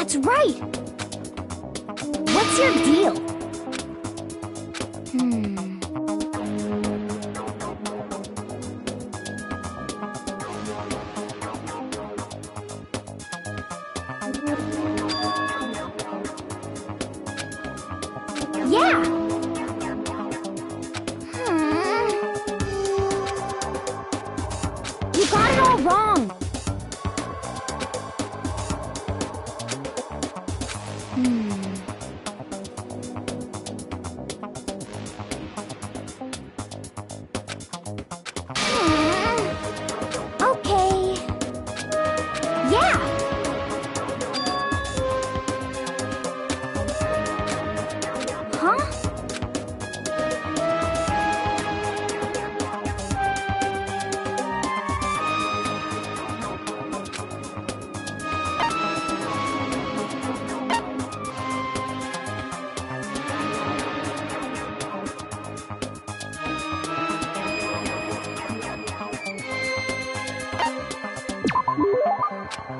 That's right! What's your deal? Yeah! You got it all wrong! Okay... Yeah! Huh?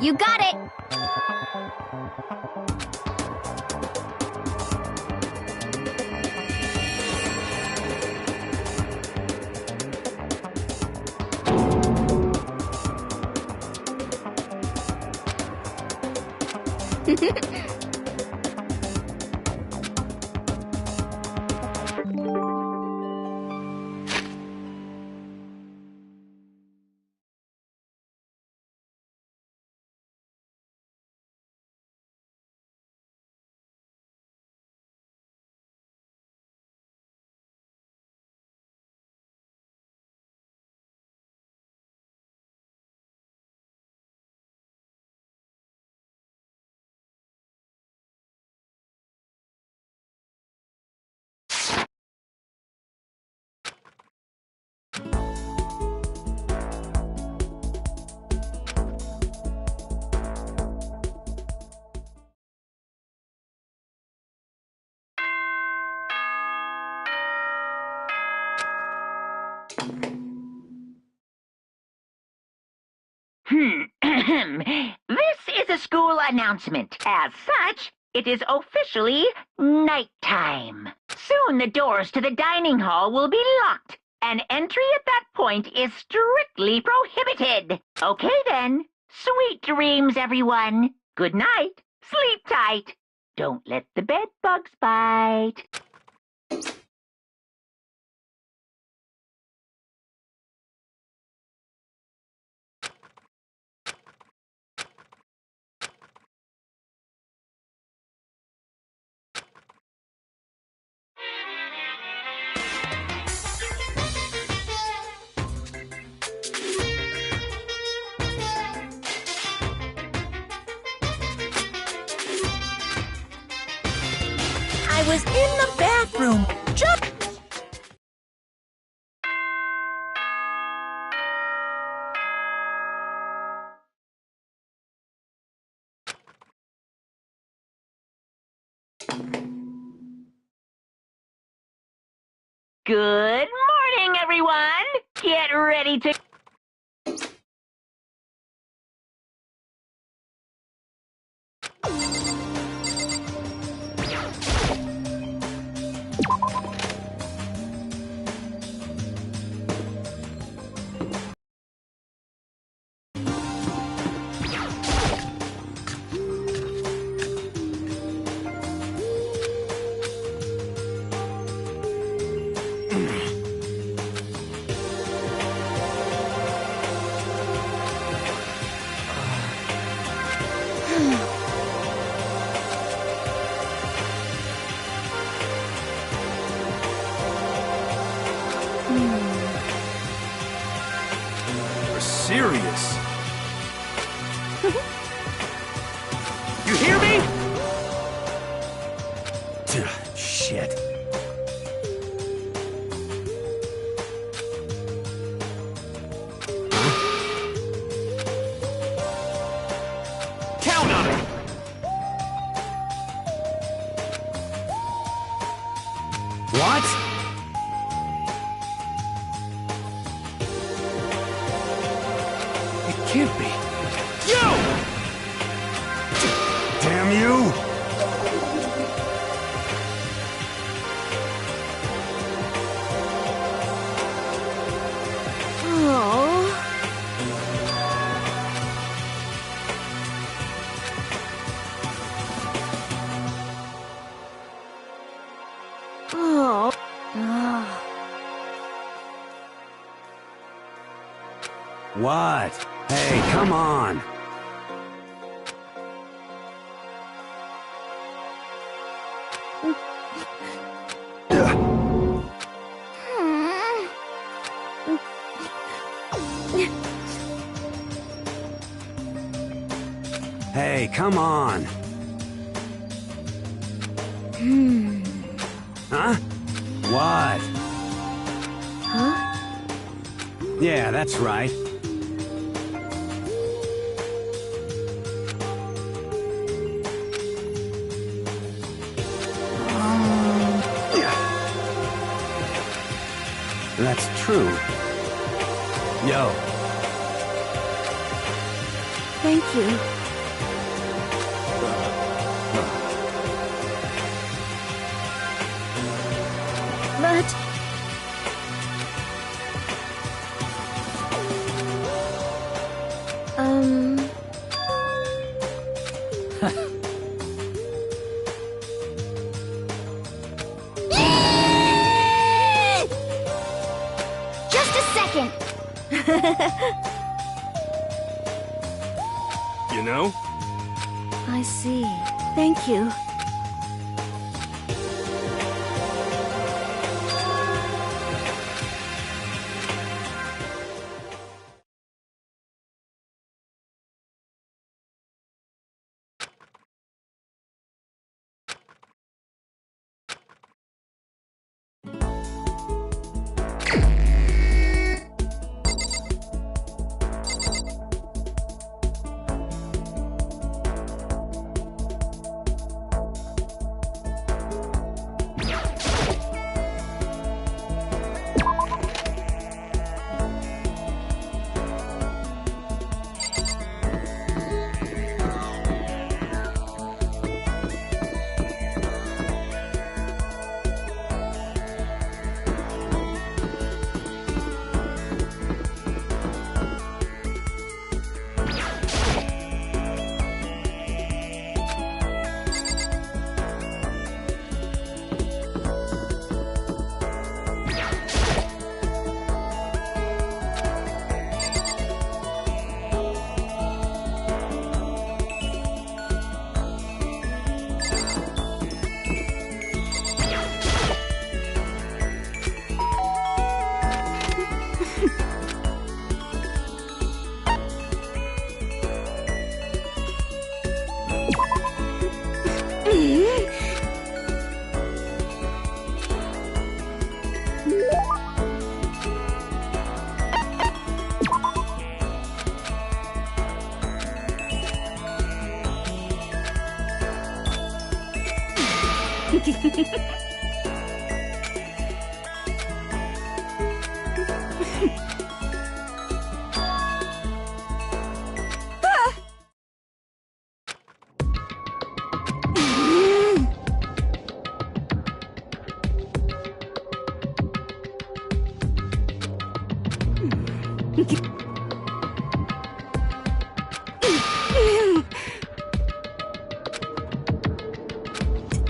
You got it! This is a school announcement. As such, it is officially nighttime. Soon the doors to the dining hall will be locked, and entry at that point is strictly prohibited. Okay then. Sweet dreams, everyone. Good night. Sleep tight. Don't let the bed bugs bite. I was in the bathroom. Just... Good morning, everyone. Get ready to... You're serious. You hear me? Shit. Count on it. What? It can't be. You! Damn you? Oh. Oh. Ah. What? Hey, come on. Hey, come on. Huh? What? Huh? Yeah, that's right. That's true. Yo. Thank you. But... Just a second! You know? I see. Thank you.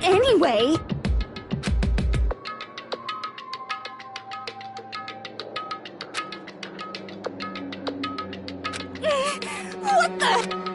Anyway... What the...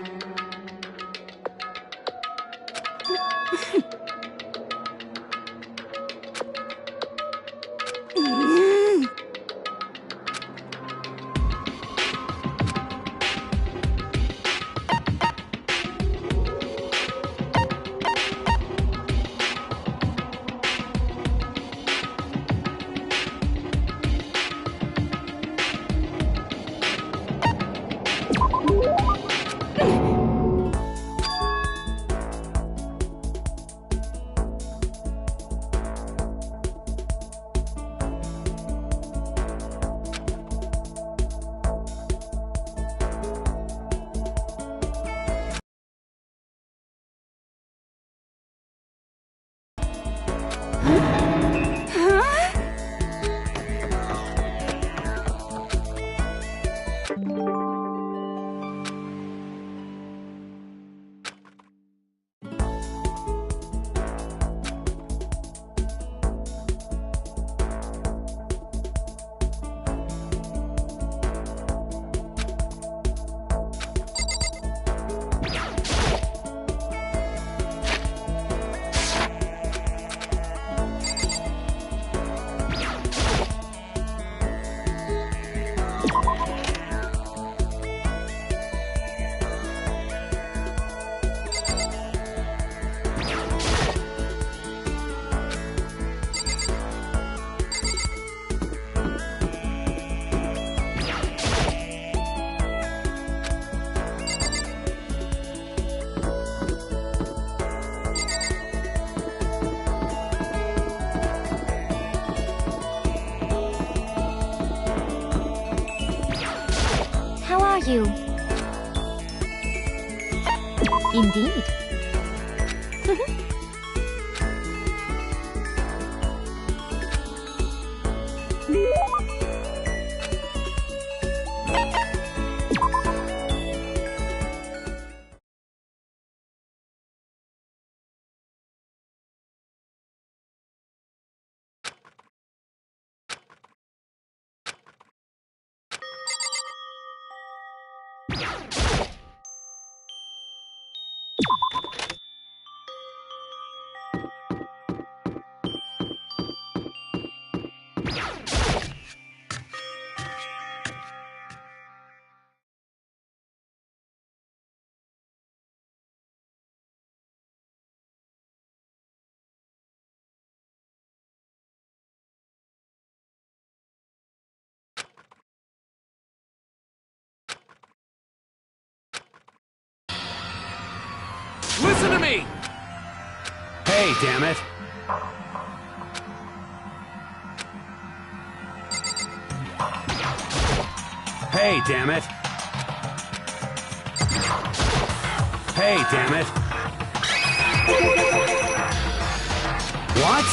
you. Indeed. Listen to me! Hey, damn it! Hey, damn it! Hey, damn it! What?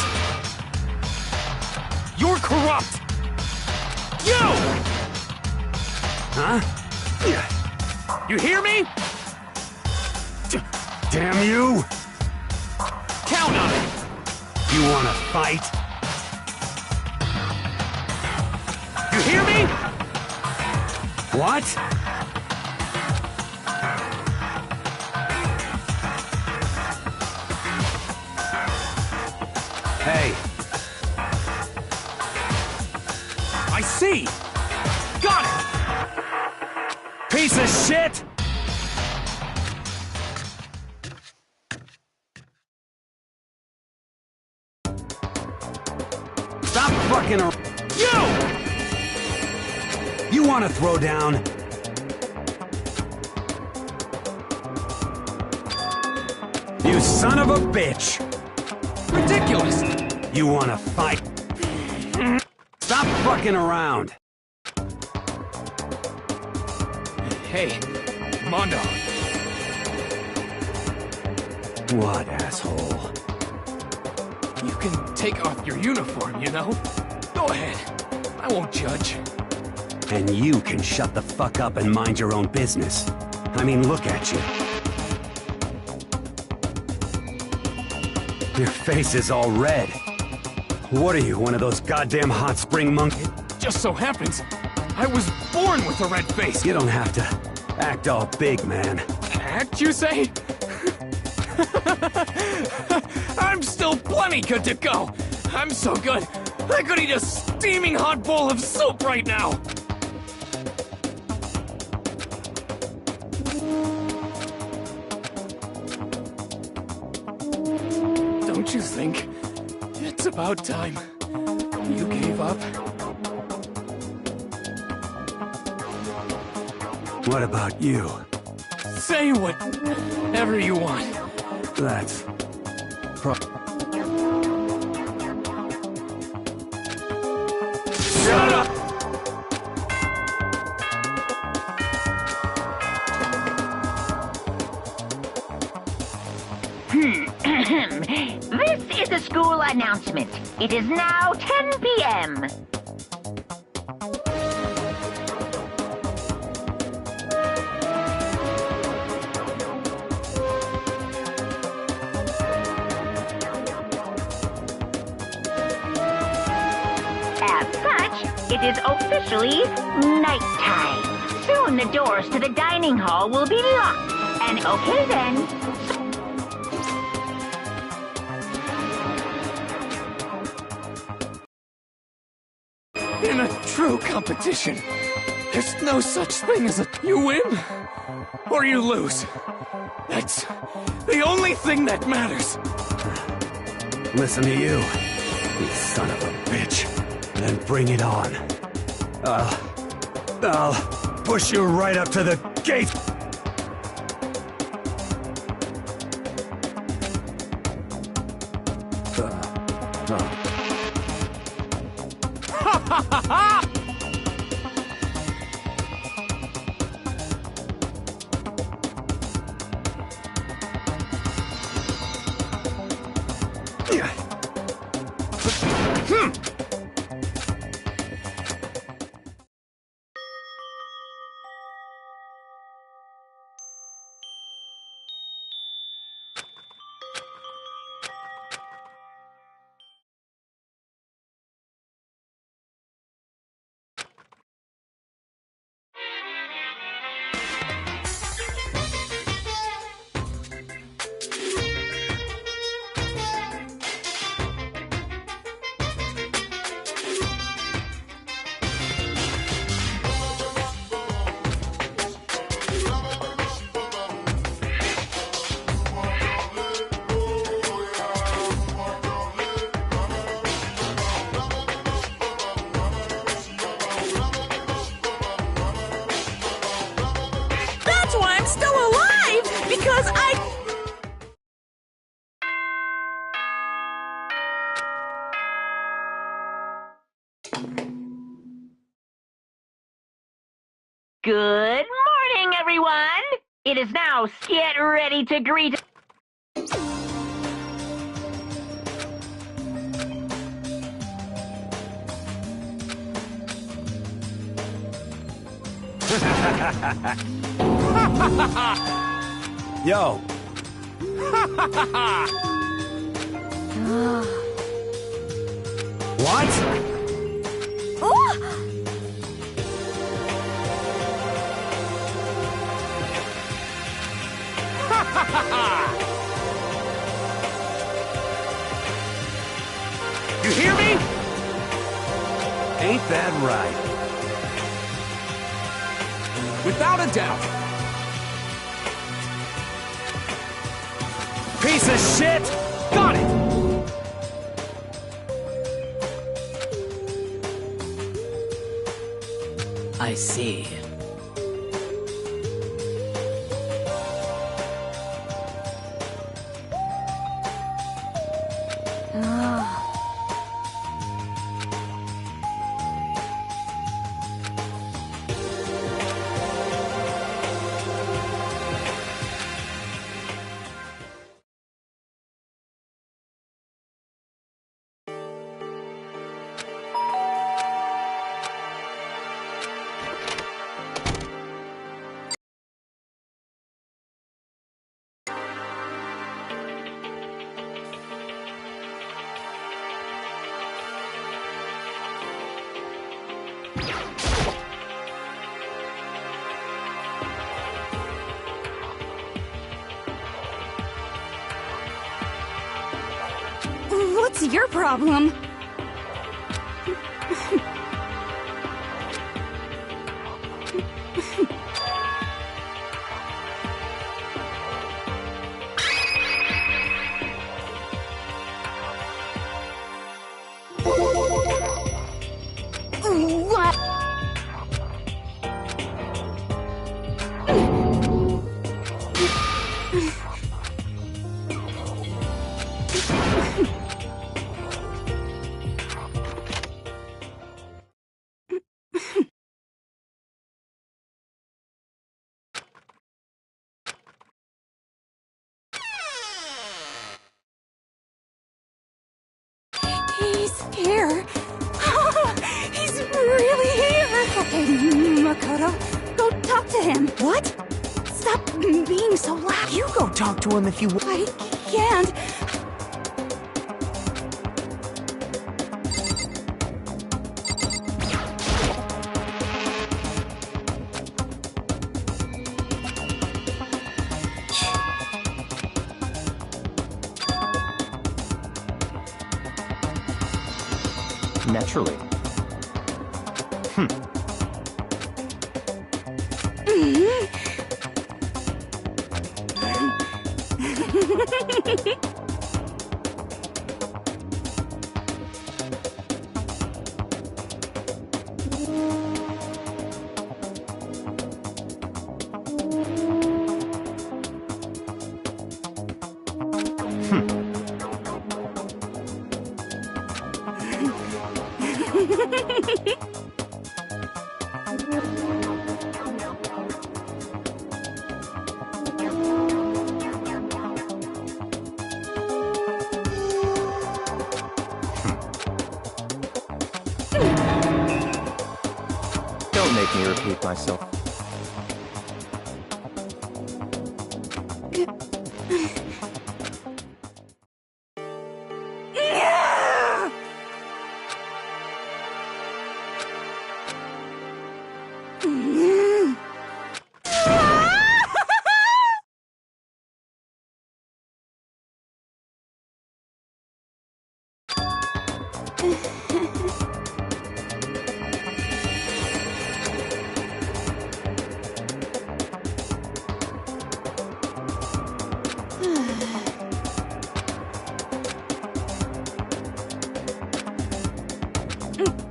You're corrupt! You! Huh? You hear me? Damn you! Count on it! You wanna fight? You hear me? What? Hey. I see! Got it! Piece of shit! Stop fucking around. You wanna throw down? You son of a bitch! Ridiculous! You wanna fight? Stop fucking around! Hey, Mondo. What, asshole? You can take off your uniform, you know? Go ahead. I won't judge. And you can shut the fuck up and mind your own business. I mean, look at you. Your face is all red. What are you, one of those goddamn hot spring monkeys? Just so happens, I was born with a red face. You don't have to act all big, man. Act, you say? I'm still plenty good to go. I'm so good, I could eat a steaming hot bowl of soup right now. Don't you think it's about time you gave up? What about you? Say whatever you want. That's... Shut up! This is a school announcement. It is now 10 p.m. As such, it is officially nighttime. Soon the doors to the dining hall will be locked. And okay then. In a true competition, there's no such thing as a you win or you lose. That's the only thing that matters. Listen to you, you son of a bitch. Then bring it on. I'll push you right up to the gate. That's why I'm still alive! Because I... Good morning, everyone! It is now get ready to greet... Yo! What? You hear me? Ain't that right? Without a doubt. Piece of shit! Got it! I see. What's your problem? What? He's here. He's really here. Okay, Makoto, go talk to him. What? Stop being so loud. You go talk to him if you want. I can't. Naturally. make me repeat myself.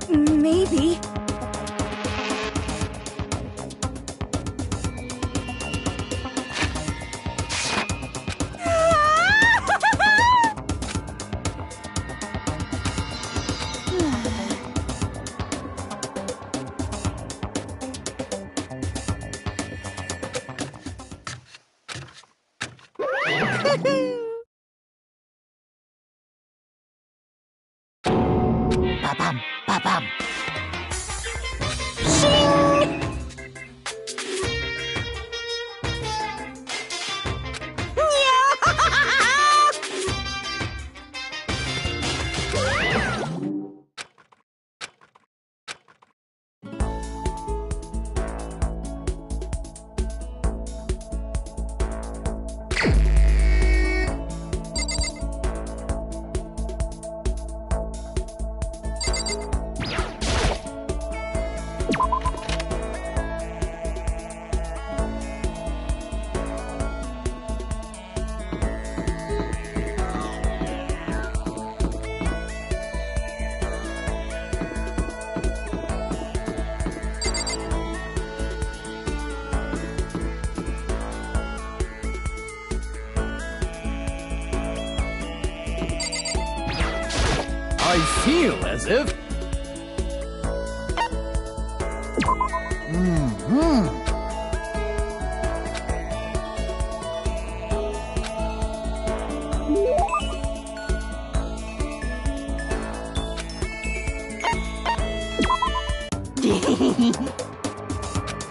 Maybe. Ba-bum, ba-bum. I feel as if...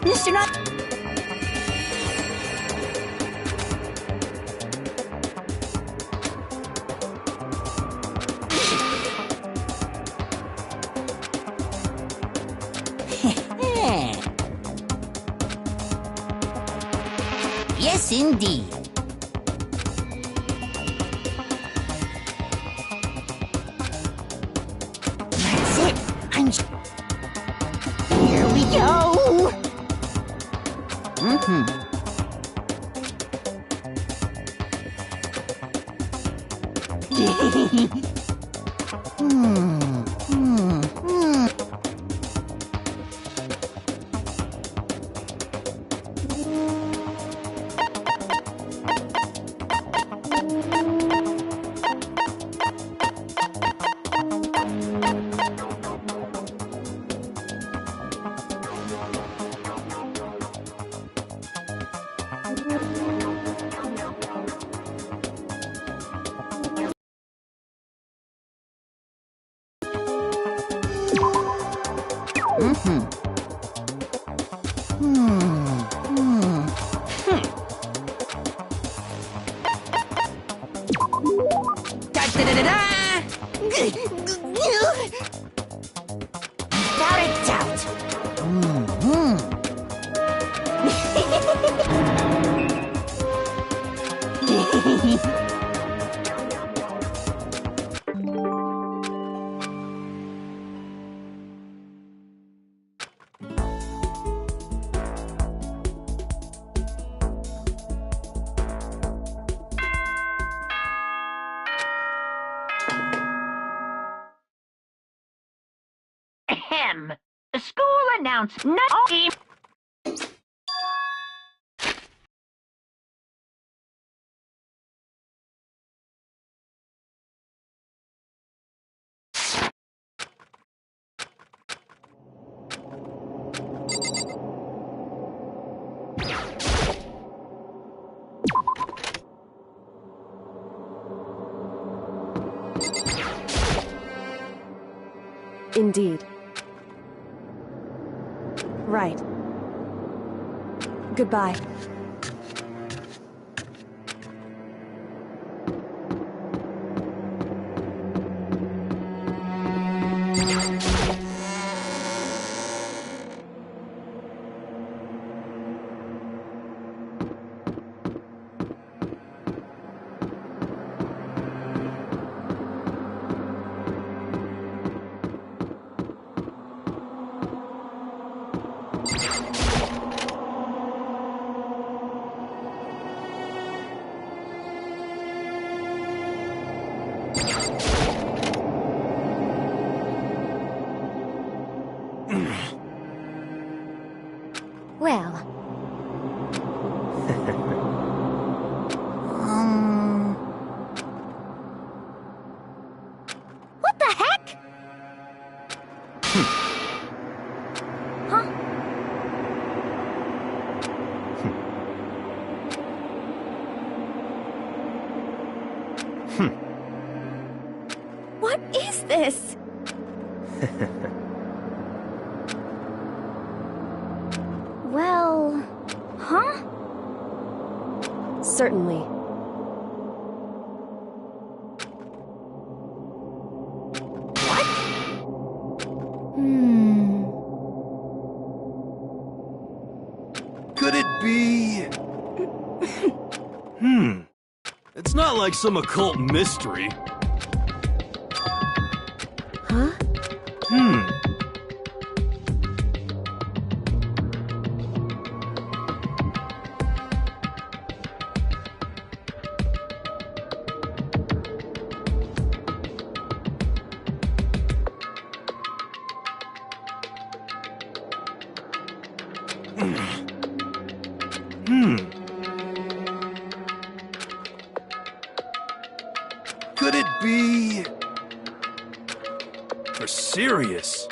Mr. Not. Yes, indeed. That's it. Here we go. Without a doubt. Ahem. School announcement. Indeed. Right. right. Goodbye. Well. What the heck? Huh? What is this? Well, huh? Certainly. Could it be... It's not like some occult mystery. Huh? Could it be... For serious?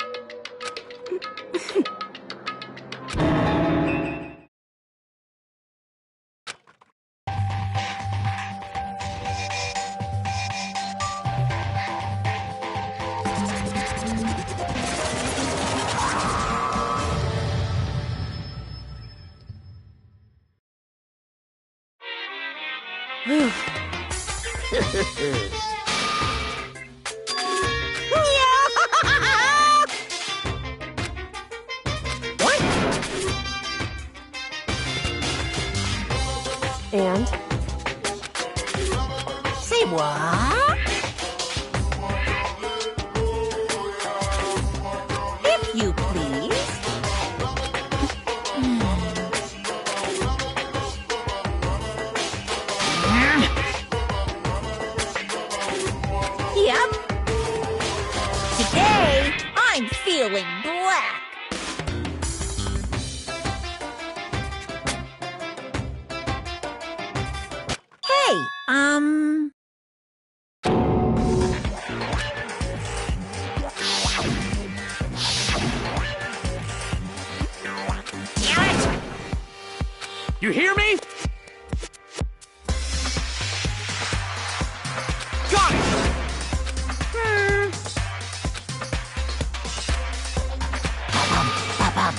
And? Say what? If you please. Yep. Today, I'm feeling black. Hey, Damn it! You hear me? Got it! Ba-bum.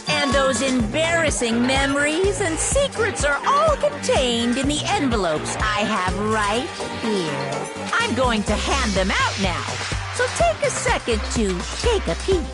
And those embarrassing memories and secrets are all contained in the envelopes I have right here. I'm going to hand them out now, so take a second to take a peek.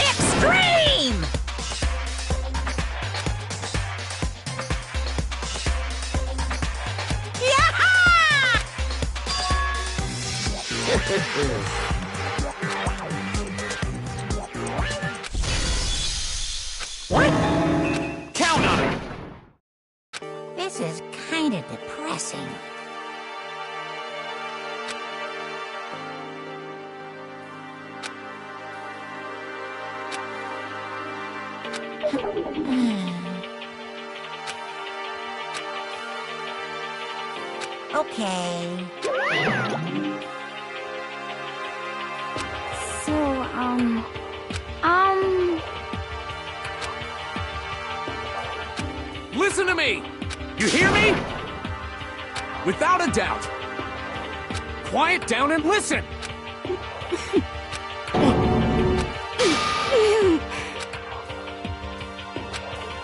Extreme! This is kind of depressing. Okay. So, Listen to me! You hear me? Without a doubt. Quiet down and listen!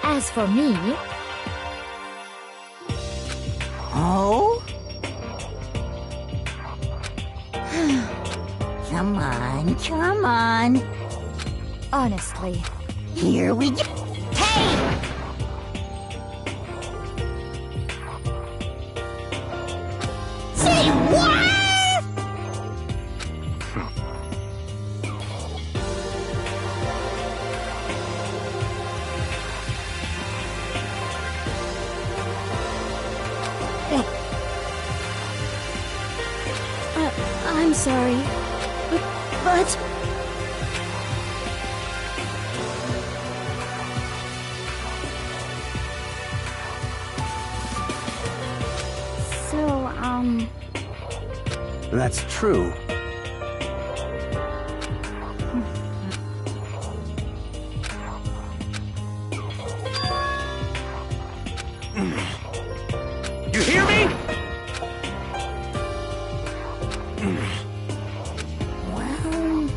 As for me... Oh? Come on, come on. Honestly... Here we go. Hey! Say what? I'm sorry. But... So, That's true. You hear me? Well...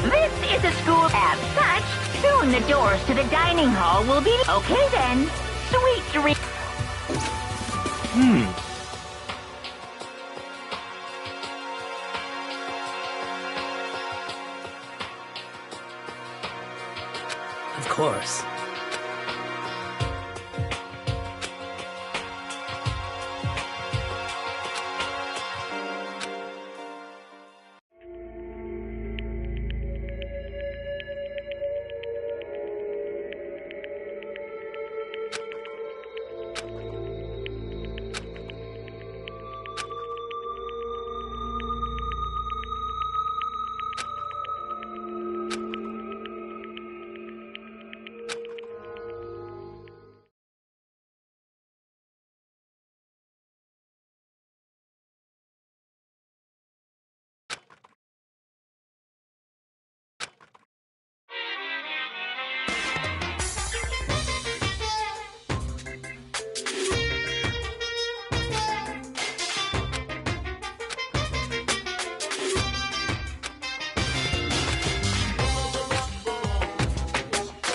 This is a school as such. Soon the doors to the dining hall will be... Okay then. Sweet dreams. Of course.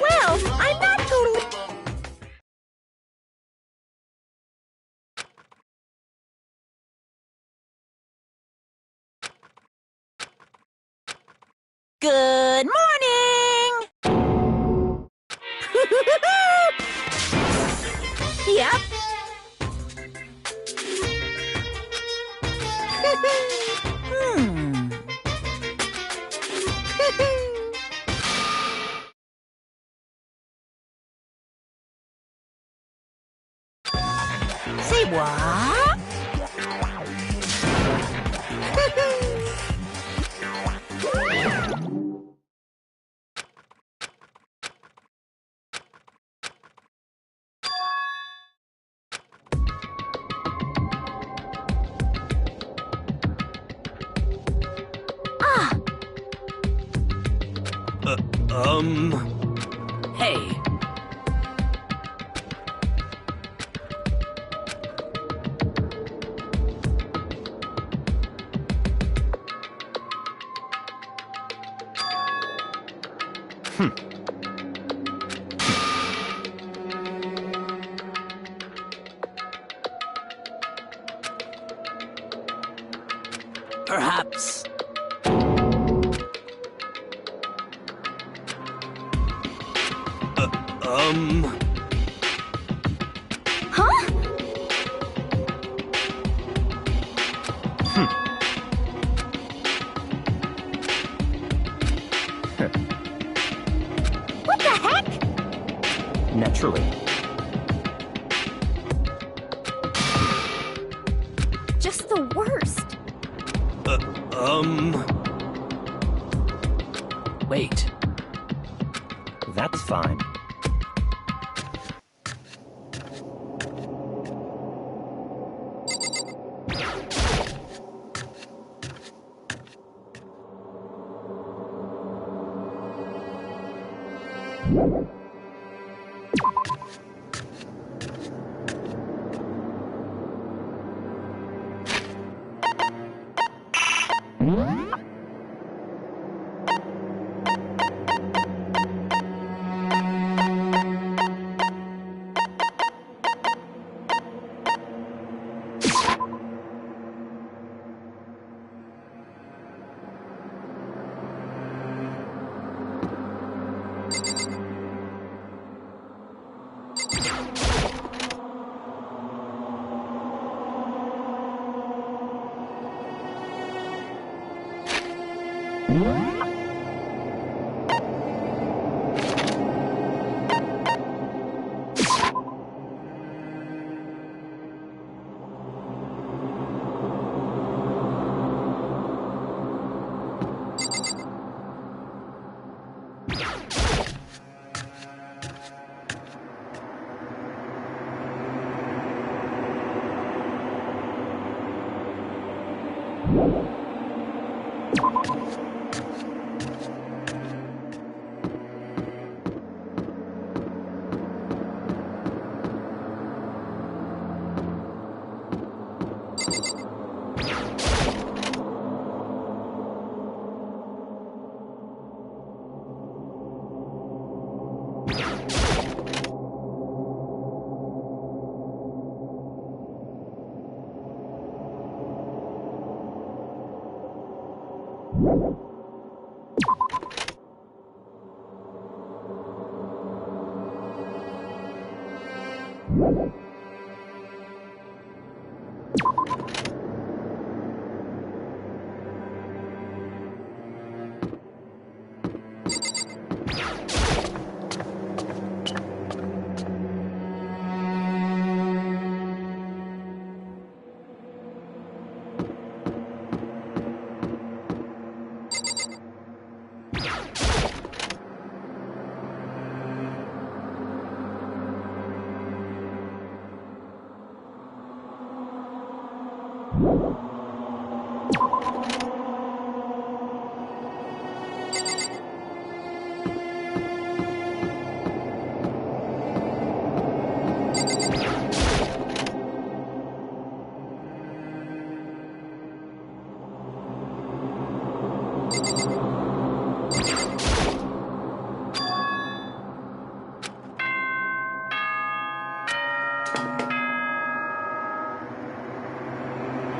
Well, I'm not totally... Good morning! Yep. Say what? Hey. Perhaps. Huh? the worst. Wait. That's fine.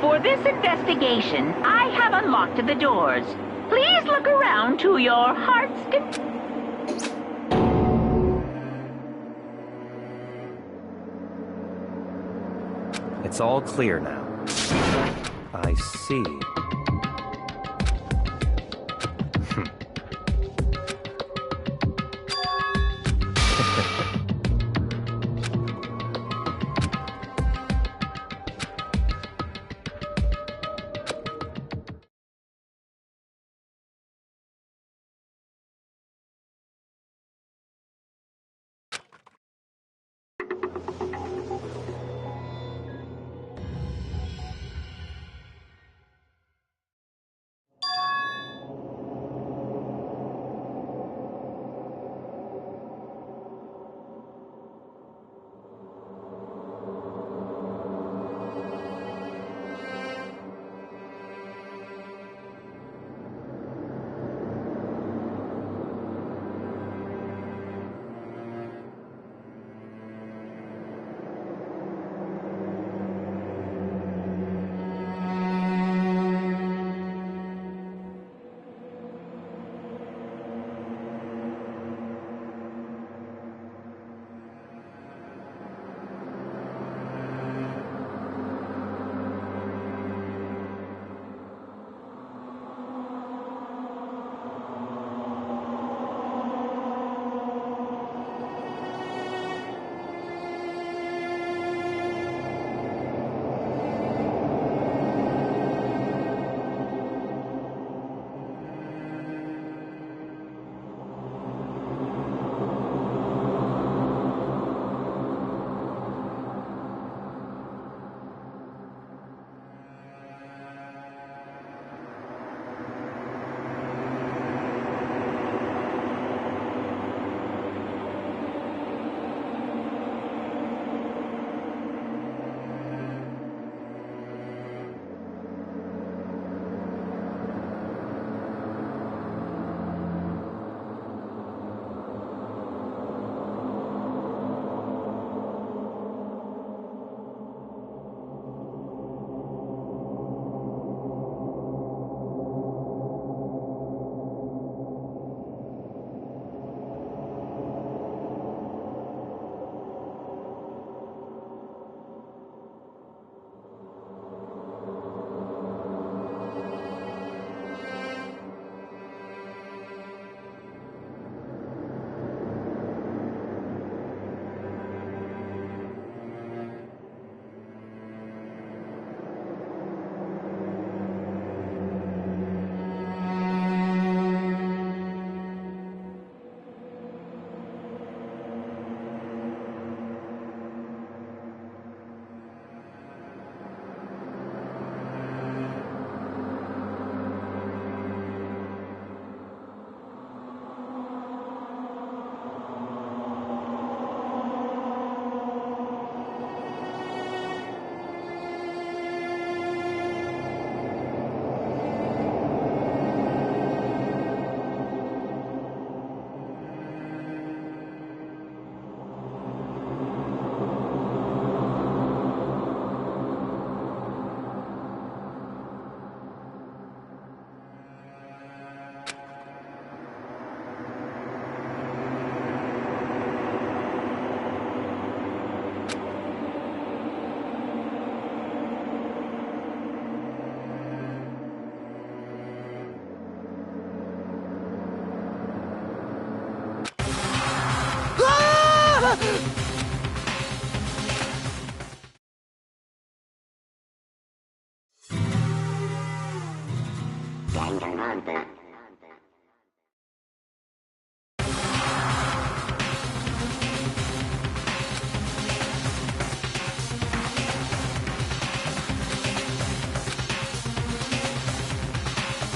For this investigation, I have unlocked the doors. Please look around to your heart's It's all clear now. I see.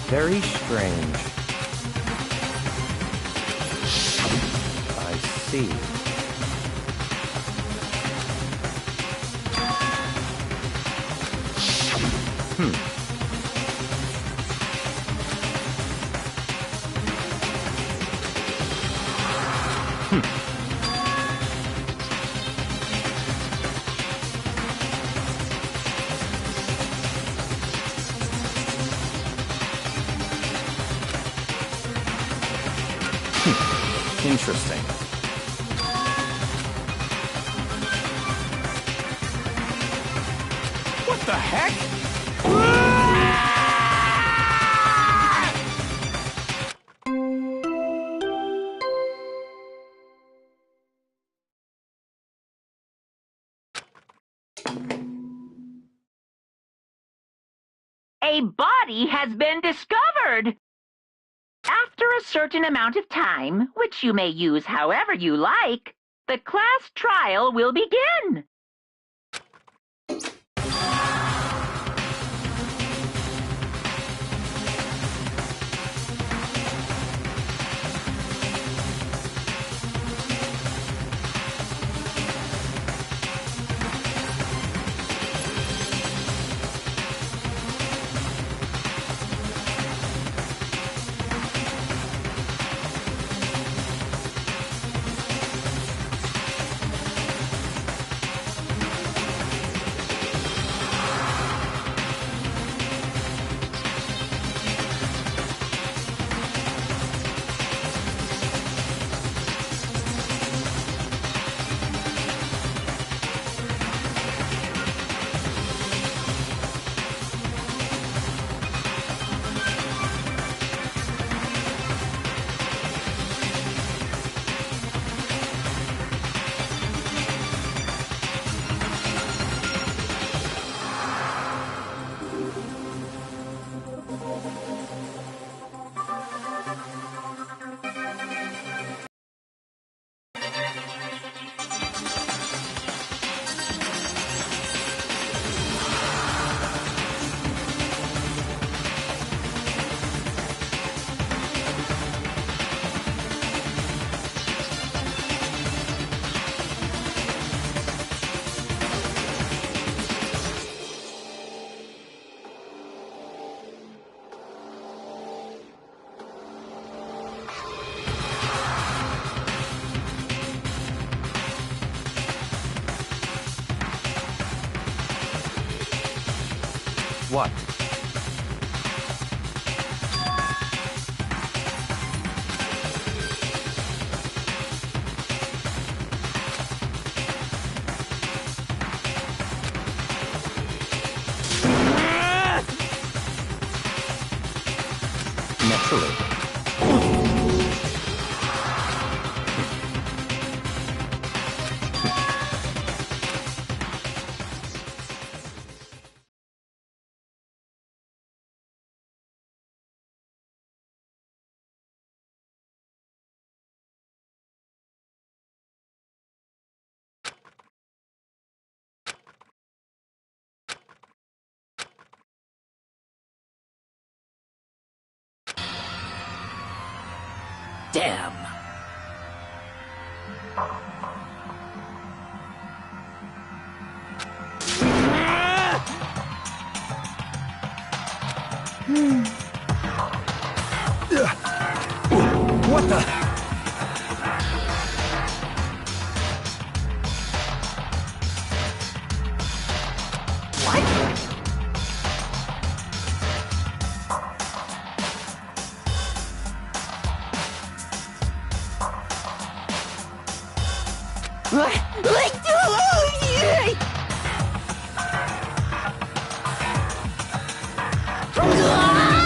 Very strange. I see. Interesting. What the heck? A body has been discovered! After a certain amount of time, which you may use however you like, the class trial will begin. What? Naturally. Damn. What the? Ah!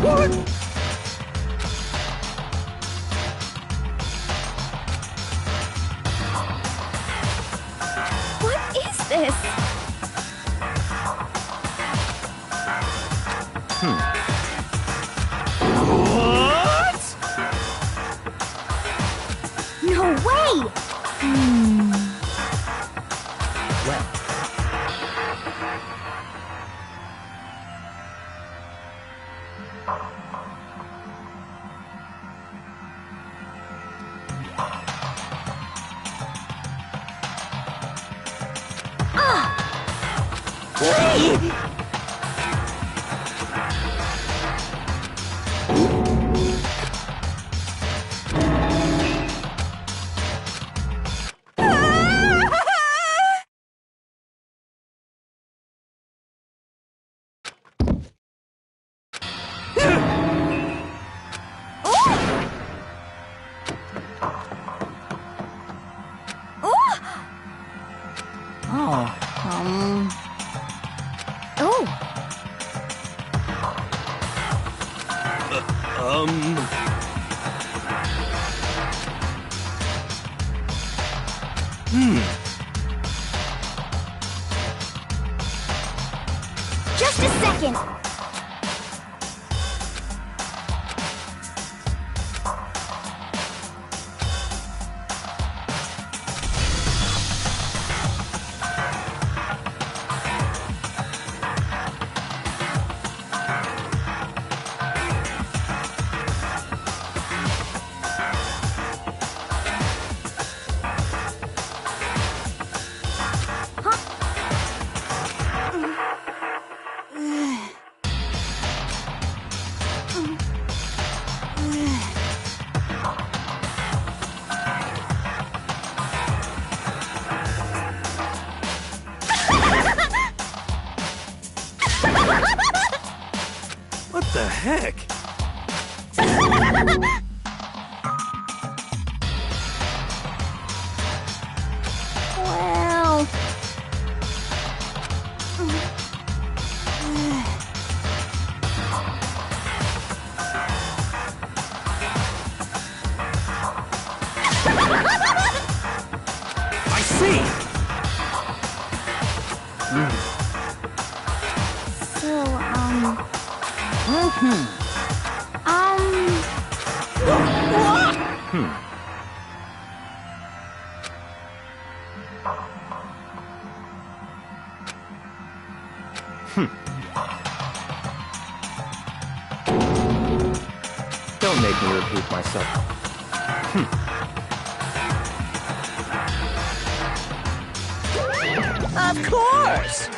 What? What is this? What? No way! Well, Just a second. What the heck? Well... I see! So, don't make me repeat myself. Of course!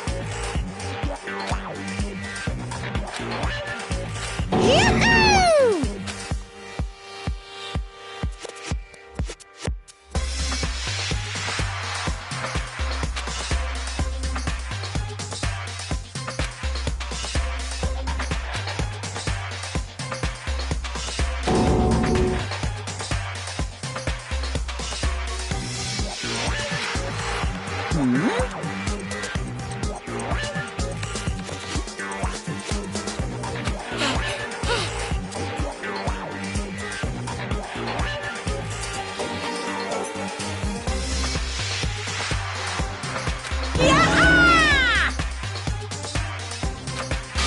Yoo-hoo!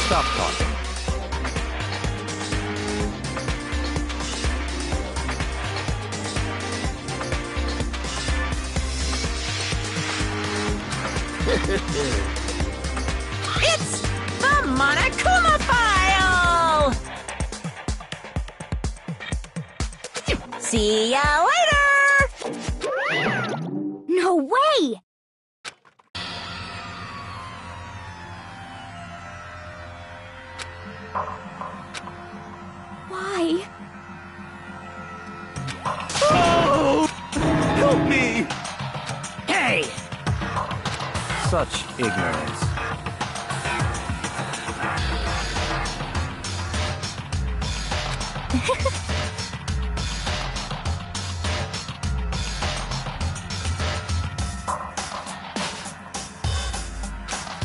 Stop talking. It's the Monokuma file! See ya later! No way! Why? Oh! Help me! Hey! Such ignorance.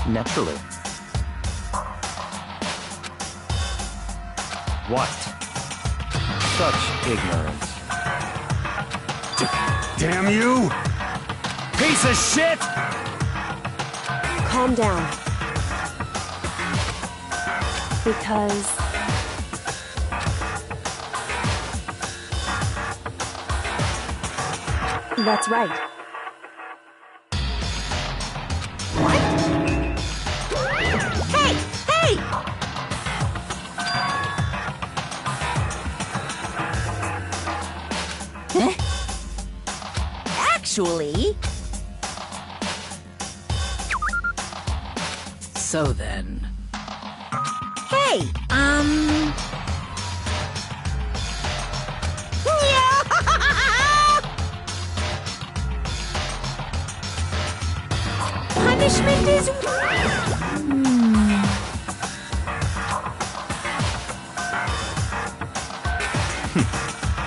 Naturally. What? Such ignorance. Damn you! Piece of shit! Calm down. Because... that's right. Hey! Hey! Actually... So then... Hey, punishment is...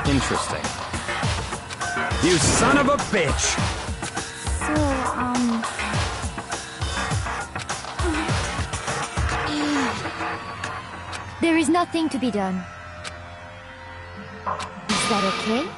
Interesting. You son of a bitch! So, there is nothing to be done. Is that okay?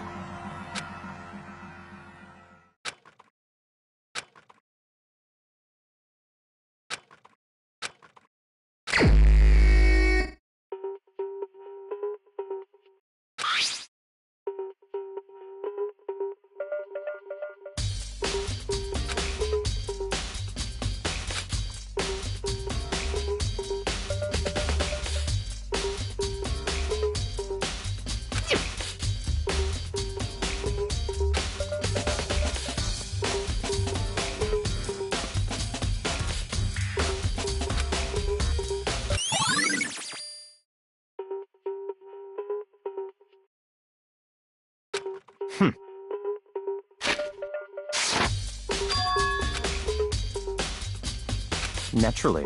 Naturally.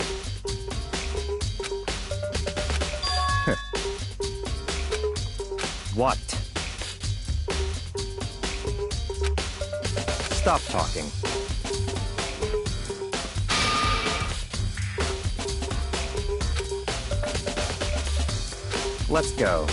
What? Stop talking. Let's go.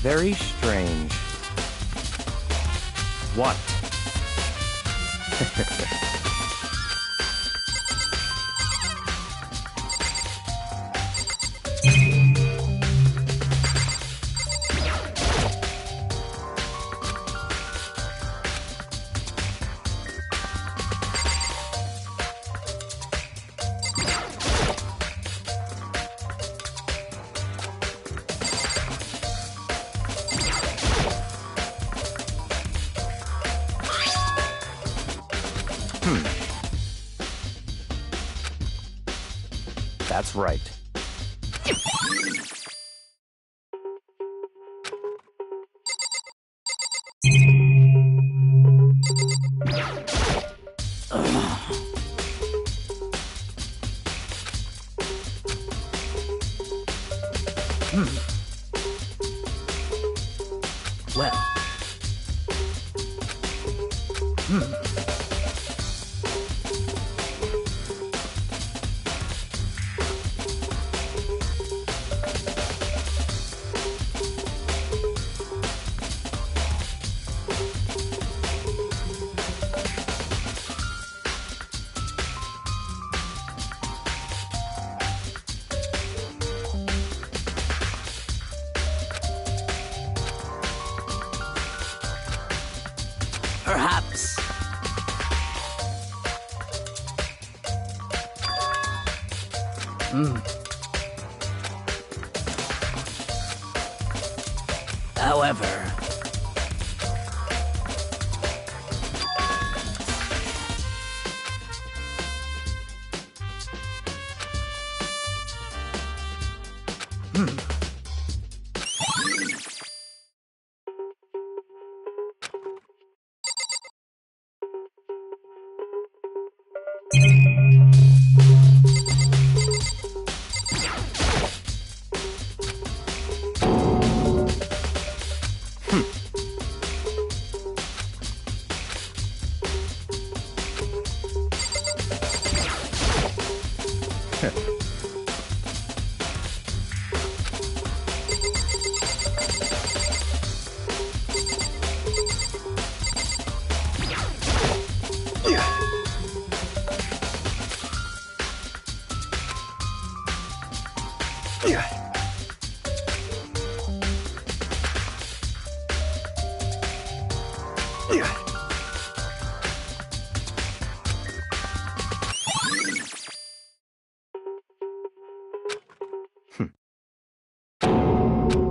Very strange. What? That's right. Well. Perhaps. However.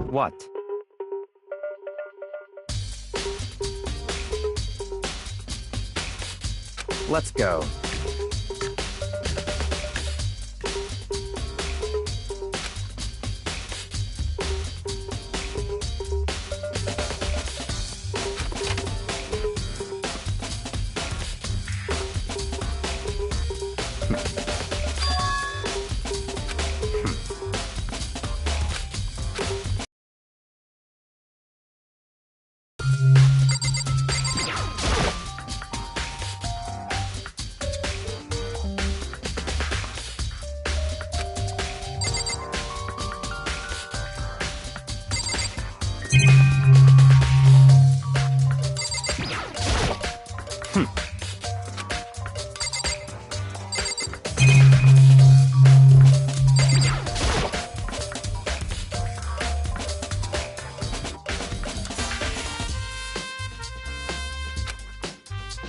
What? Let's go.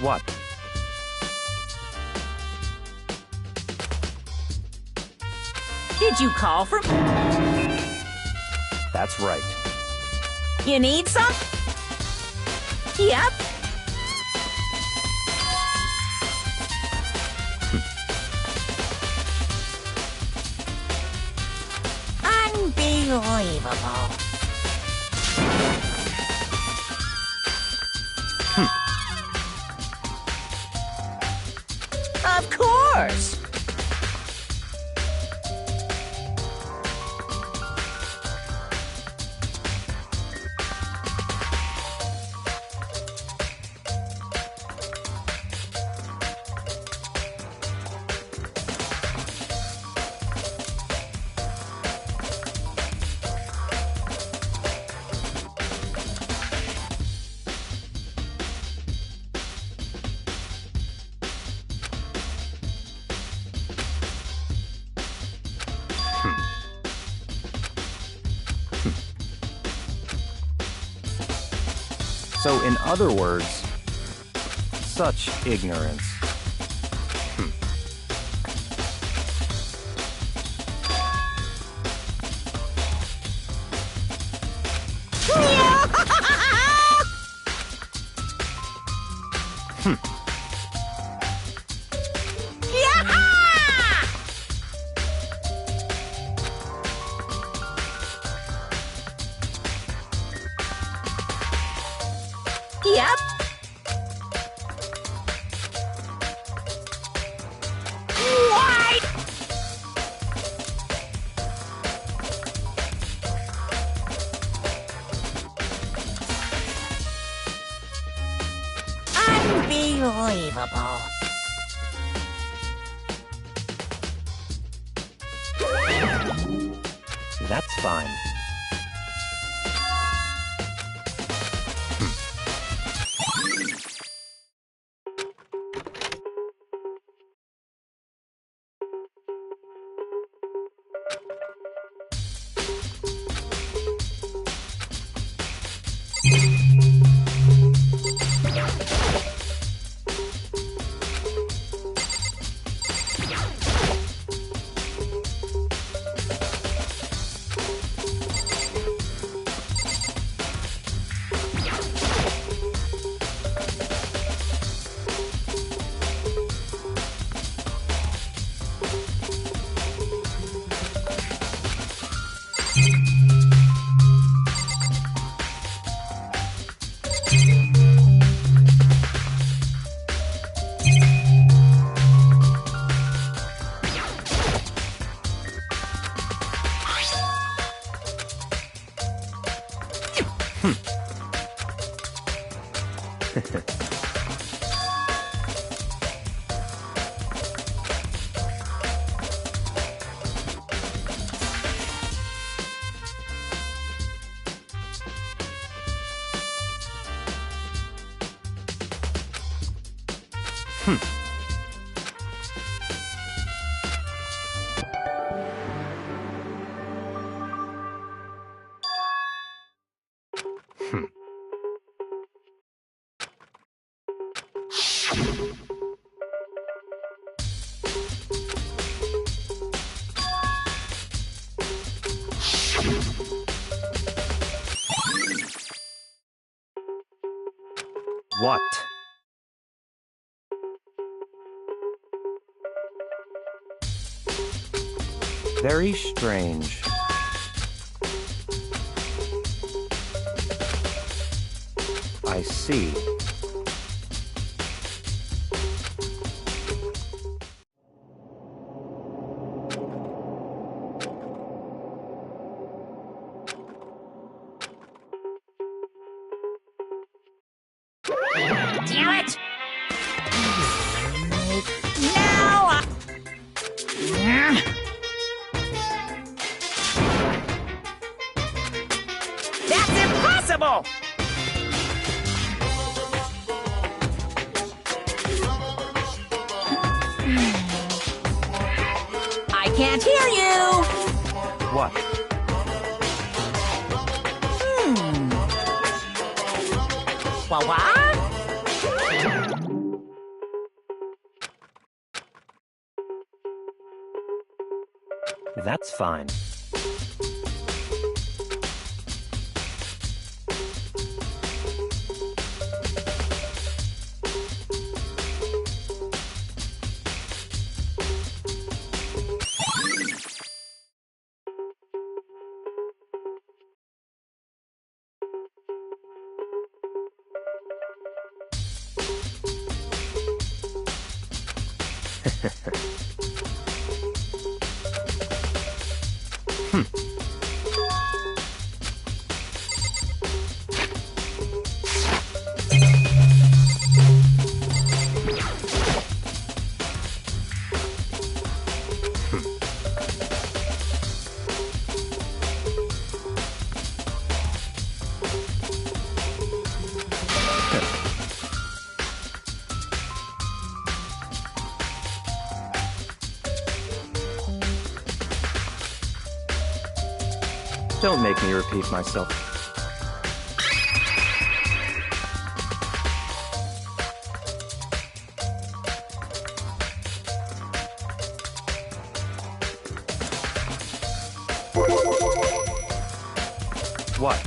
What? Did you call for... That's right. You need some? Yep. Unbelievable. Of course. So, in other words, such ignorance. Yep. What? Unbelievable. That's fine. What? Very strange. I see. Damn it! Now! That's impossible! I can't hear you! What? What? That's fine. Don't make me repeat myself. What?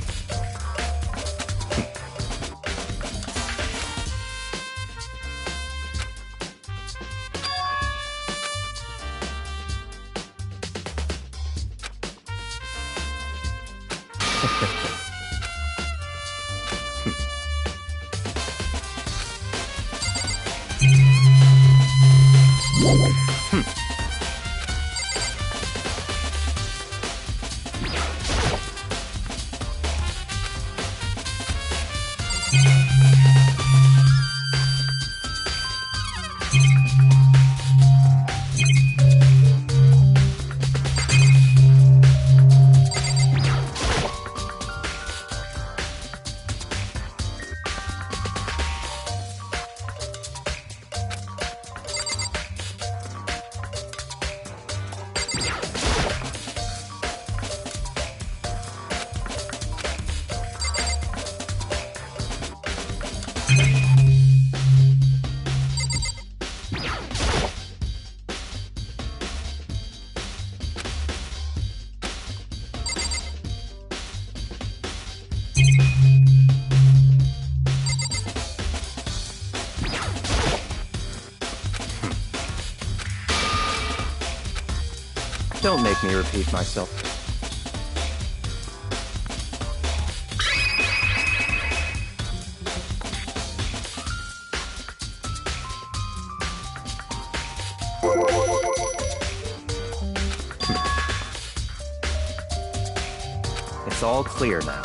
Don't make me repeat myself. It's all clear now.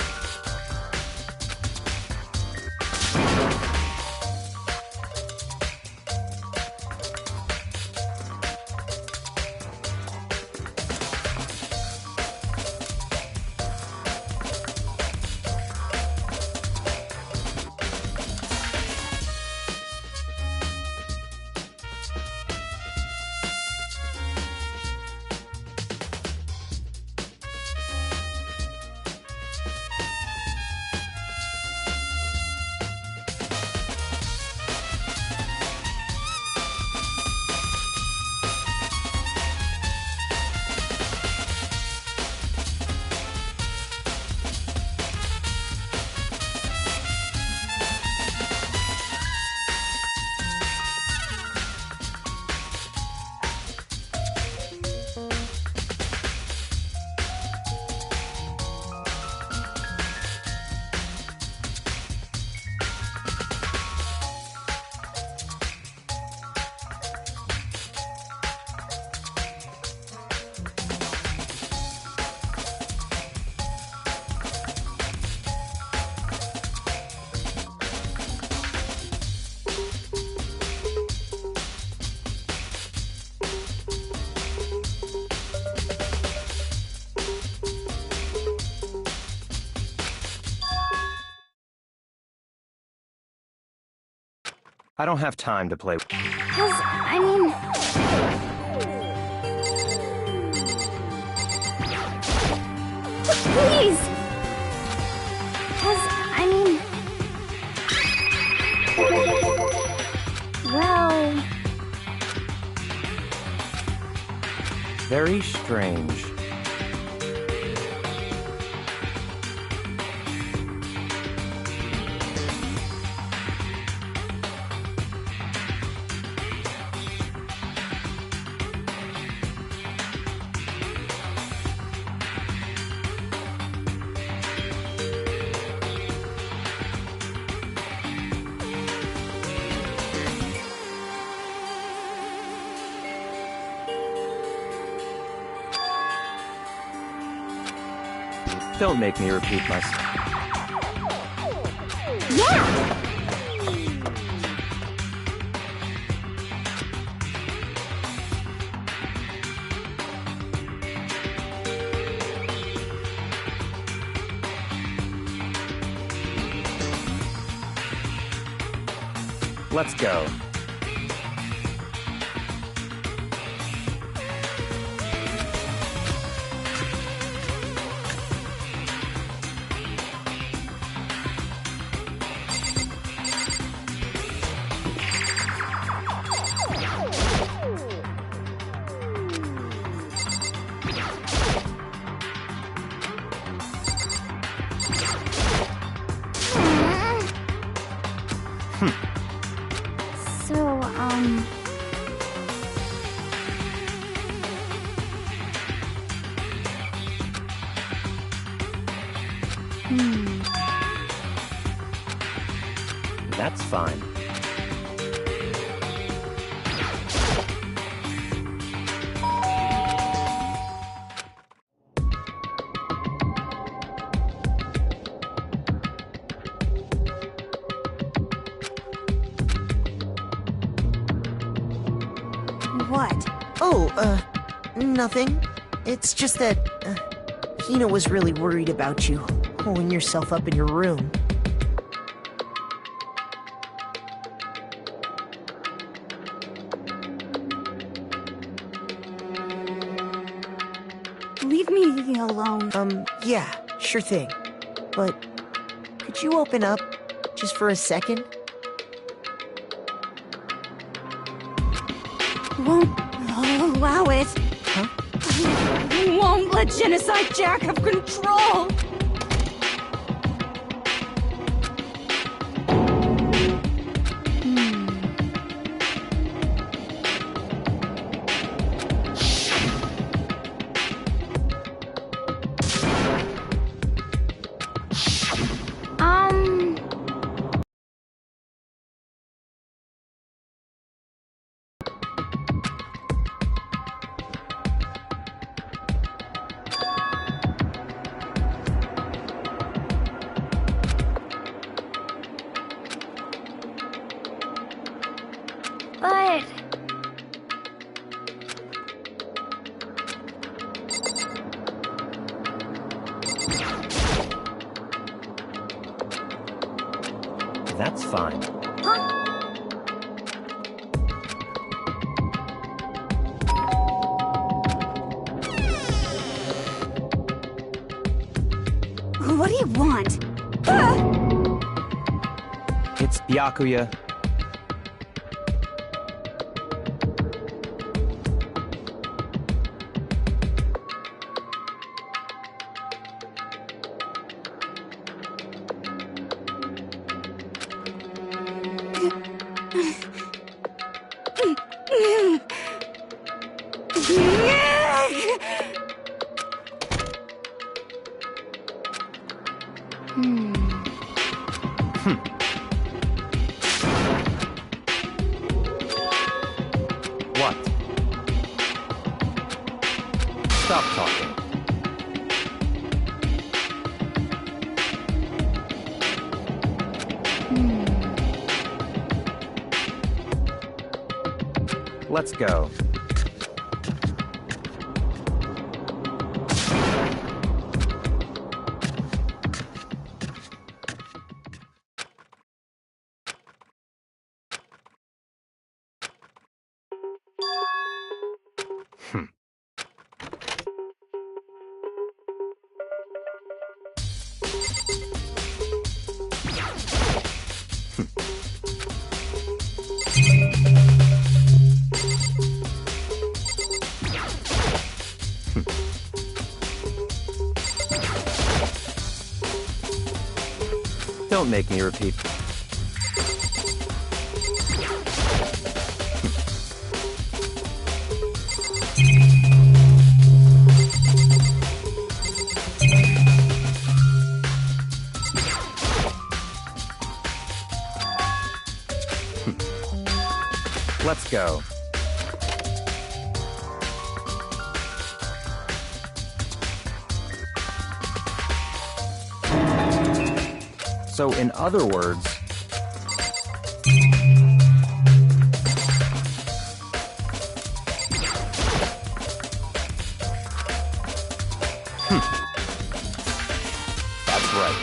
I don't have time to play. 'Cause, I mean... Please! 'Cause, I mean... Well... Very strange. Don't make me repeat myself. Yeah! Let's go. That's fine. What? Oh, nothing. It's just that, Hina was really worried about you, holding yourself up in your room. Leave me alone. Yeah, sure thing. But, could you open up, just for a second? Won't allow it. Huh? Won't let Genocide Jack have control. But... That's fine. What do you want? It's Byakuya. What? Stop talking. Let's go. Don't make me repeat. Let's go. So, in other words, that's right.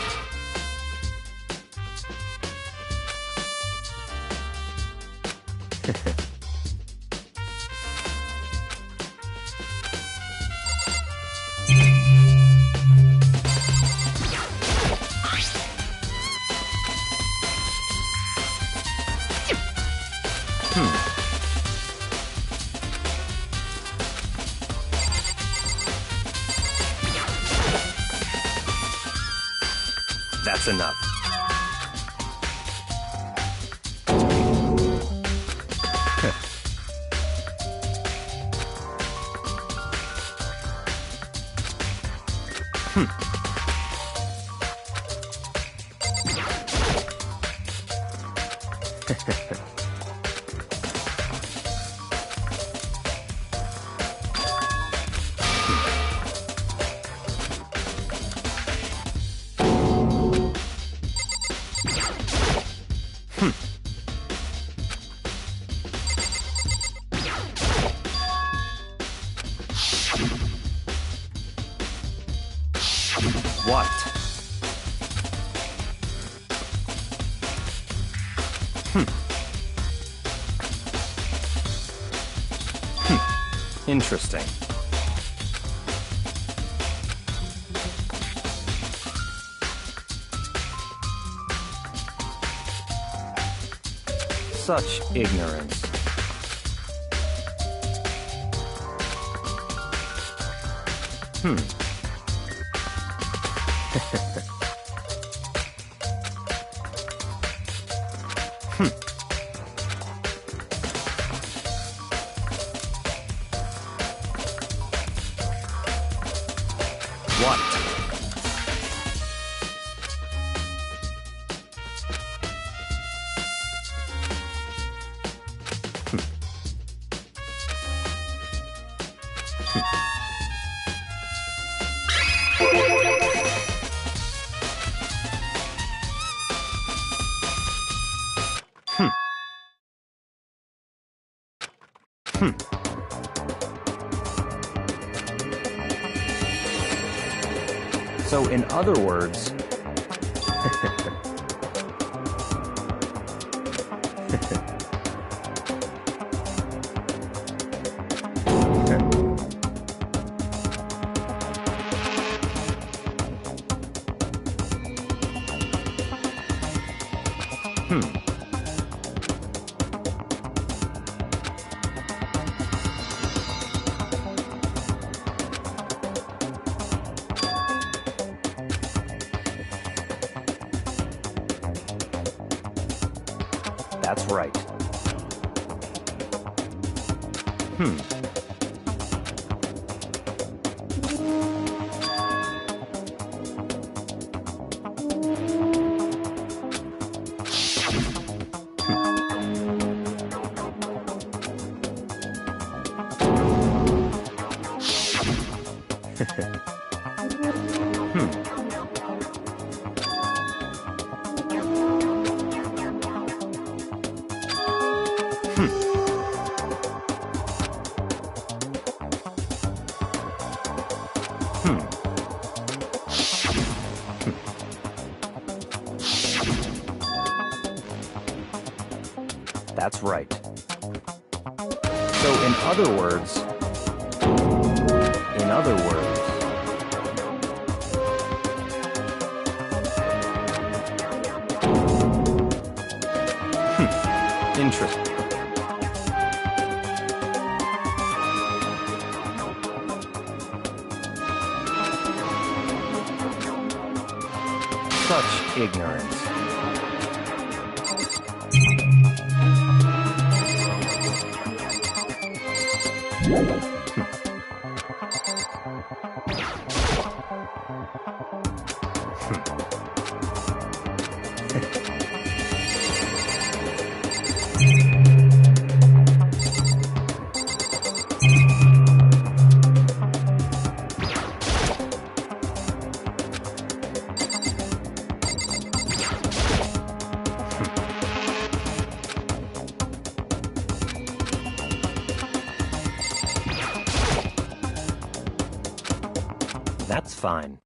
That's enough. What? Interesting. Such ignorance. What? So, in other words, that's right. That's right. So, in other words, interesting. Such ignorance. That's fine.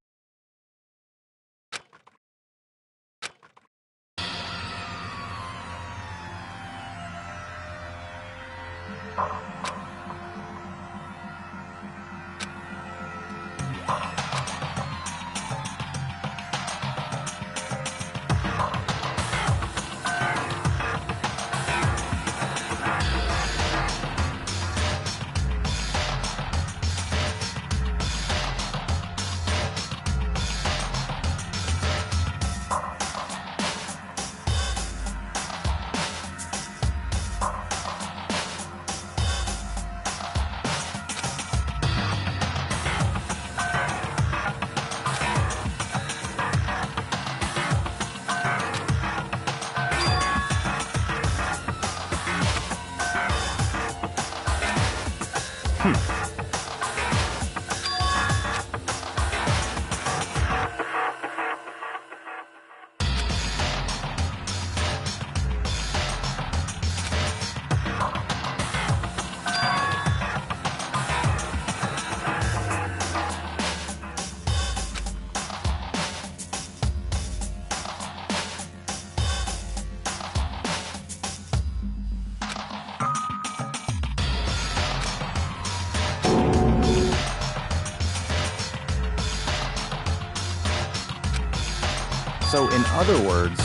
So, in other words...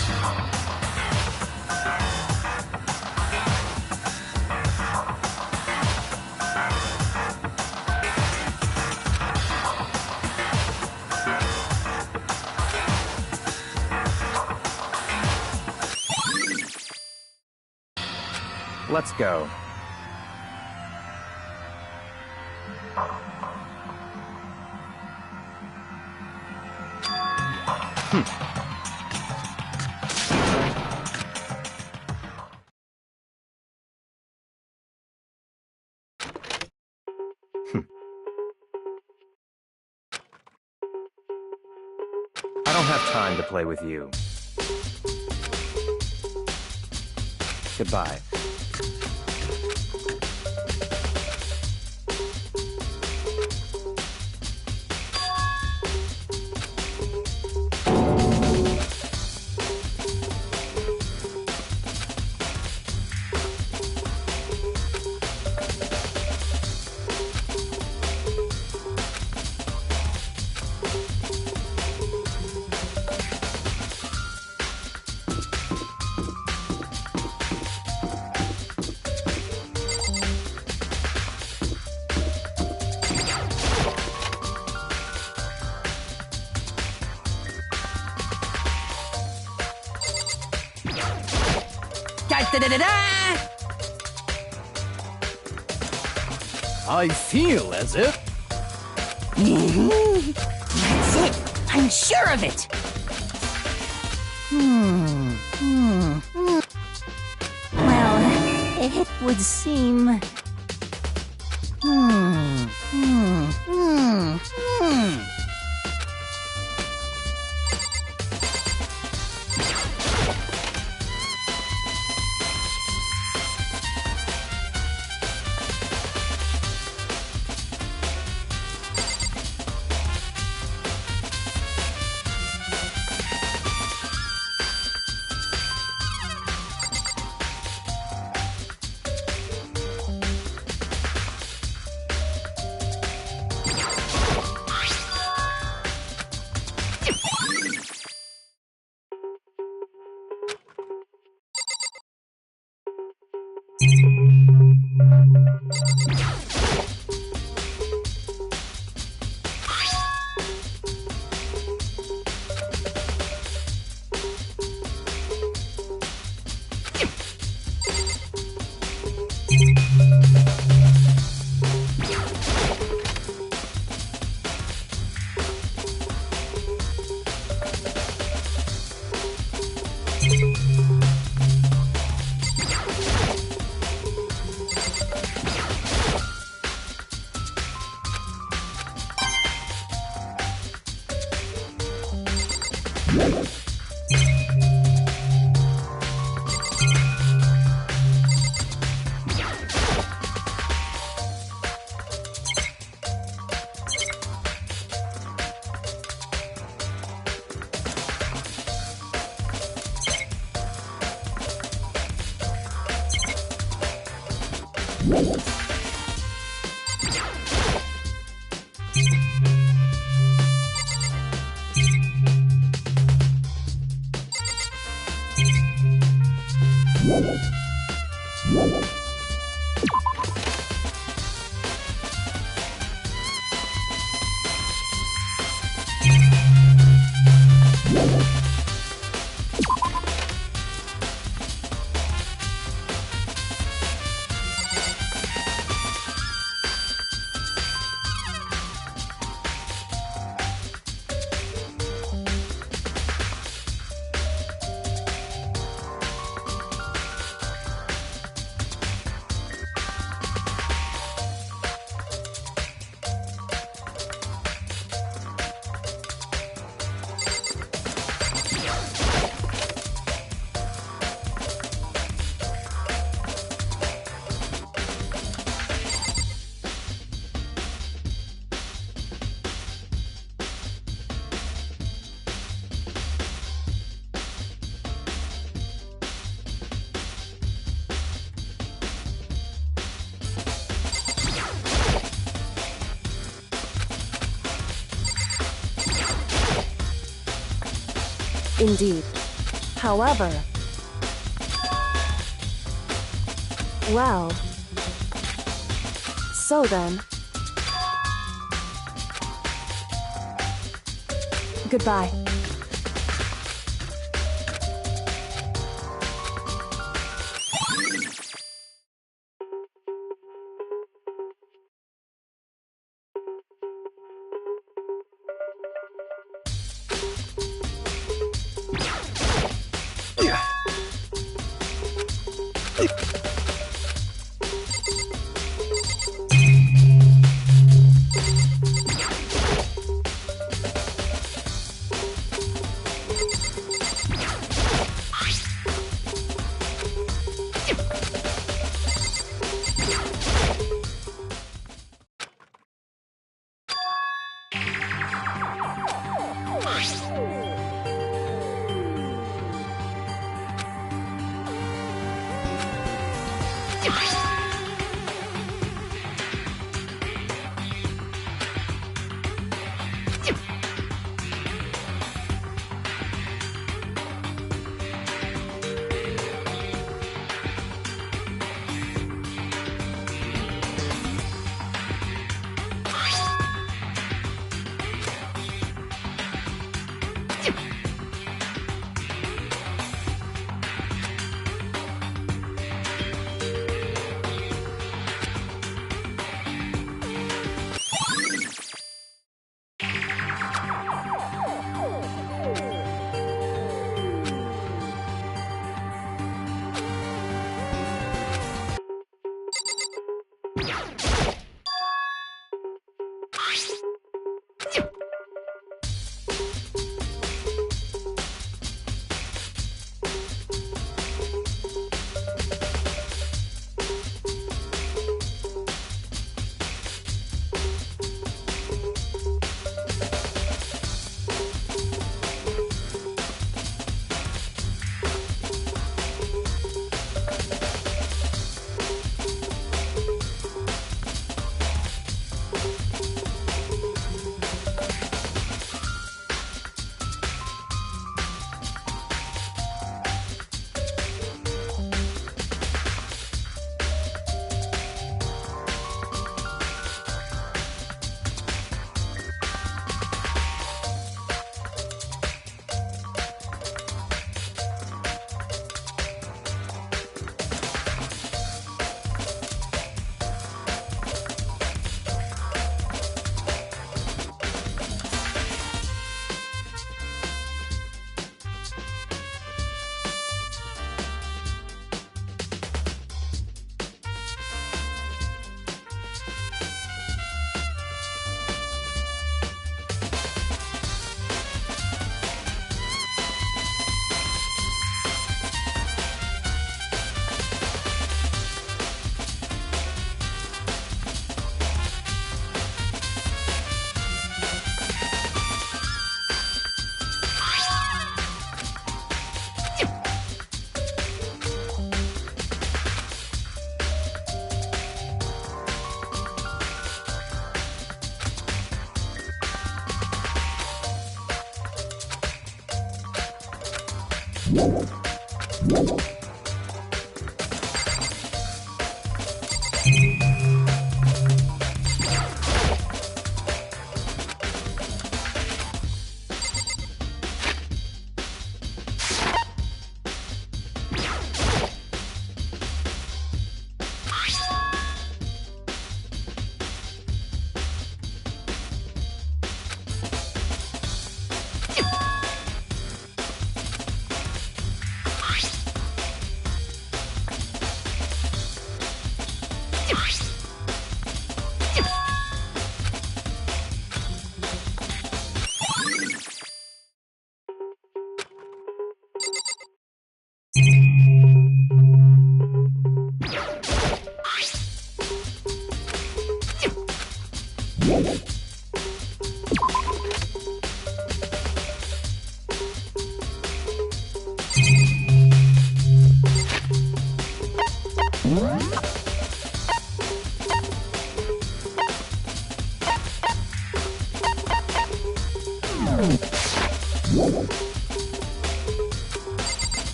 Let's go. I don't have time to play with you. Goodbye. I feel as if... That's it! I'm sure of it! Well, it would seem... Indeed. However... Well... So then... Goodbye.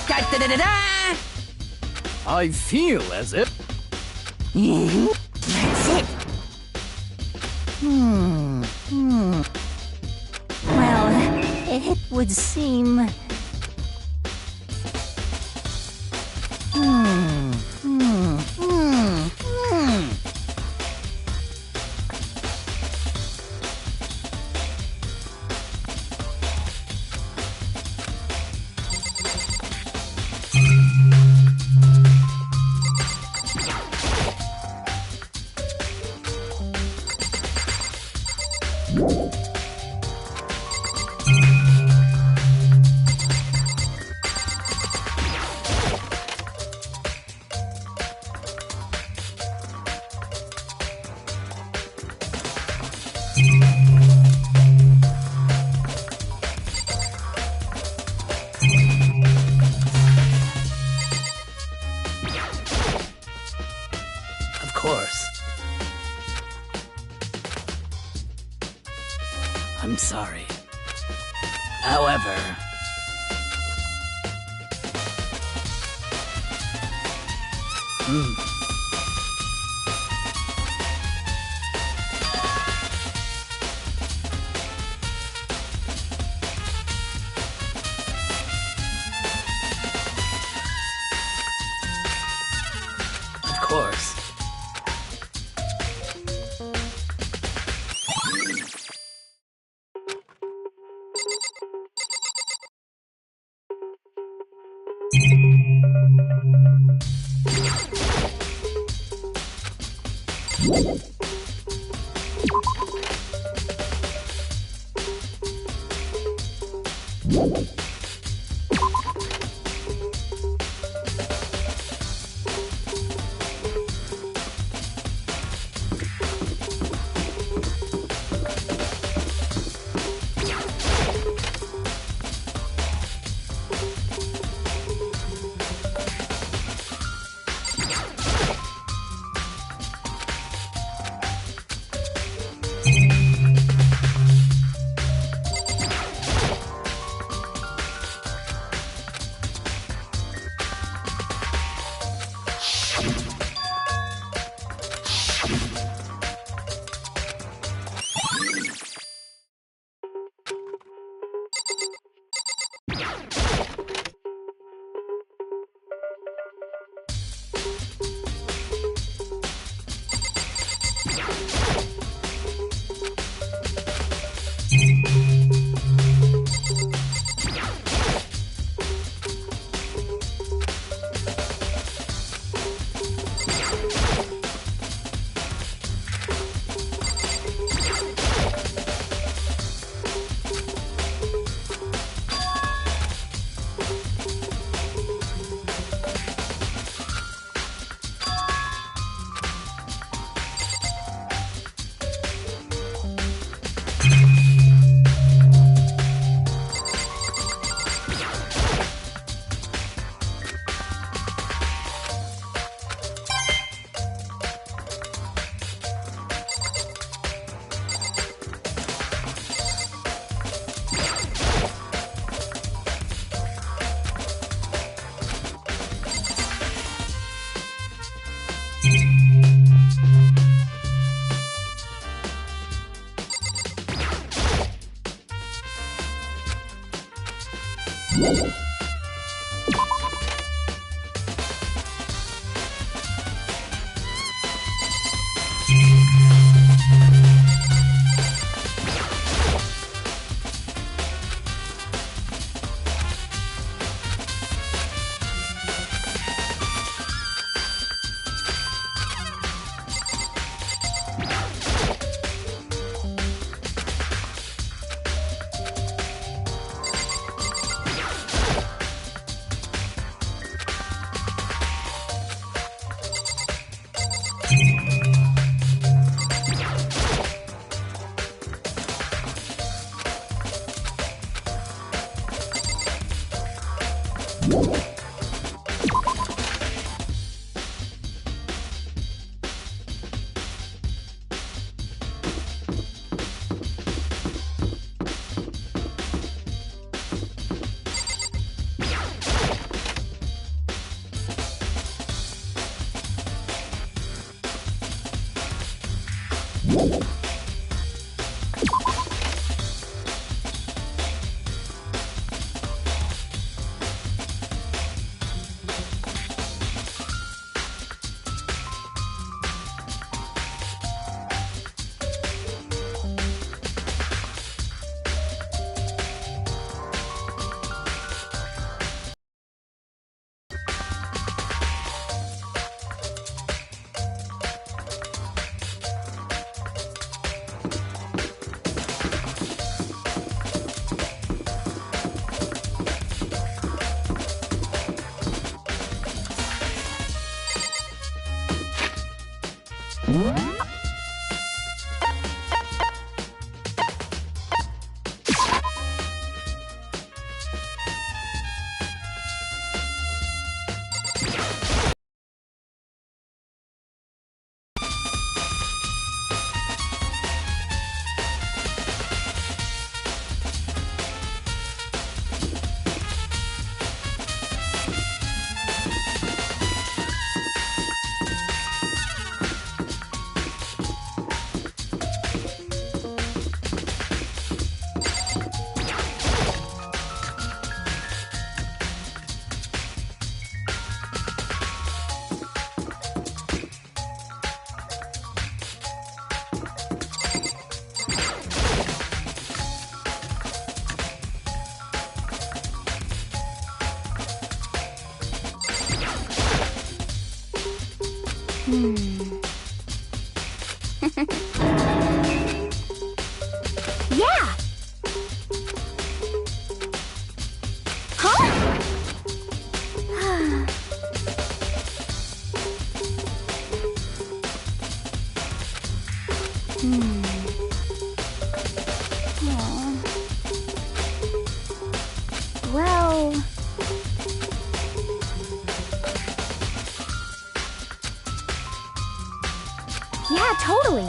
Da-da-da-da-da! I feel as if... That's it. Well, it would seem... Of course. I'm sorry. However... Of course. Yeah! Huh? Well... Yeah, totally.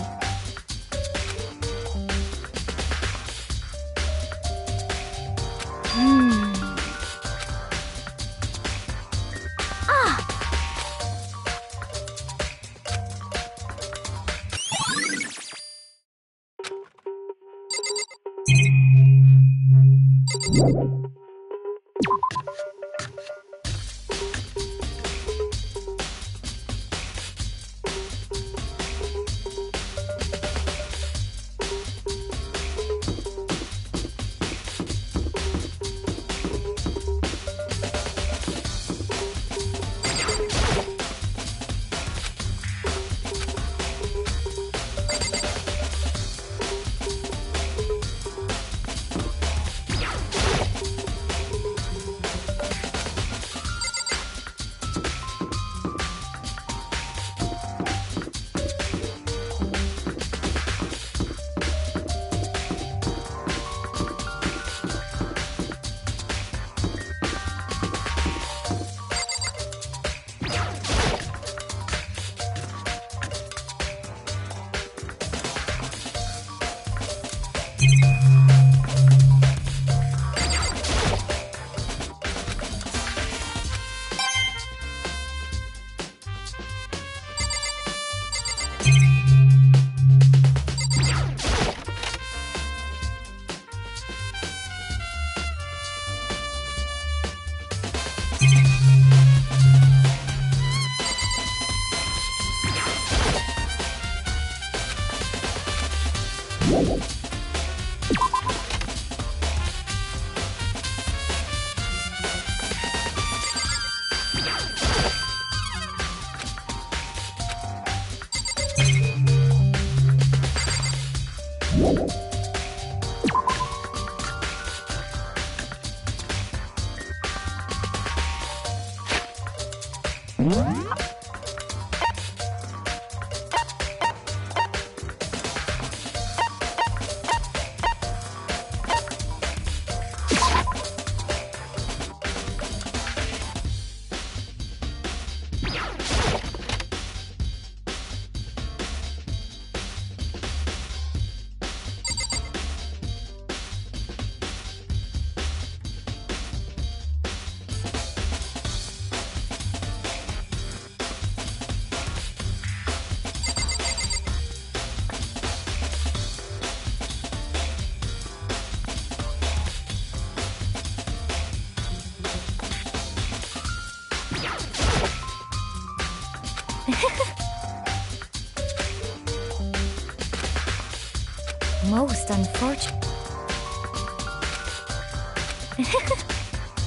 Most unfortunate.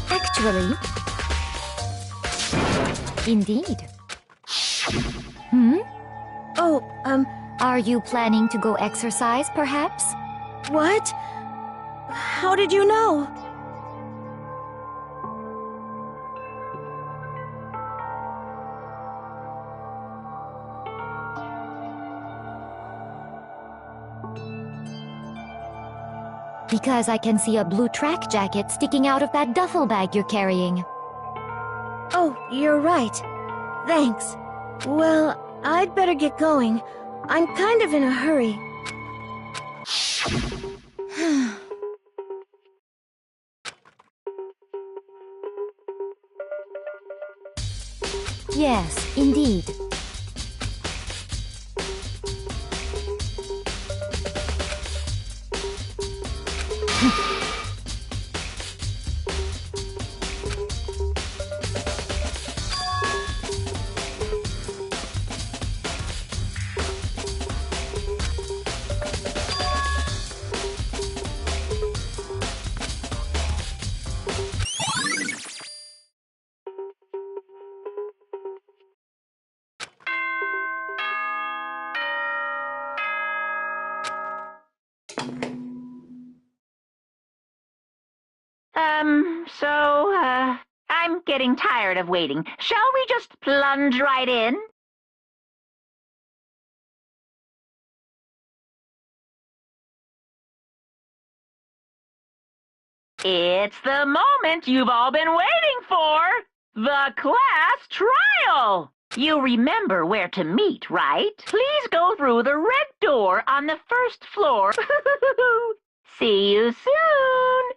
Actually. Indeed. Oh, are you planning to go exercise, perhaps? What? How did you know? Because I can see a blue track jacket sticking out of that duffel bag you're carrying. Oh, you're right. Thanks. Well, I'd better get going. I'm kind of in a hurry. Yes, indeed. I'm getting tired of waiting. Shall we just plunge right in? It's the moment you've all been waiting for! The class trial! You remember where to meet, right? Please go through the red door on the first floor. See you soon!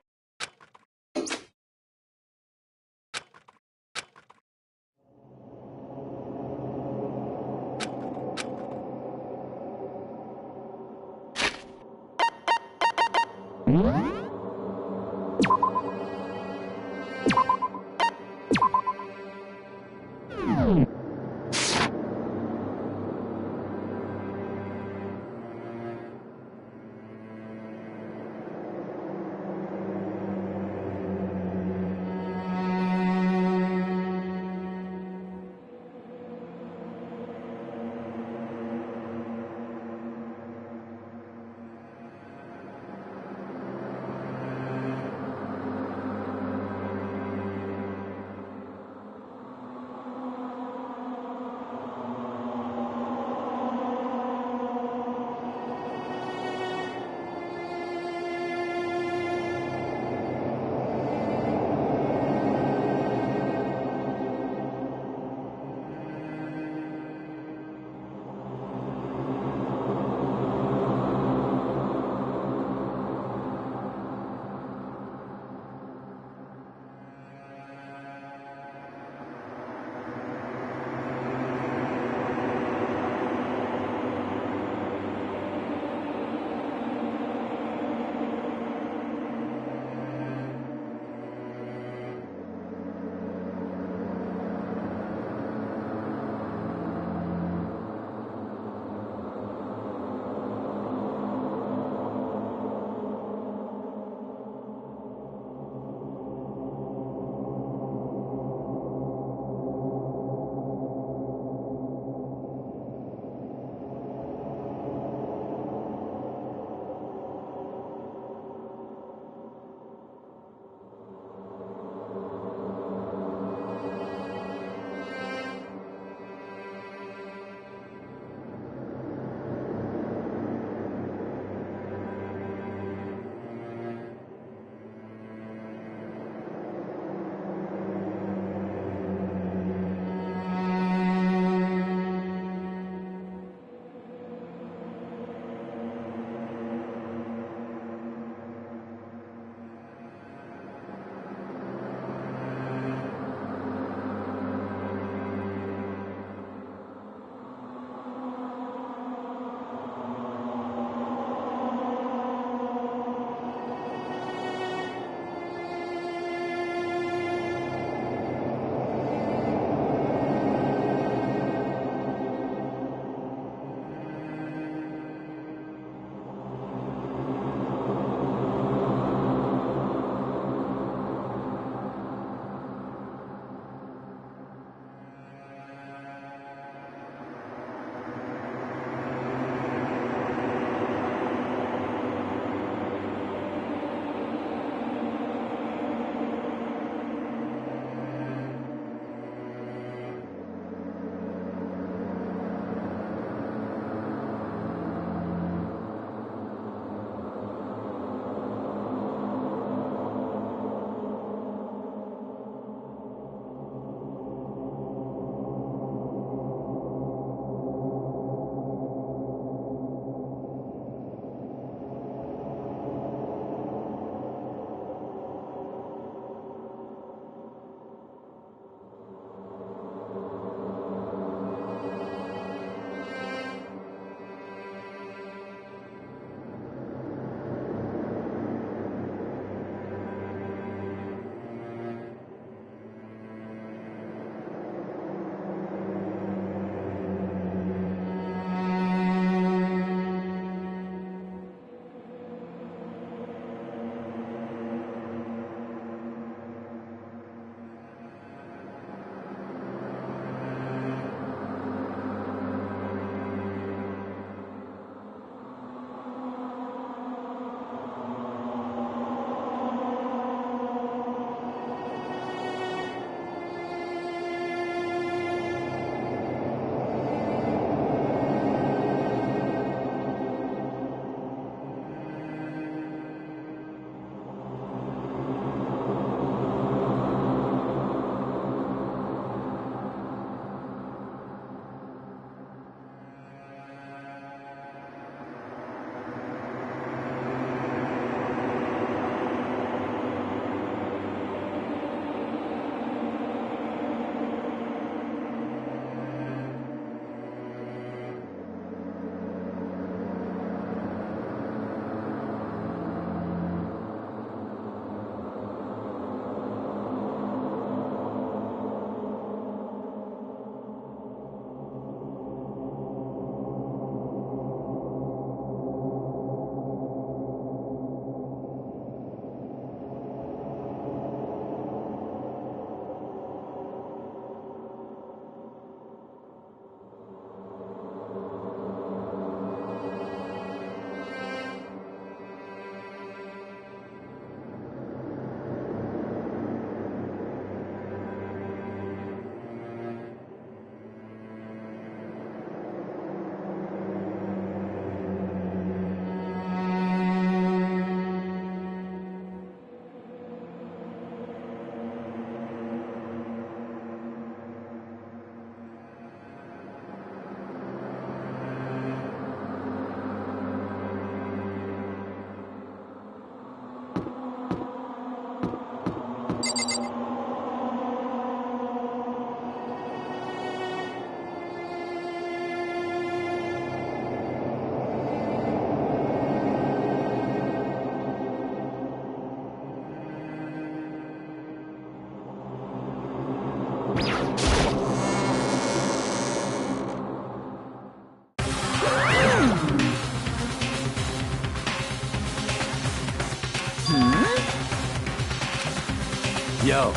Yo.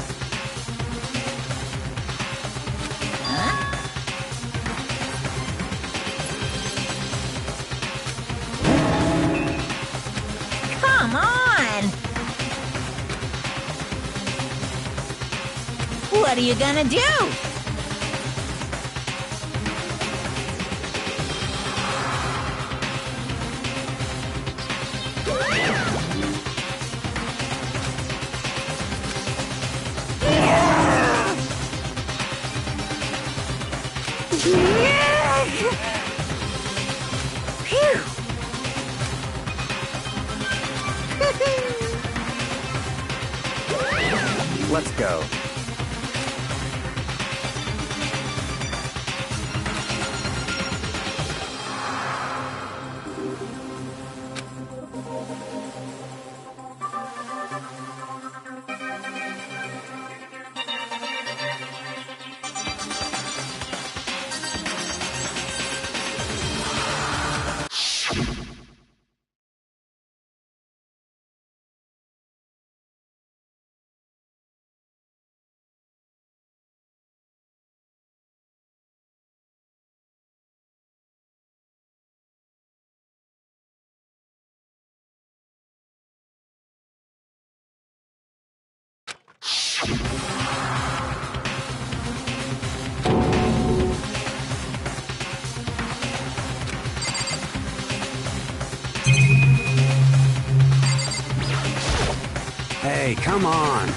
Come on! What are you gonna do? Let's go. Hey, come on.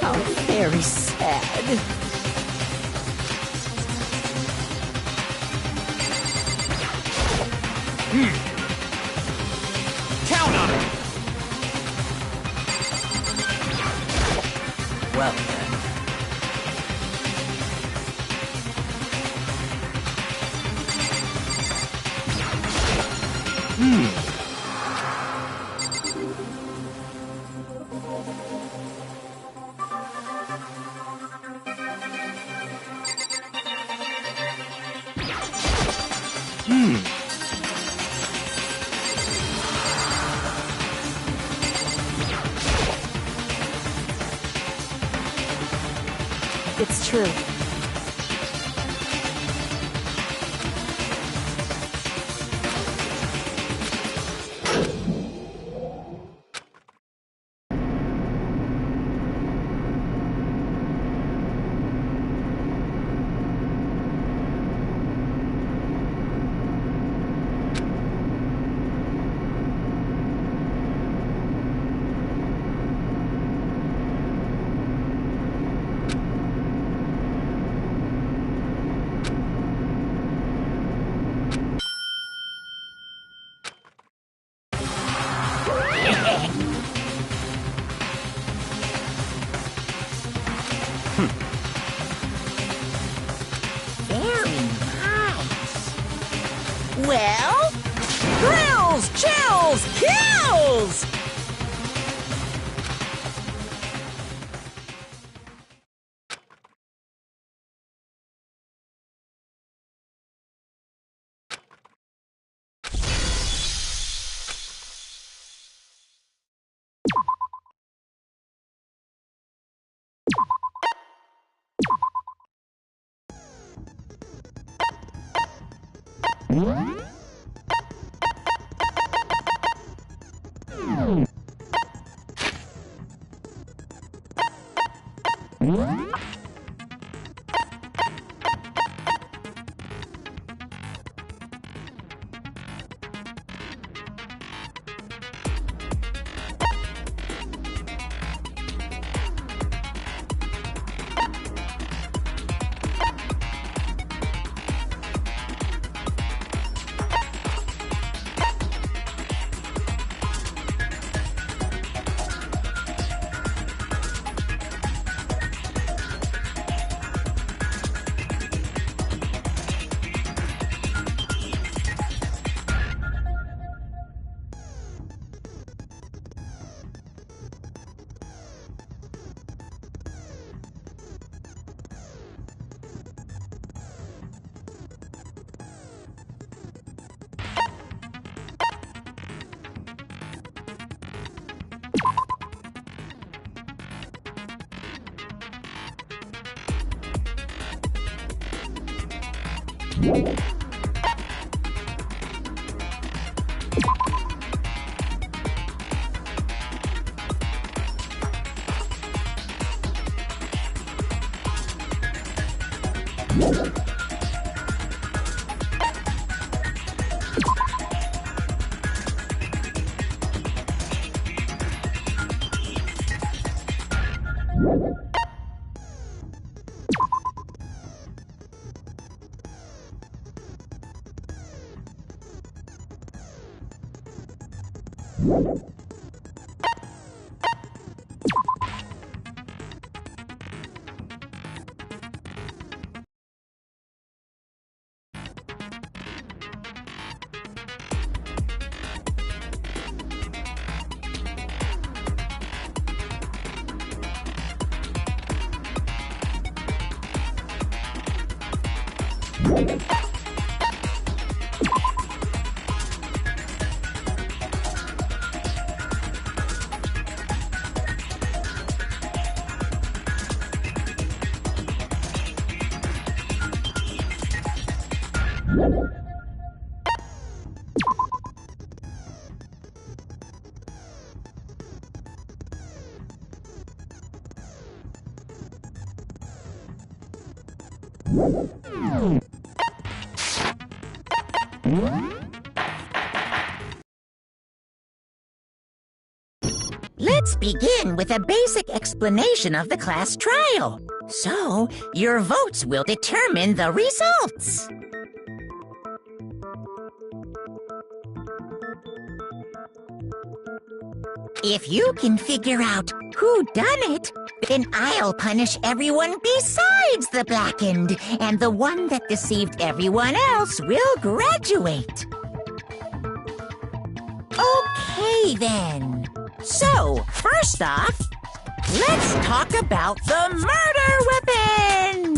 Oh, very sad. Count on it! Well then. It's true. Very nice. Well, thrills, chills, kills! Let's begin with a basic explanation of the class trial. So, your votes will determine the results. If you can figure out who done it, then I'll punish everyone besides the blackened, and the one that deceived everyone else will graduate. Okay, then. So, first off, let's talk about the murder weapon!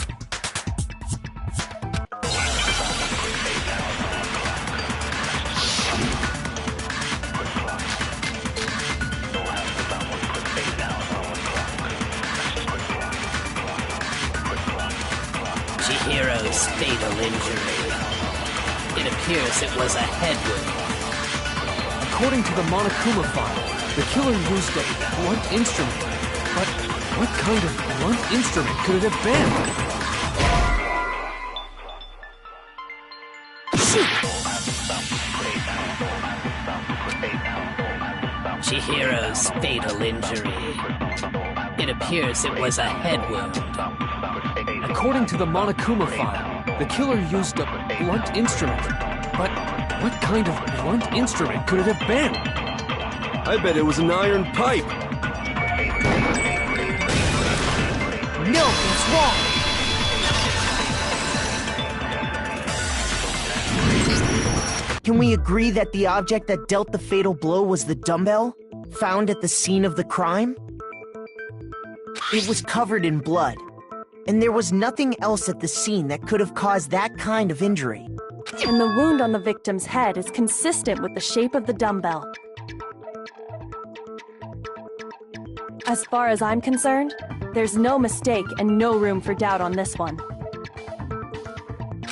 Chihiro's fatal injury. It appears it was a head wound. According to the Monokuma file, the killer used a blunt instrument. But what kind of blunt instrument could it have been? Chihiro's fatal injury. It appears it was a head wound. According to the Monokuma file, the killer used a blunt instrument. But what kind of blunt instrument could it have been? I bet it was an iron pipe. No, it's wrong. Can we agree that the object that dealt the fatal blow was the dumbbell, found at the scene of the crime? It was covered in blood, and there was nothing else at the scene that could have caused that kind of injury. And the wound on the victim's head is consistent with the shape of the dumbbell. As far as I'm concerned, there's no mistake and no room for doubt on this one.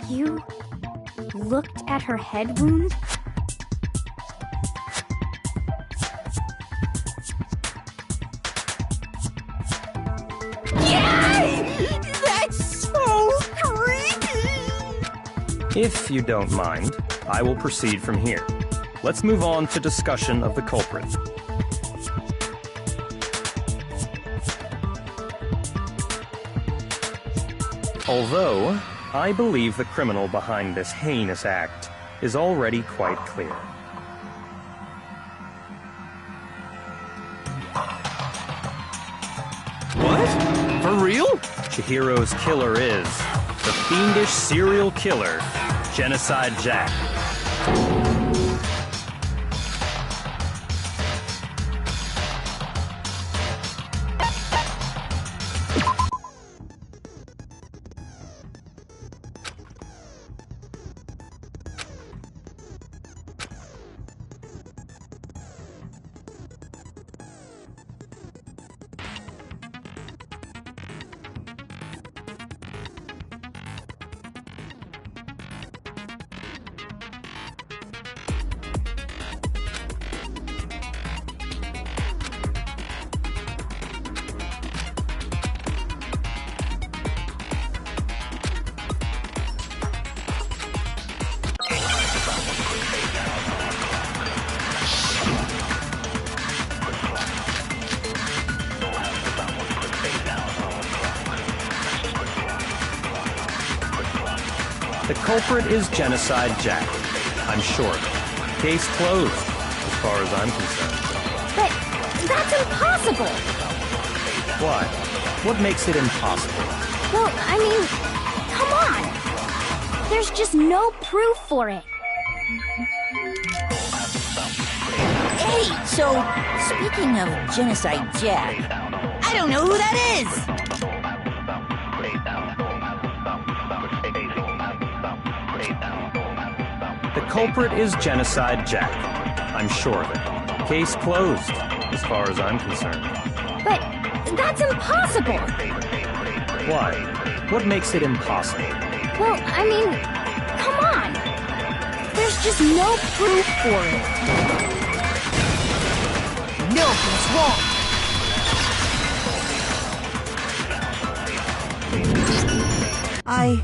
You looked at her head wound? Yay! That's so creepy! If you don't mind, I will proceed from here. Let's move on to discussion of the culprit. Although, I believe the criminal behind this heinous act is already quite clear. What? For real? Chihiro's killer is the fiendish serial killer, Genocide Jack. The culprit is Genocide Jack. I'm sure of it. Case closed, as far as I'm concerned. But that's impossible! Why? What makes it impossible? Well, I mean, come on! There's just no proof for it. Hey, so, speaking of Genocide Jack, I don't know who that is! The culprit is Genocide Jack. I'm sure of it. Case closed, as far as I'm concerned. But that's impossible! Why? What makes it impossible? Well, I mean, come on! There's just no proof for it. No, he's wrong. I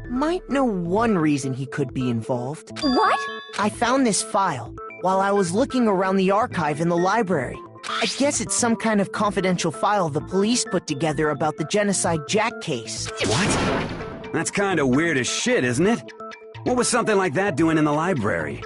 might know one reason he could be involved. What? I found this file while I was looking around the archive in the library. I guess it's some kind of confidential file the police put together about the Genocide Jack case. What? That's kind of weird as shit, isn't it? What was something like that doing in the library?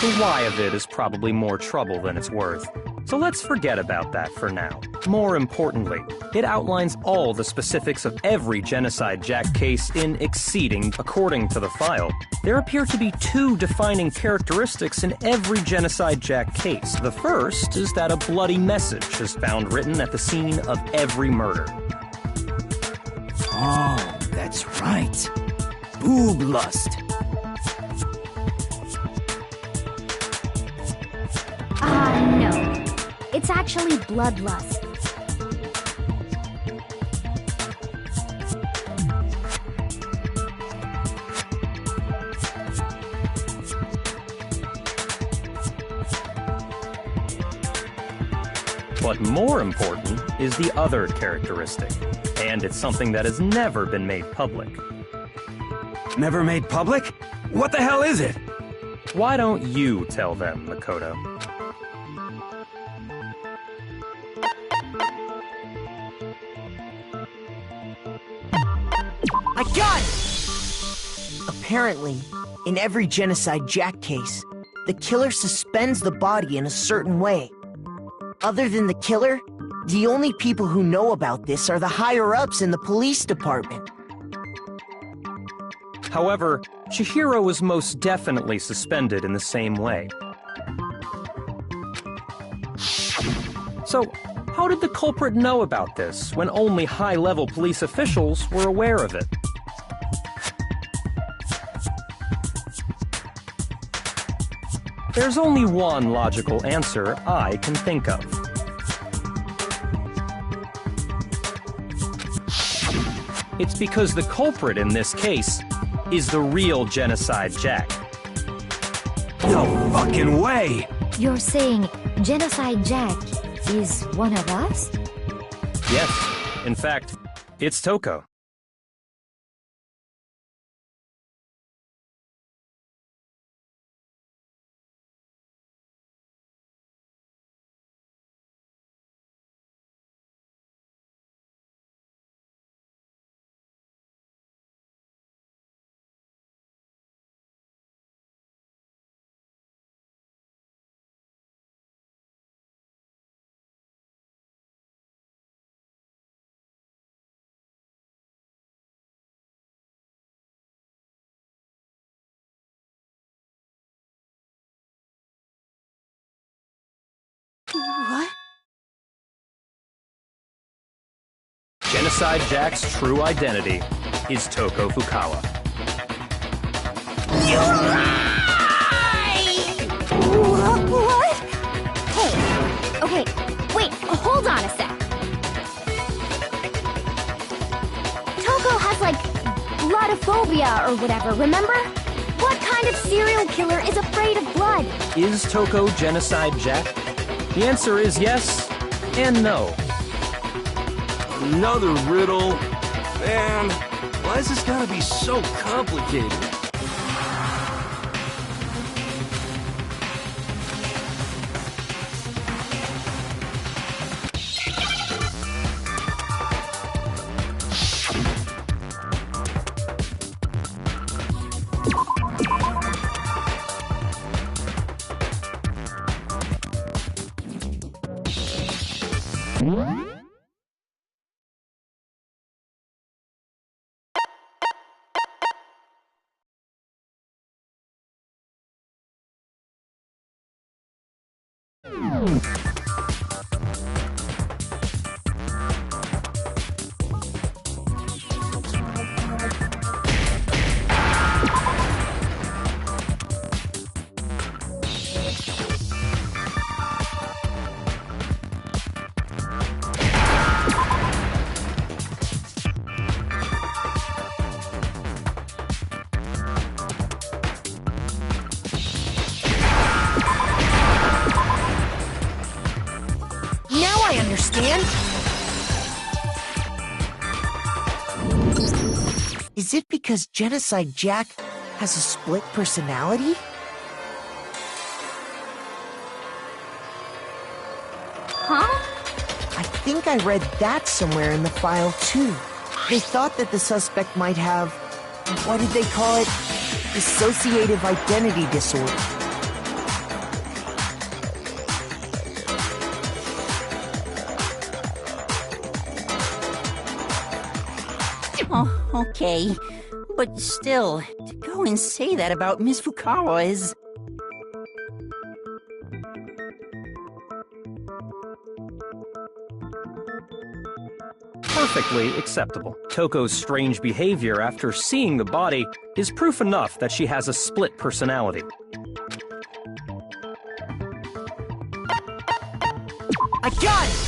The why of it is probably more trouble than it's worth. So let's forget about that for now. More importantly, it outlines all the specifics of every Genocide Jack case in exceeding. According to the file, there appear to be two defining characteristics in every Genocide Jack case. The first is that a bloody message is found written at the scene of every murder. Oh, that's right. Boob lust. No. It's actually bloodlust. But more important is the other characteristic, and it's something that has never been made public. Never made public? What the hell is it? Why don't you tell them, Makoto? I got it! Apparently, in every Genocide Jack case, the killer suspends the body in a certain way. Other than the killer, the only people who know about this are the higher-ups in the police department. However, Chihiro was most definitely suspended in the same way. So, how did the culprit know about this when only high-level police officials were aware of it? There's only one logical answer I can think of. It's because the culprit in this case is the real Genocide Jack. No fucking way! You're saying Genocide Jack is one of us? Yes, in fact, it's Toko. What? Genocide Jack's true identity is Toko Fukawa. You lie! What? Hey, okay, wait, hold on a sec. Toko has, like, bloodophobia or whatever, remember? What kind of serial killer is afraid of blood? Is Toko Genocide Jack? The answer is yes and no. Another riddle? Man, why is this gotta be so complicated? Now I understand. Is it because Genocide Jack has a split personality? Huh? I think I read that somewhere in the file, too. They thought that the suspect might have, what did they call it? Dissociative identity disorder. Oh, okay. But still, to go and say that about Miss Fukawa is... Perfectly acceptable. Toko's strange behavior after seeing the body is proof enough that she has a split personality. I got it!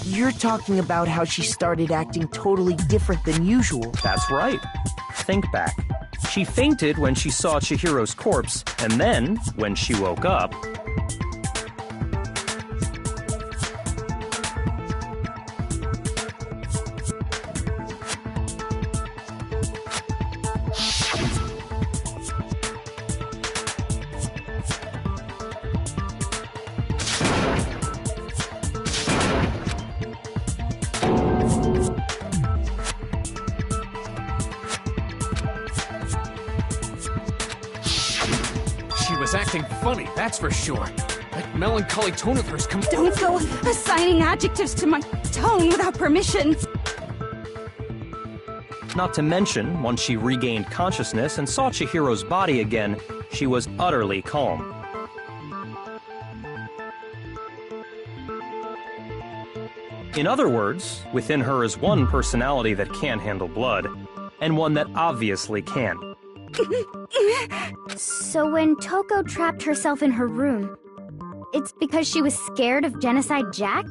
You're talking about how she started acting totally different than usual. That's right. Think back. She fainted when she saw Chihiro's corpse, and then, when she woke up... She was acting funny, that's for sure. That melancholy tone of hers Don't go assigning adjectives to my tone without permission. Not to mention, once she regained consciousness and saw Chihiro's body again, she was utterly calm. In other words, within her is one personality that can't handle blood, and one that obviously can. So when Toko trapped herself in her room, it's because she was scared of Genocide Jack?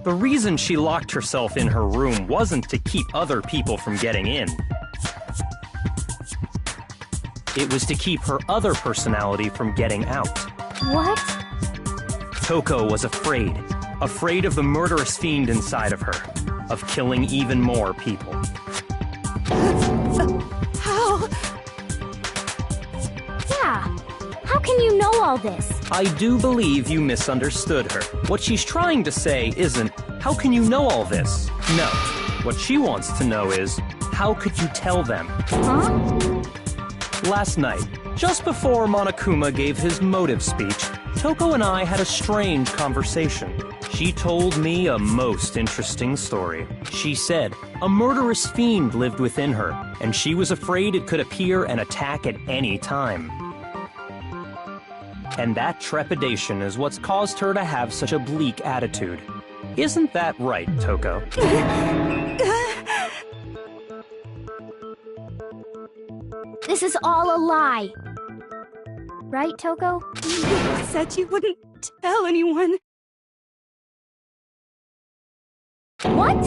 The reason she locked herself in her room wasn't to keep other people from getting in. It was to keep her other personality from getting out. What? Toko was afraid. Afraid of the murderous fiend inside of her. Of killing even more people. How? Yeah. How can you know all this? I do believe you misunderstood her. What she's trying to say isn't, how can you know all this? No. What she wants to know is, how could you tell them? Huh? Last night, just before Monokuma gave his motive speech, Toko and I had a strange conversation. She told me a most interesting story. She said a murderous fiend lived within her, and she was afraid it could appear and attack at any time. And that trepidation is what's caused her to have such a bleak attitude. Isn't that right, Toko? This is all a lie. Right, Toko? You said you wouldn't tell anyone. What?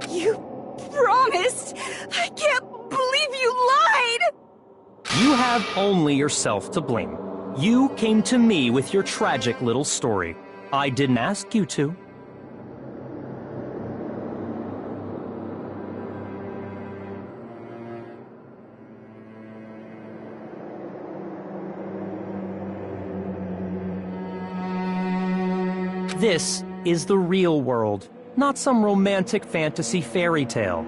You promised! I can't believe you lied! You have only yourself to blame. You came to me with your tragic little story. I didn't ask you to. This is the real world, not some romantic fantasy fairy tale.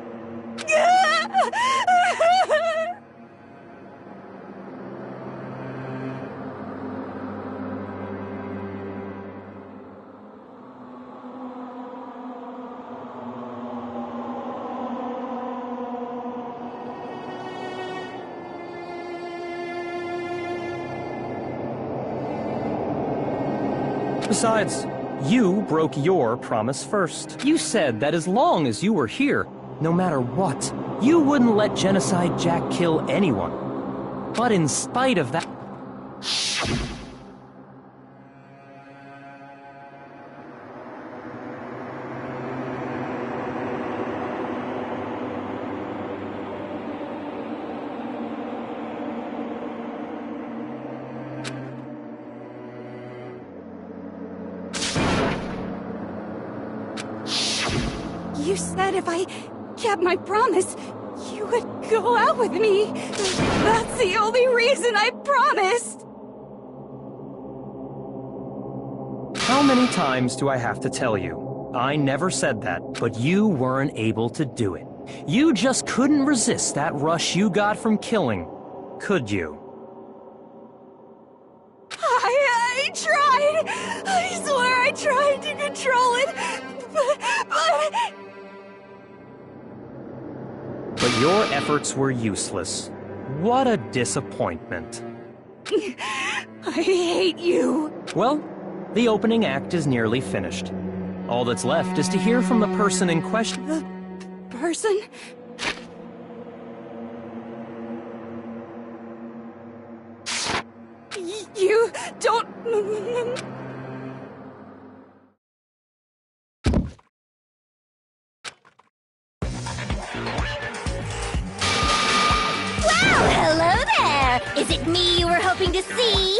Besides, you broke your promise first. You said that as long as you were here, no matter what, you wouldn't let Genocide Jack kill anyone. But in spite of that... You said if I kept my promise, you would go out with me. That's the only reason I promised. How many times do I have to tell you? I never said that, but you weren't able to do it. You just couldn't resist that rush you got from killing, could you? I tried. I swear I tried to control it, But your efforts were useless. What a disappointment. I hate you. Well, the opening act is nearly finished. All that's left is to hear from the person in question. The person? You don't... Well, hello there! Is it me you were hoping to see?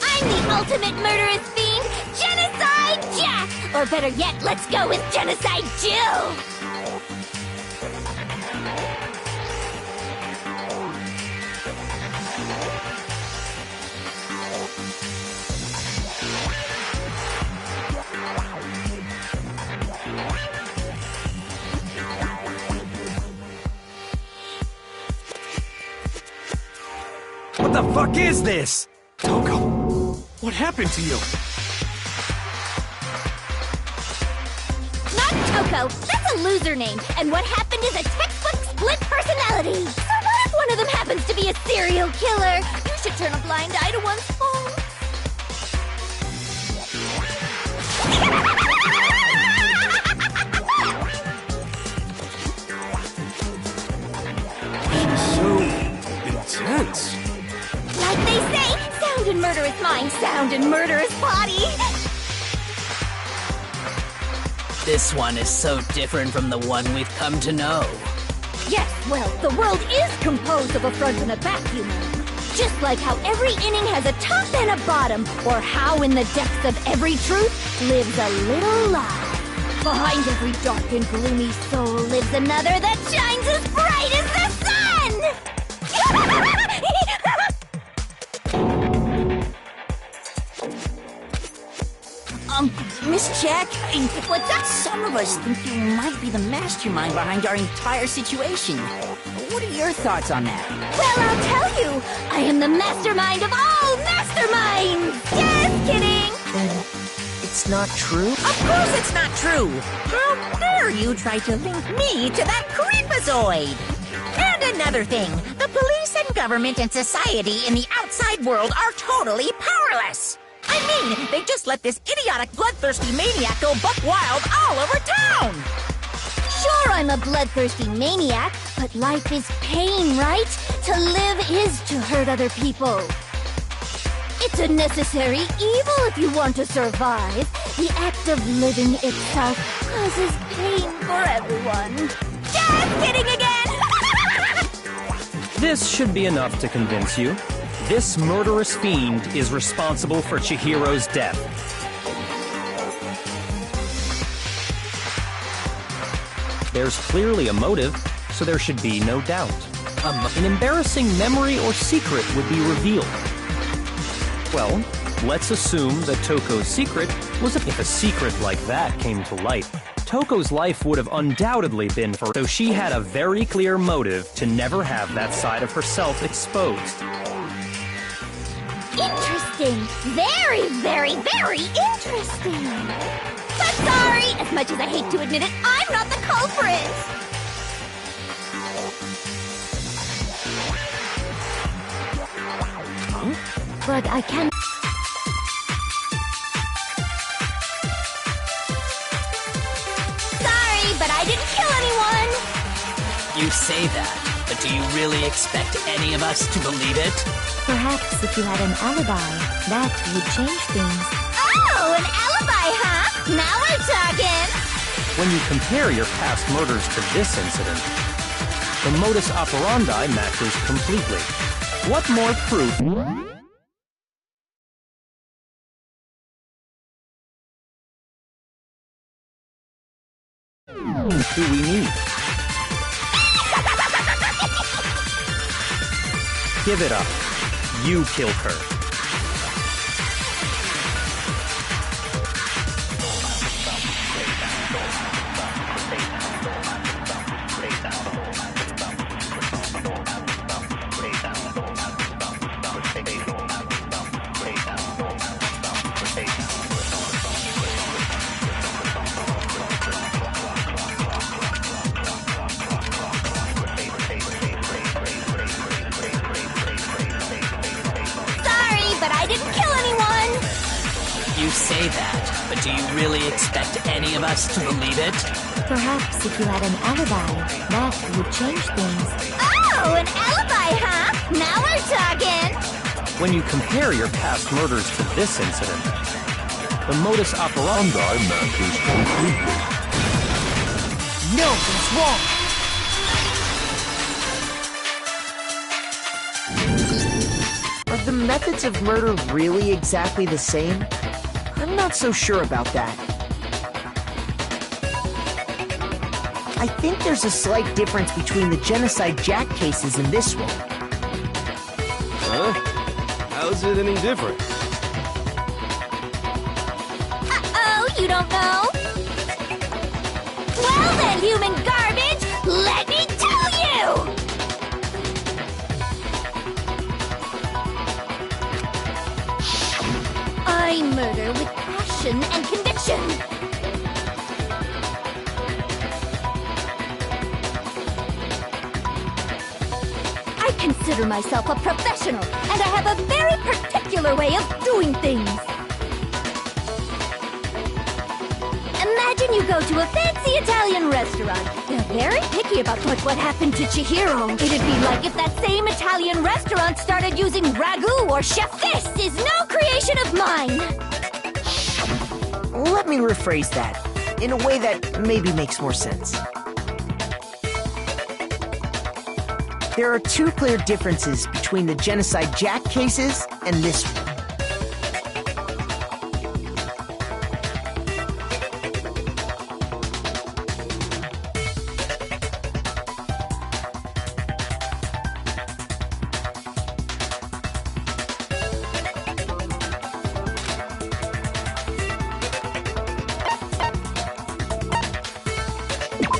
I'm the ultimate murderous fiend, Genocide Jack! Or better yet, let's go with Genocide Jill! What the fuck is this? Toko, what happened to you? Not Toko! That's a loser name, and what happened is a textbook split personality! So what if one of them happens to be a serial killer? You should turn a blind eye to one's faults. So intense. Like they say, sound and murderous mind, sound and murderous body! This one is so different from the one we've come to know. Yes, well, the world is composed of a front and a back, you know. Just like how every inning has a top and a bottom, or how in the depths of every truth lives a little lie. Behind every dark and gloomy soul lives another that shines as bright as the sun! Miss Jack, what's that? Some of us think you might be the mastermind behind our entire situation. What are your thoughts on that? Well, I'll tell you, I am the mastermind of all masterminds! Just kidding! Then it's not true? Of course it's not true! How dare you try to link me to that creepazoid? And another thing, the police and government and society in the outside world are totally powerless! I mean, they just let this idiotic, bloodthirsty maniac go buck wild all over town! Sure, I'm a bloodthirsty maniac, but life is pain, right? To live is to hurt other people. It's a necessary evil if you want to survive. The act of living itself causes pain for everyone. Just kidding again! This should be enough to convince you. This murderous fiend is responsible for Chihiro's death. There's clearly a motive, so there should be no doubt. An embarrassing memory or secret would be revealed. Well, let's assume that Toko's secret was if a secret like that came to light, Toko's life would have undoubtedly been for, so she had a very clear motive to never have that side of herself exposed. Interesting. Very, very, very interesting. But sorry, as much as I hate to admit it, I'm not the culprit. But I can... Sorry, but I didn't kill anyone. You say that, but do you really expect any of us to believe it? Perhaps if you had an alibi, that would change things. Oh, an alibi, huh? Now we're talking! When you compare your past murders to this incident, the modus operandi matches completely. What more proof? Do we need? Give it up. You killed her. You say that, but do you really expect any of us to believe it? Perhaps if you had an alibi, that would change things. Oh, an alibi, huh? Now we're talking! When you compare your past murders to this incident, the modus operandi matches completely. No, that's wrong! Are the methods of murder really exactly the same? I'm not so sure about that. I think there's a slight difference between the Genocide Jack cases and this one. Huh? How's it any different? Uh-oh, you don't know? Well then, human garbage, let me tell you! I murder with passion and conviction. I consider myself a professional, and I have a very particular way of doing things. Imagine you go to a fancy Italian restaurant. They're very picky about what happened to Chihiro. It'd be like if that same Italian restaurant started using ragu or chef. This is no creation of mine! Let me rephrase that, in a way that maybe makes more sense. There are two clear differences between the Genocide Jack cases and this one.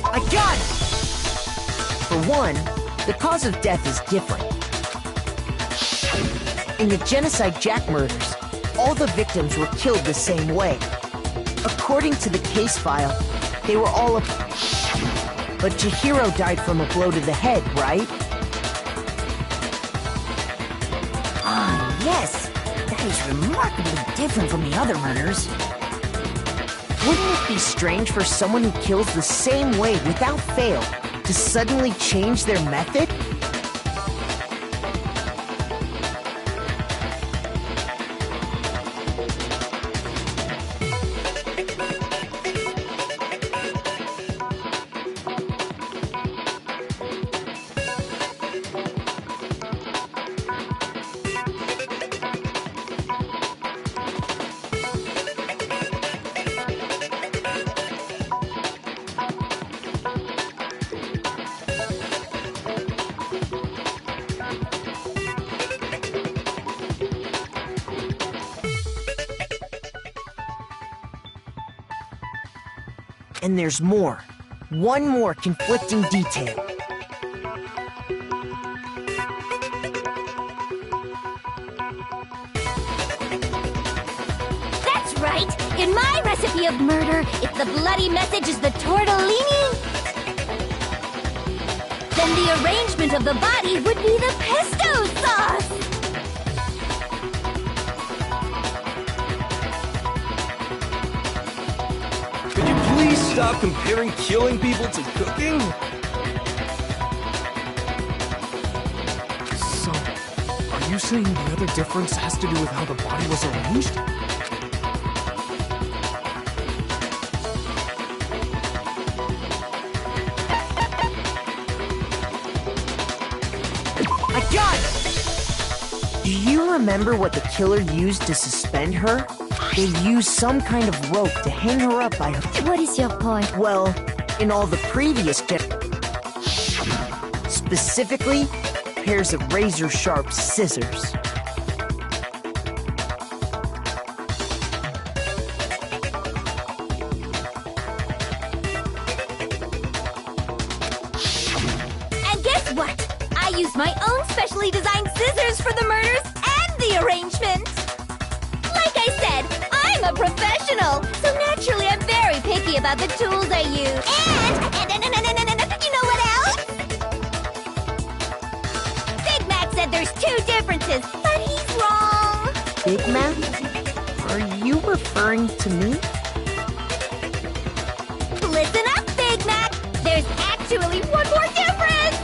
I got it! For one, the cause of death is different. In the Genocide Jack murders, all the victims were killed the same way. According to the case file, they were all But Chihiro died from a blow to the head, right? Ah, yes! That is remarkably different from the other murders. Wouldn't it be strange for someone who kills the same way without fail to suddenly change their method? And there's more. One more conflicting detail. That's right! In my recipe of murder, if the bloody message is the tortellini, then the arrangement of the body would be the pesto sauce! Could you please stop comparing killing people to cooking? So, are you saying the other difference has to do with how the body was arranged? I got it! Do you remember what the killer used to suspend her? They used some kind of rope to hang her up by her... What is your point? Well, in all the previous specifically, pairs of razor-sharp scissors. And guess what? I used my own specially designed scissors for the murders and the arrangement! Like I said, I'm a professional, so naturally I'm very picky about the tools I use. And you know what else? Big Mac said there's two differences, but he's wrong. Big Mac? Are you referring to me? Listen up, Big Mac. There's actually one more difference.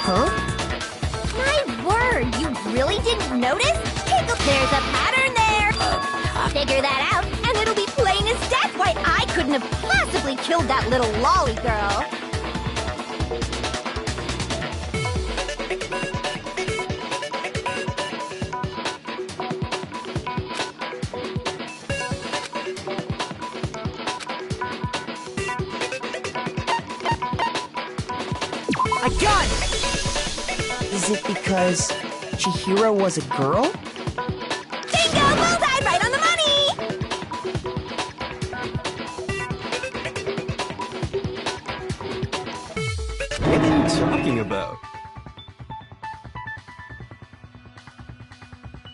Huh? My word, you really didn't notice? There's a pattern there. Figure that out, and it'll be plain as death why I couldn't have possibly killed that little lolly girl. I got it! Is it because Chihiro was a girl? Bingo! Bullseye! Right on the money! What are you talking about?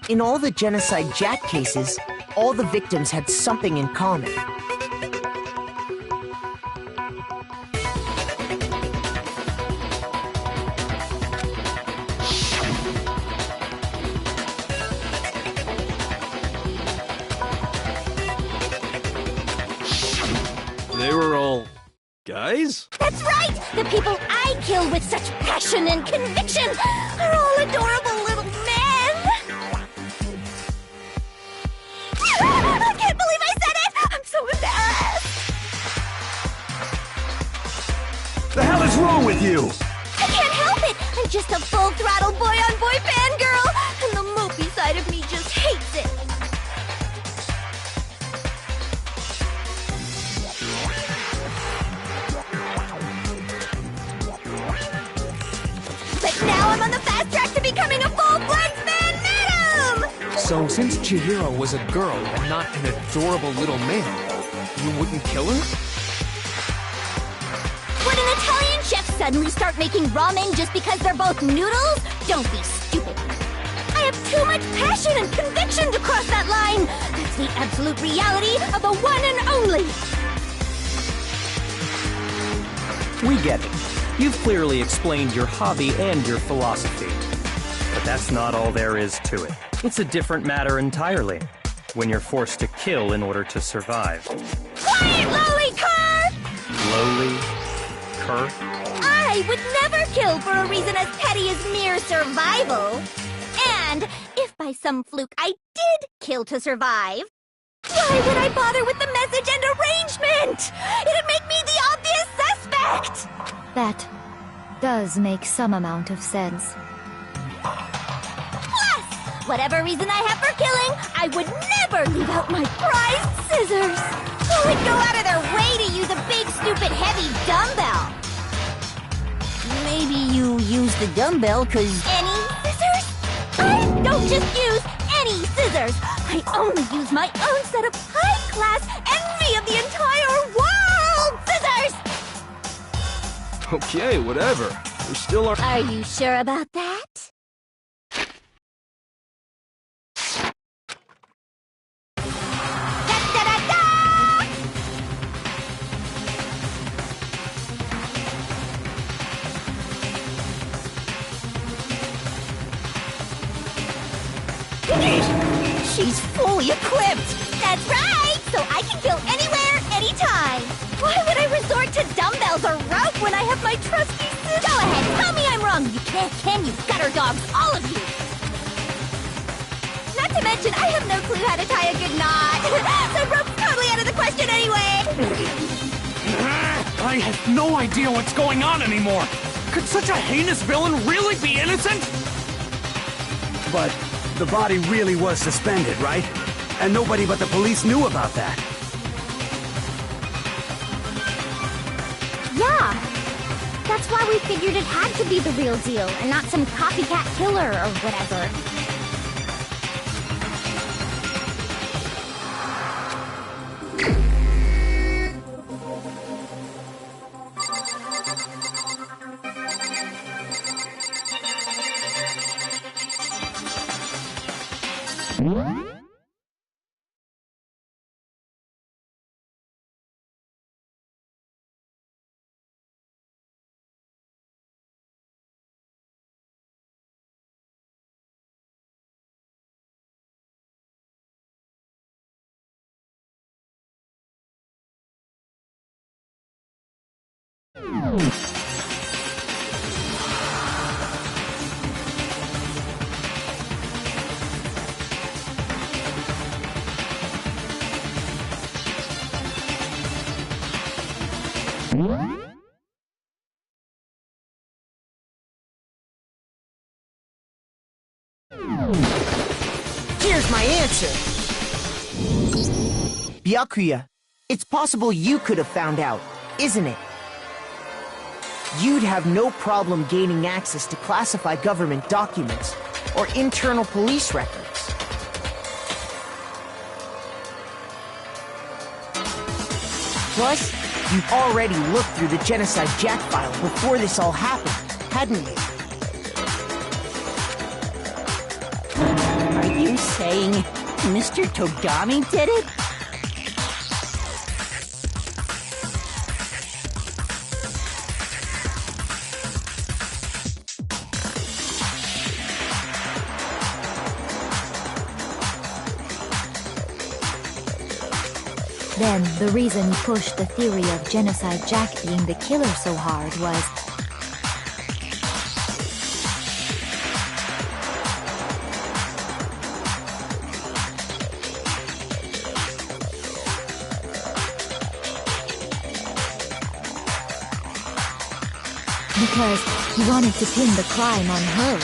In all the Genocide Jack cases, all the victims had something in common. They were all... guys? That's right! The people I kill with such passion and conviction are all adorable little men! I can't believe I said it! I'm so embarrassed! The hell is wrong with you? I can't help it! I'm just a full-throttle boy-on-boy fangirl! And the mopey side of me just hates it! But now I'm on the fast track to becoming a full-blood fan madam! So, since Chihiro was a girl and not an adorable little man, you wouldn't kill her? Would an Italian chef suddenly start making ramen just because they're both noodles? Don't be stupid. I have too much passion and conviction to cross that line. That's the absolute reality of the one and only. We get it. You've clearly explained your hobby and your philosophy. But that's not all there is to it. It's a different matter entirely. When you're forced to kill in order to survive. Quiet, lowly cur! Lowly? Cur? I would never kill for a reason as petty as mere survival. And if by some fluke I did kill to survive, why would I bother with the message and arrangement? It'd make me the obvious suspect! That does make some amount of sense. Plus, whatever reason I have for killing, I would never leave out my prized scissors. Who would go out of their way to use a big, stupid, heavy dumbbell? Maybe maybe you use the dumbbell, cause... Any scissors? I don't just use any scissors! I only use my own set of high-class, envy of the entire world scissors! Okay, whatever. We still are... Are you sure about that? She's fully equipped! That's right! So I can go anywhere, anytime! Why would I resort to dumbbells or rope when I have my trusty scissors? Go ahead, tell me I'm wrong! You can't, can you? Gutter dogs, all of you! Not to mention, I have no clue how to tie a good knot! So rope's totally out of the question anyway! I have no idea what's going on anymore! Could such a heinous villain really be innocent? But the body really was suspended, right? And nobody but the police knew about that. Yeah! That's why we figured it had to be the real deal, and not some copycat killer or whatever. Here's my answer! Bochugga, it's possible you could have found out, isn't it? You'd have no problem gaining access to classified government documents or internal police records. Plus, you've already looked through the Genocide Jack file before this all happened, hadn't you? Are you saying Mr. Togami did it? Then, the reason you pushed the theory of Genocide Jack being the killer so hard was... because he wanted to pin the crime on her.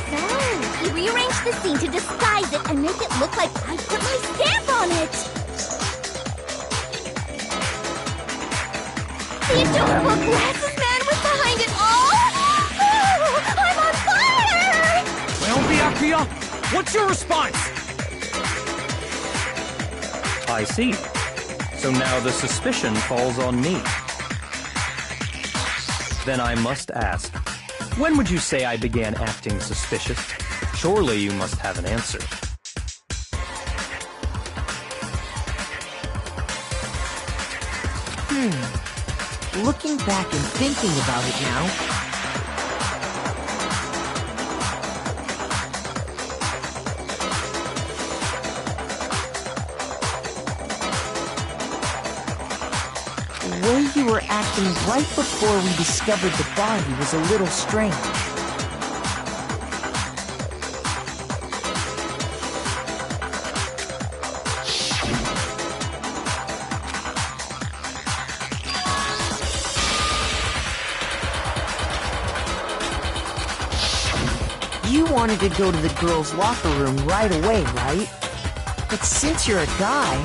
So, he rearranged the scene to disguise it and make it look like I put my stamp on it! The adorable glasses man was behind it all! Oh, I'm on fire! Well, Bochugga, what's your response? I see. So now the suspicion falls on me. Then I must ask, when would you say I began acting suspicious? Surely you must have an answer. Looking back and thinking about it now... the way you were acting right before we discovered the body was a little strange. You wanted to go to the girls' locker room right away, right? But since you're a guy...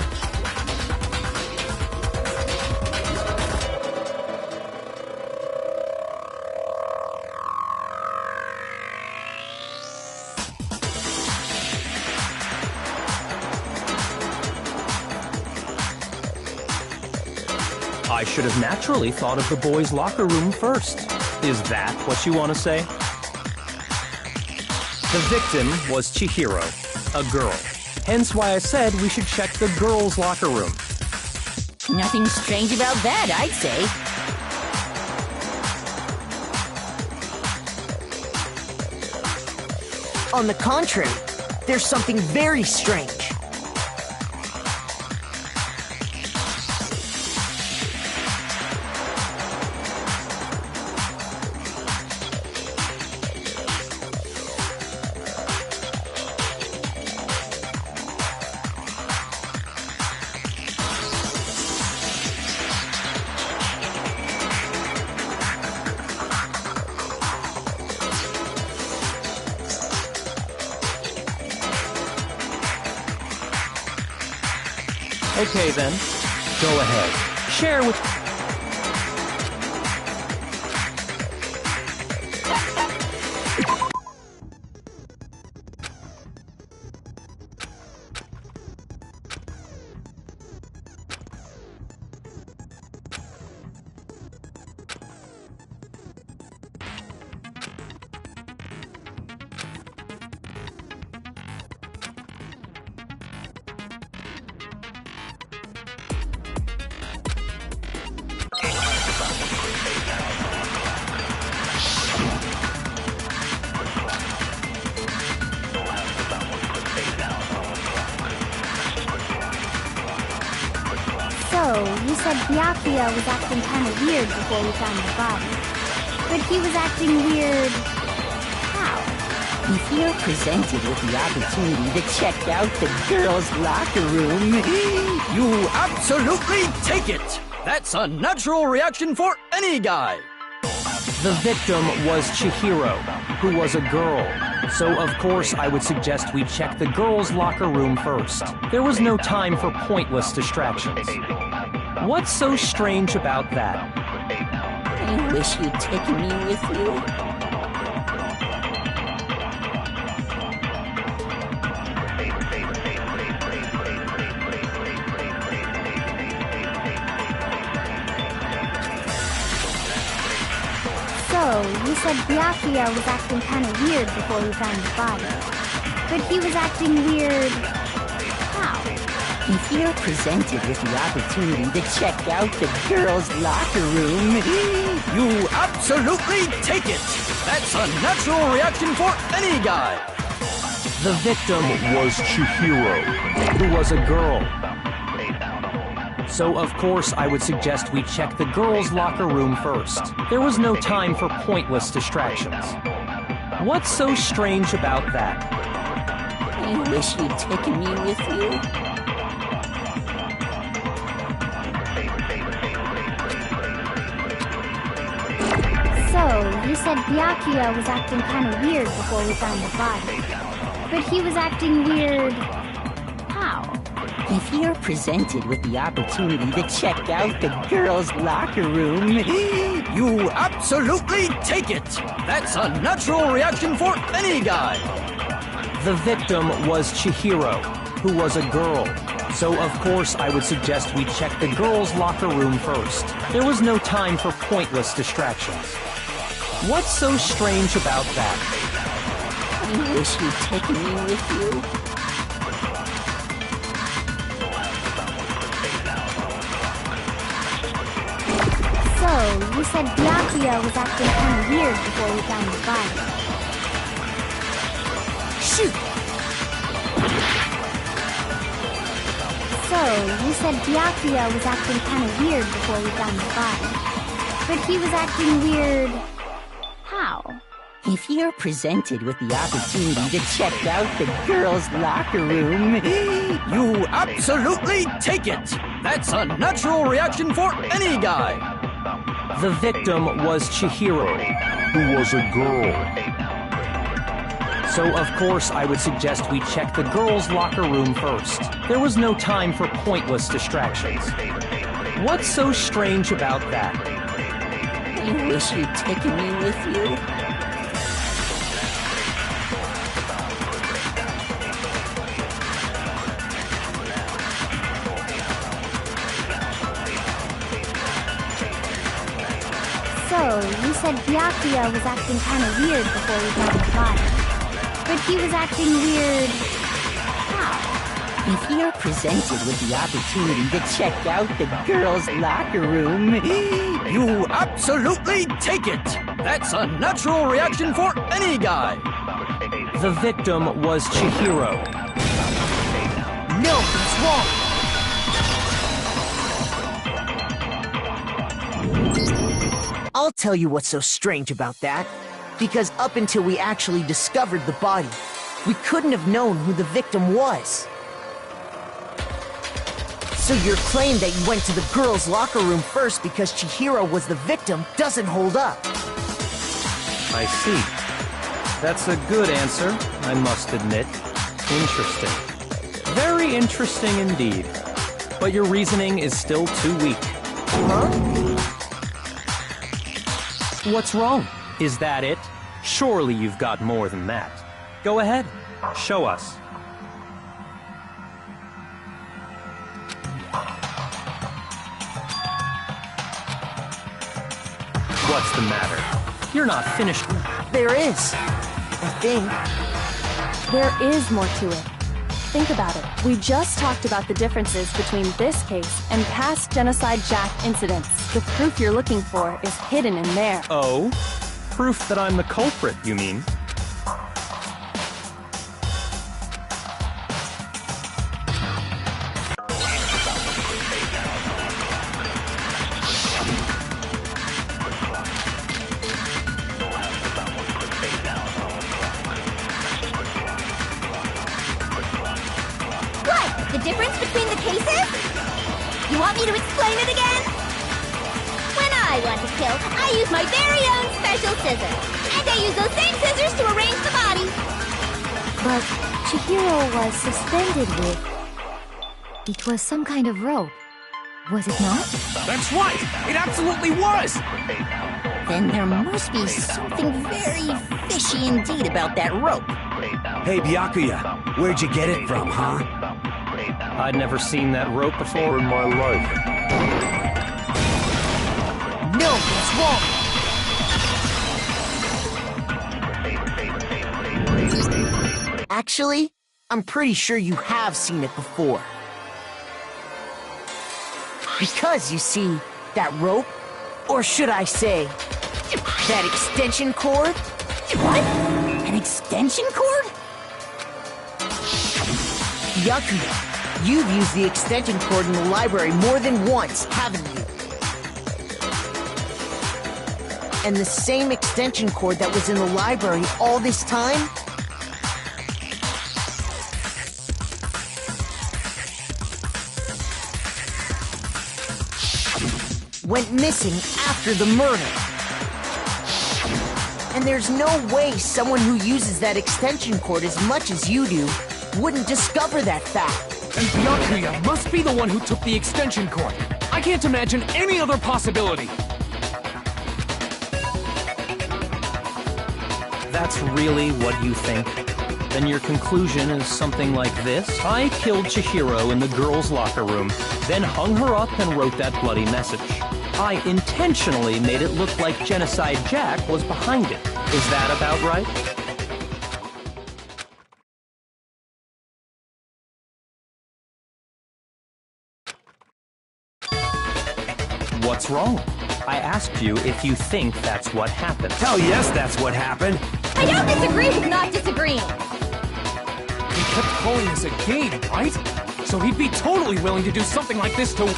I should have naturally thought of the boys' locker room first. Is that what you want to say? The victim was Chihiro, a girl. Hence why I said we should check the girls' locker room. Nothing strange about that, I'd say. On the contrary, there's something very strange. Okay then, go ahead. Share with... So, you said Byakuya was acting kind of weird before we found the body. But he was acting weird... how? If you're presented with the opportunity to check out the girls' locker room, you absolutely take it! That's a natural reaction for any guy! The victim was Chihiro, who was a girl. So, of course, I would suggest we check the girls' locker room first. There was no time for pointless distractions. What's so strange about that? I wish you'd taken me with you. So, you said Byakuya was acting kind of weird before we found the body. But he was acting weird... how? If you're presented with the opportunity to check out the girls' locker room, you absolutely take it! That's a natural reaction for any guy! The victim was Chihiro, who was a girl. So, of course, I would suggest we check the girls' locker room first. There was no time for pointless distractions. What's so strange about that? I wish you'd taken me with you. So, you said Byakuya was acting kind of weird before we found the body. But he was acting weird... how? If you're presented with the opportunity to check out the girls' locker room, you absolutely take it! That's a natural reaction for any guy! The victim was Chihiro, who was a girl. So, of course, I would suggest we check the girls' locker room first. There was no time for pointless distractions. What's so strange about that? I wish you'd taken me with you. So, you said Byakuya was acting kind of weird before we found the body. Shoot! So, you said Byakuya was acting kind of weird before we found the body. But he was acting weird... how? If you're presented with the opportunity to check out the girls' locker room, you absolutely take it! That's a natural reaction for any guy! The victim was Chihiro, who was a girl. So, of course, I would suggest we check the girls' locker room first. There was no time for pointless distractions. What's so strange about that? I wish you'd taken me with you. So, you said Byakuya was acting kinda weird before we found the body. But he was acting weird... how? If you're presented with the opportunity to check out the girls' locker room, You absolutely take it! That's a natural reaction for any guy! The victim was Chihiro. No, he's wrong! I'll tell you what's so strange about that. Because up until we actually discovered the body, we couldn't have known who the victim was. So your claim that you went to the girls' locker room first because Chihiro was the victim doesn't hold up. I see. That's a good answer, I must admit. Interesting. Very interesting indeed. But your reasoning is still too weak. Huh? What's wrong? Is that it? Surely you've got more than that. Go ahead. Show us. What's the matter? You're not finished. There is. I think. There is more to it. Think about it. We just talked about the differences between this case and past Genocide Jack incidents. The proof you're looking for is hidden in there. Oh? Proof that I'm the culprit, you mean? The difference between the cases? You want me to explain it again? When I want to kill, I use my very own special scissors. And I use those same scissors to arrange the body. But Chihiro was suspended with... It was some kind of rope. Was it not? That's right! It absolutely was! then there must be something very fishy indeed about that rope. Hey, Byakuya, where'd you get it from, huh? I'd never seen that rope before in my life. No, that's wrong! Actually, I'm pretty sure you have seen it before. Because, you see, that rope, or should I say, that extension cord? What? An extension cord? Byakuya, you've used the extension cord in the library more than once, haven't you? And the same extension cord that was in the library all this time? Went missing after the murder. And there's no way someone who uses that extension cord as much as you do wouldn't discover that fact. And Byakuya must be the one who took the extension cord. I can't imagine any other possibility. That's really what you think? Then your conclusion is something like this? I killed Chihiro in the girls' locker room, then hung her up and wrote that bloody message. I intentionally made it look like Genocide Jack was behind it. Is that about right? What's wrong? I asked you if you think that's what happened. Hell yes, that's what happened. I don't disagree with not disagreeing. He kept calling this a game, right? So he'd be totally willing to do something like this to...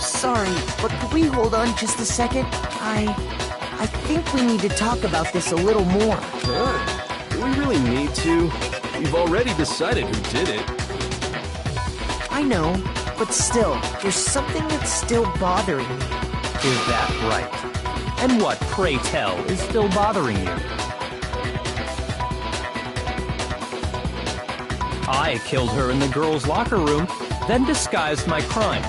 Sorry, but could we hold on just a second? I think we need to talk about this a little more. Huh? Do we really need to? We've already decided who did it. I know, but still, there's something that's still bothering me. Is that right? And what, pray tell, is still bothering you? I killed her in the girls' locker room, then disguised my crime.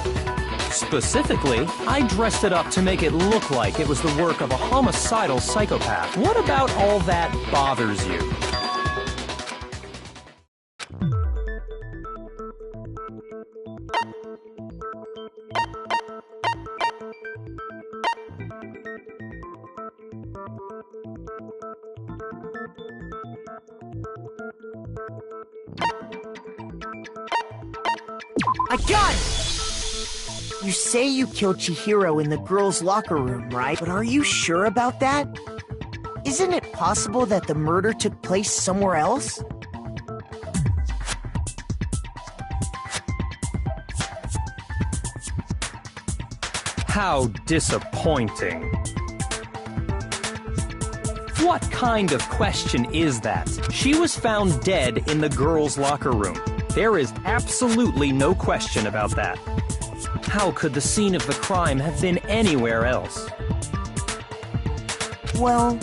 Specifically, I dressed it up to make it look like it was the work of a homicidal psychopath. What about all that bothers you? I got it! You say you killed Chihiro in the girls' locker room, right? But are you sure about that? Isn't it possible that the murder took place somewhere else? How disappointing. What kind of question is that? She was found dead in the girls' locker room. There is absolutely no question about that. How could the scene of the crime have been anywhere else? Well,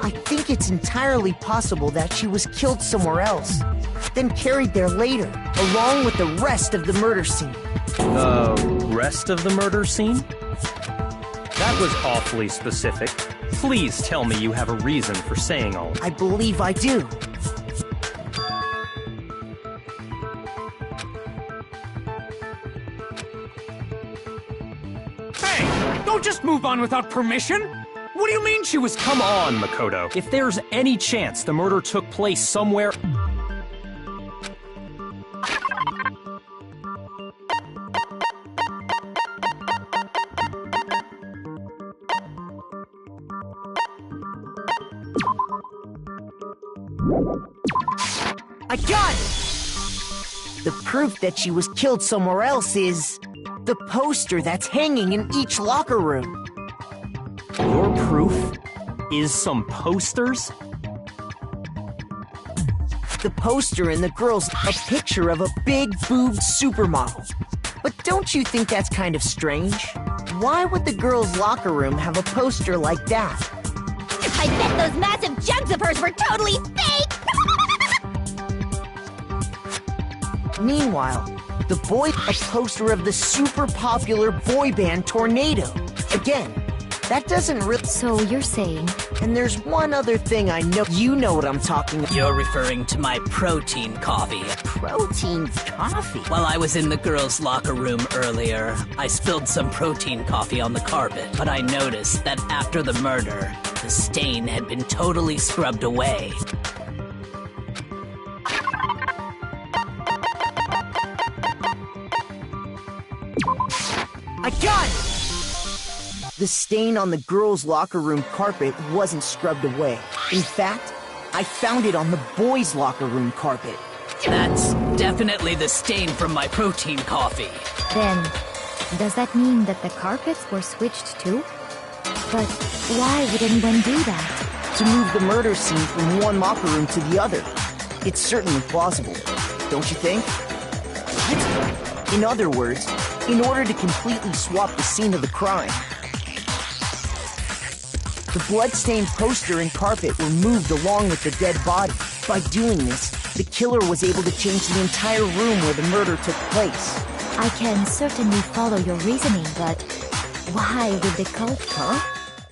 I think it's entirely possible that she was killed somewhere else, then carried there later, along with the rest of the murder scene. The rest of the murder scene? That was awfully specific. Please tell me you have a reason for saying all that. I believe I do. Hey! Don't just move on without permission! What do you mean she was— Come on, Makoto. If there's any chance the murder took place somewhere— I got it! The proof that she was killed somewhere else is the poster that's hanging in each locker room. Your proof is some posters? The poster in the girls, a picture of a big-boobed supermodel. But don't you think that's kind of strange? Why would the girls' locker room have a poster like that? I bet those massive jugs of hers were totally fake! Meanwhile, the boy, a poster of the super popular boy band Tornado. Again, that doesn't really— So you're saying— And there's one other thing I know— You know what I'm talking about. You're referring to my protein coffee. Protein coffee? While I was in the girls' locker room earlier, I spilled some protein coffee on the carpet, but I noticed that after the murder, the stain had been totally scrubbed away. I got it! The stain on the girls' locker room carpet wasn't scrubbed away. In fact, I found it on the boys' locker room carpet. That's definitely the stain from my protein coffee. Then, does that mean that the carpets were switched too? But why would anyone do that? To move the murder scene from one locker room to the other. It's certainly plausible, don't you think? What? In other words, in order to completely swap the scene of the crime. The blood-stained poster and carpet were moved along with the dead body. By doing this, the killer was able to change the entire room where the murder took place. I can certainly follow your reasoning, but why would the cult, huh?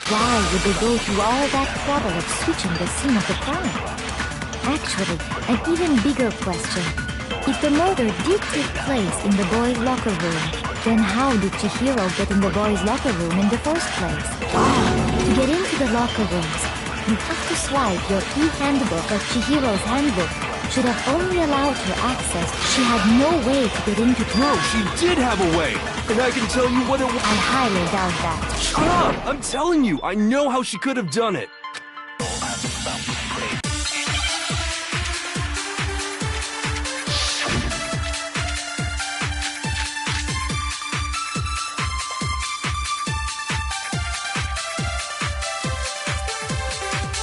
Why would they go through all that trouble of switching the scene of the crime? Actually, an even bigger question. If the murder did take place in the boys' locker room, then how did Chihiro get in the boys' locker room in the first place? To get into the locker rooms, you have to swipe your e-handbook of Chihiro's handbook. Should have only allowed her access. She had no way to get into the— No, she did have a way! And I can tell you what it was— I highly doubt that. Shut up! I'm telling you, I know how she could have done it!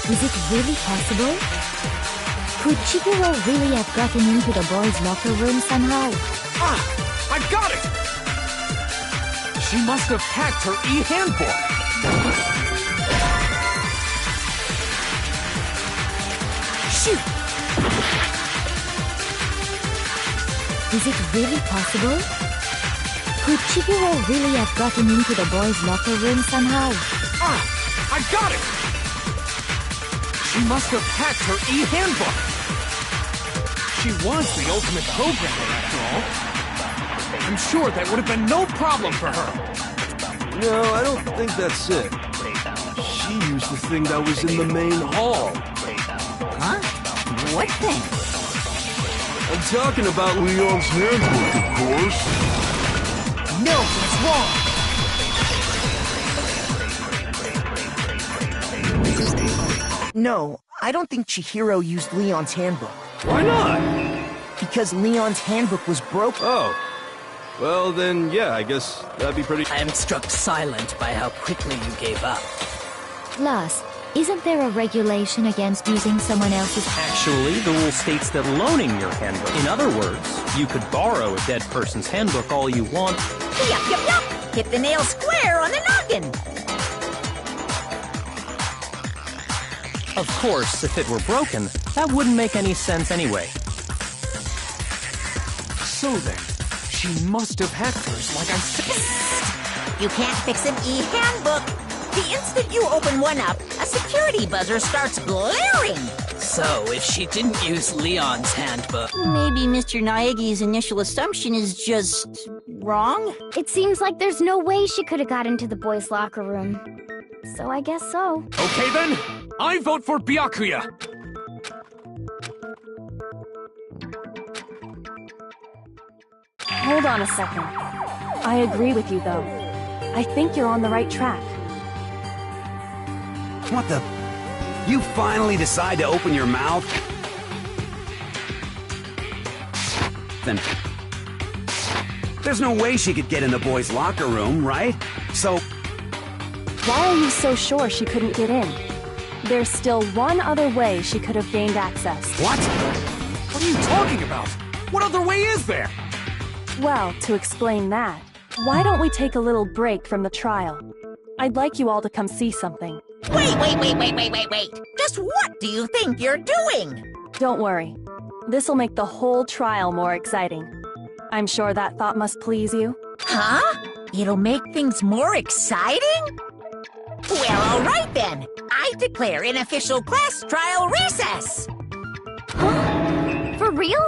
Is it really possible? Could Chihiro really have gotten into the boys' locker room somehow? Ah! I got it! She must have hacked her e-handbook! Shoot! Is it really possible? Could Chihiro really have gotten into the boys' locker room somehow? Ah! I got it! She must have hacked her e-handbook! She was the ultimate programmer, after all. I'm sure that would have been no problem for her. No, I don't think that's it. She used the thing that was in the main hall. Huh? What thing? I'm talking about Leon's handbook, of course. No, that's wrong. No, I don't think Chihiro used Leon's handbook. Why not? Because Leon's handbook was broken. Oh. Well, then, yeah, I guess that'd be pretty... I am struck silent by how quickly you gave up. Plus, isn't there a regulation against using someone else's... Actually, the rule states that loaning your handbook. In other words, you could borrow a dead person's handbook all you want. Yup, yup, yup! Hit the nail square on the noggin! Of course, if it were broken, that wouldn't make any sense anyway. So then, she must have hacked hers like I said. You can't fix an e-handbook! The instant you open one up, a security buzzer starts blaring! So, if she didn't use Leon's handbook... Maybe Mr. Naegi's initial assumption is just... wrong? It seems like there's no way she could have got into the boys' locker room. So I guess so. Okay then, I vote for Bochugga. Hold on a second. I agree with you, though. I think you're on the right track. What the... You finally decide to open your mouth? Then... There's no way she could get in the boys' locker room, right? So... Why are you so sure she couldn't get in? There's still one other way she could have gained access. What? What are you talking about? What other way is there? Well, to explain that, why don't we take a little break from the trial? I'd like you all to come see something. Wait! Just what do you think you're doing? Don't worry. This'll make the whole trial more exciting. I'm sure that thought must please you. Huh? It'll make things more exciting? Well, all right then. I declare an official class trial recess. Huh? For real?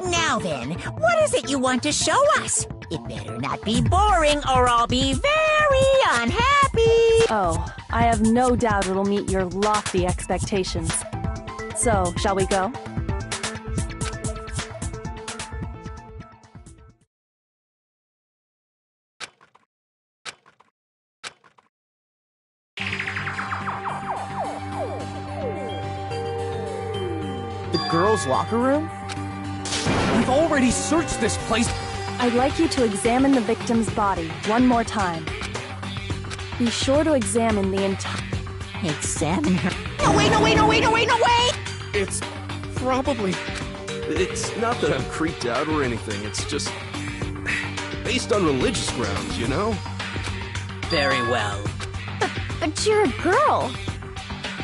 Now then, what is it you want to show us? It better not be boring or I'll be very unhappy. Oh, I have no doubt it'll meet your lofty expectations. So, shall we go? The girls' locker room? We've already searched this place. I'd like you to examine the victim's body one more time. Be sure to examine the entire... Examine her. No, wait! It's probably... It's not that I'm creeped out or anything, it's just... based on religious grounds, you know? Very well. But you're a girl.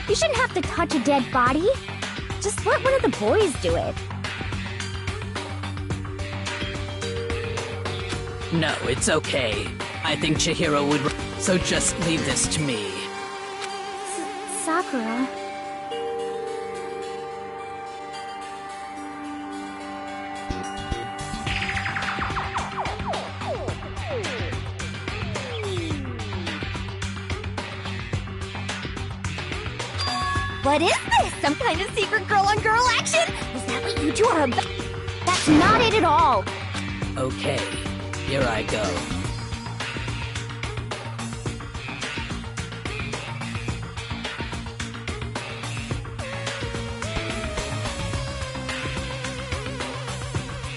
You shouldn't have to touch a dead body. Just let one of the boys do it. No, it's okay. I think Chihiro would... So just leave this to me. Sakura... What is this? Some kind of secret girl-on-girl action? Is that what you two are about? That's not it at all. Okay, here I go.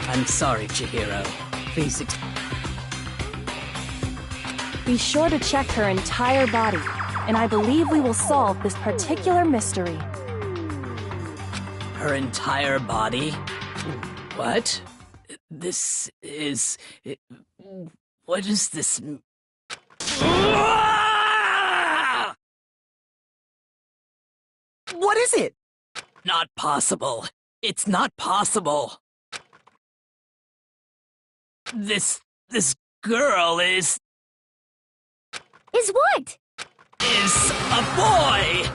I'm sorry, Chihiro. Please Be sure to check her entire body, and I believe we will solve this particular mystery. Her entire body? What? This is... What is this... What is it? Not possible. It's not possible. This girl is what? Is a boy!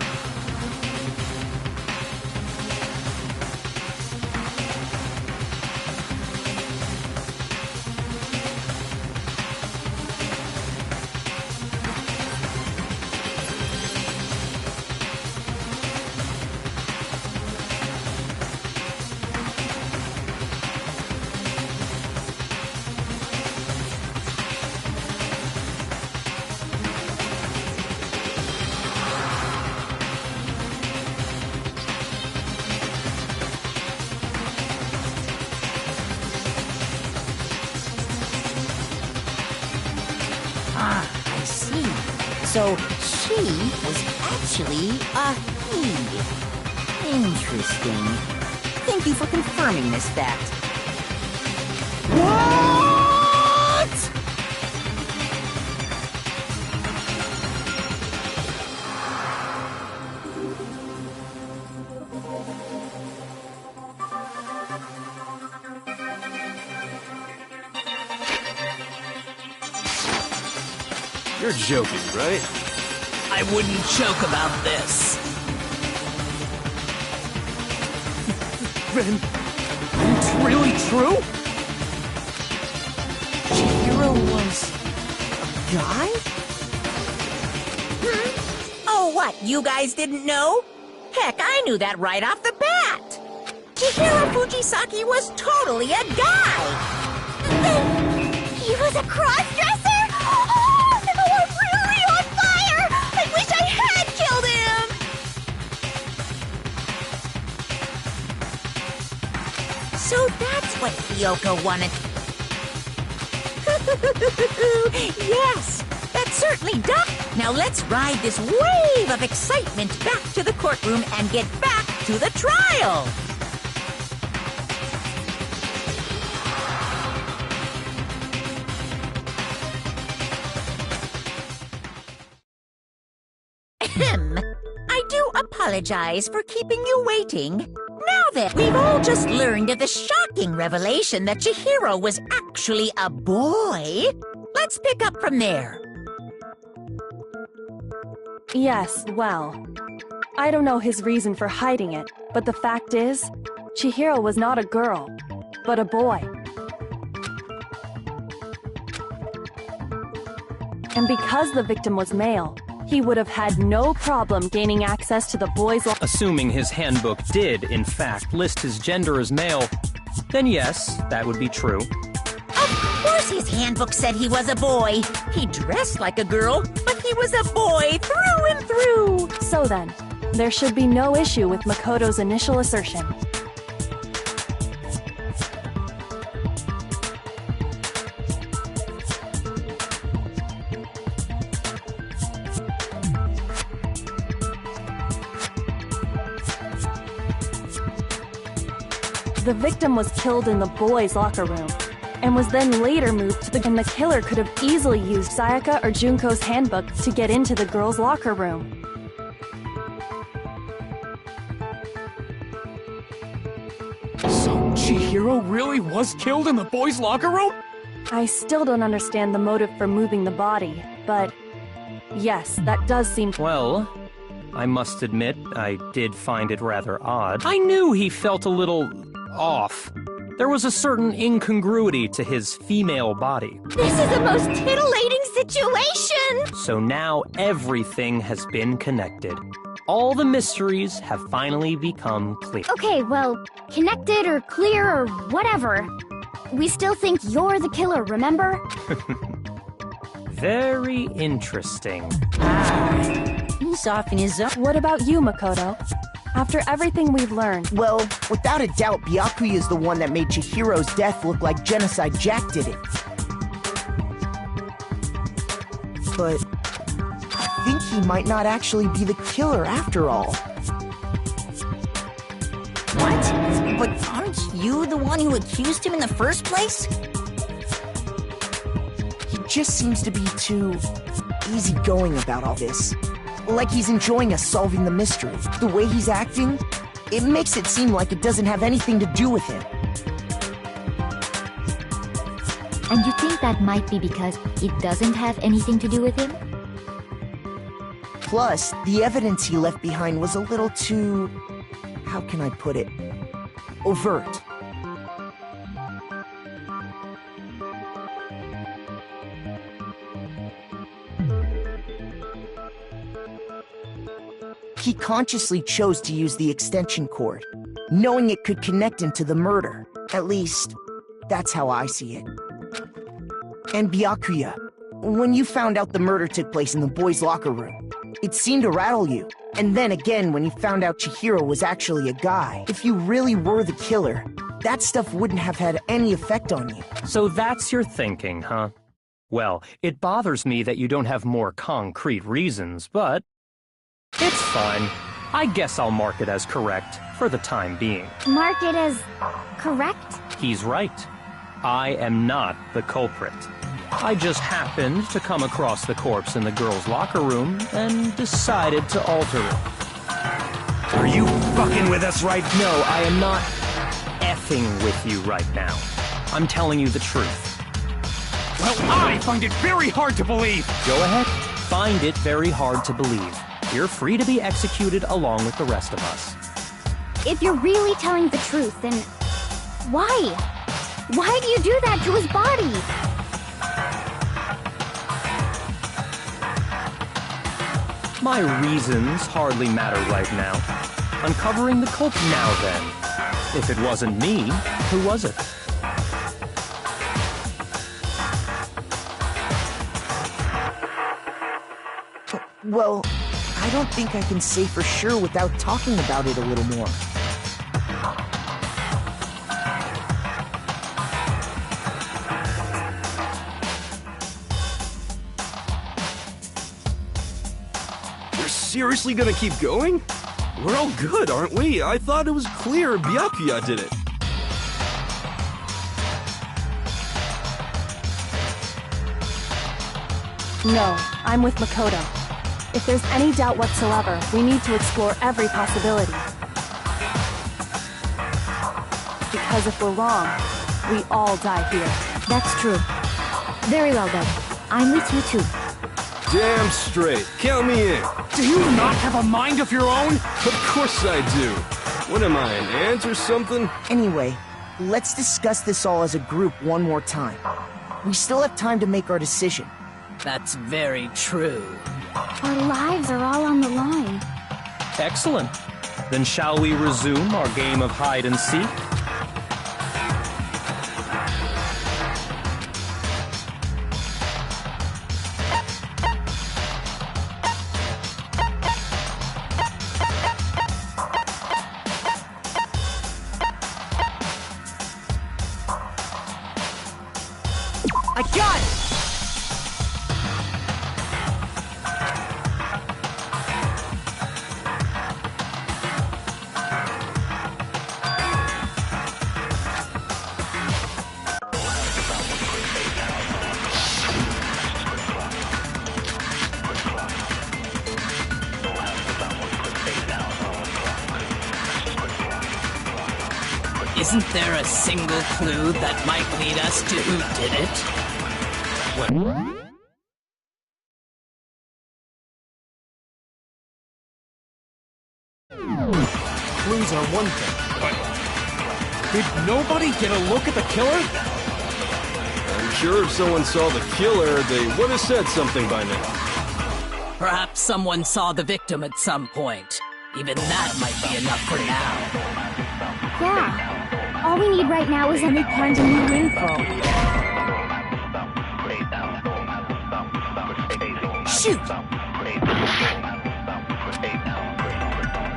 So she was actually a he. Interesting. Thank you for confirming this fact. What? You're joking, right? I wouldn't joke about this. Then it's really true? Chihiro was a guy? Oh, what? You guys didn't know? Heck, I knew that right off the bat. Chihiro Fujisaki was totally a guy. He was a cross-dresser? Oh, I'm really on fire! I wish I had killed him! So that's what Kyoko wanted. Yes, that certainly does. Now let's ride this wave of excitement back to the courtroom and get back to the trial. I do apologize for keeping you waiting. Now then, we've all just learned of the shocking revelation that Chihiro was actually a boy. Let's pick up from there. Yes, well, I don't know his reason for hiding it, but the fact is, Chihiro was not a girl, but a boy. And because the victim was male, he would have had no problem gaining access to the boys' Assuming his handbook did, in fact, list his gender as male, then yes, that would be true. Of course his handbook said he was a boy. He dressed like a girl, but he was a boy through and through. So then, there should be no issue with Makoto's initial assertion. The victim was killed in the boys' locker room, and was then later moved to and the killer could have easily used Sayaka or Junko's handbook to get into the girls' locker room. So Chihiro really was killed in the boys' locker room? I still don't understand the motive for moving the body, but yes, that does seem... Well, I must admit, I did find it rather odd. I knew he felt a little off. There was a certain incongruity to his female body. This is the most titillating situation! So now everything has been connected. All the mysteries have finally become clear. Okay, well, connected or clear or whatever. We still think you're the killer, remember? Very interesting. He's off in his own. What about you, Makoto? After everything we've learned... Well, without a doubt, Byakuya is the one that made Chihiro's death look like Genocide Jack did it. But I think he might not actually be the killer after all. What? But aren't you the one who accused him in the first place? He just seems to be too easygoing about all this. Like he's enjoying us solving the mystery. The way he's acting, it makes it seem like it doesn't have anything to do with him. And you think that might be because it doesn't have anything to do with him? Plus, the evidence he left behind was a little too... how can I put it? Overt. He consciously chose to use the extension cord, knowing it could connect him to the murder. At least, that's how I see it. And Byakuya, when you found out the murder took place in the boys' locker room, it seemed to rattle you. And then again, when you found out Chihiro was actually a guy, if you really were the killer, that stuff wouldn't have had any effect on you. So that's your thinking, huh? Well, it bothers me that you don't have more concrete reasons, but it's fine. I guess I'll mark it as correct for the time being. Mark it as correct? He's right. I am not the culprit. I just happened to come across the corpse in the girls' locker room and decided to alter it. Are you fucking with us right now? No, I am not effing with you right now. I'm telling you the truth. Well, I find it very hard to believe. Go ahead. Find it very hard to believe. You're free to be executed along with the rest of us. If you're really telling the truth, then why? Why do you do that to his body? My reasons hardly matter right now. Uncovering the culprit now then. If it wasn't me, who was it? Well, I don't think I can say for sure without talking about it a little more. You're seriously gonna keep going? We're all good, aren't we? I thought it was clear Bochugga did it. No, I'm with Makoto. If there's any doubt whatsoever, we need to explore every possibility. Because if we're wrong, we all die here. That's true. Very well then. I'm with you too. Damn straight. Count me in. Do you not have a mind of your own? Of course I do. What am I, an ant or something? Anyway, let's discuss this all as a group one more time. We still have time to make our decision. That's very true. Our lives are all on the line. Excellent. Then shall we resume our game of hide and seek? I got it! Isn't there a single clue that might lead us to who did it? Clues are one thing, but did nobody get a look at the killer? I'm sure if someone saw the killer, they would have said something by now. Perhaps someone saw the victim at some point. Even that might be enough for now. Yeah. All we need right now is any kind of new info. Shoot!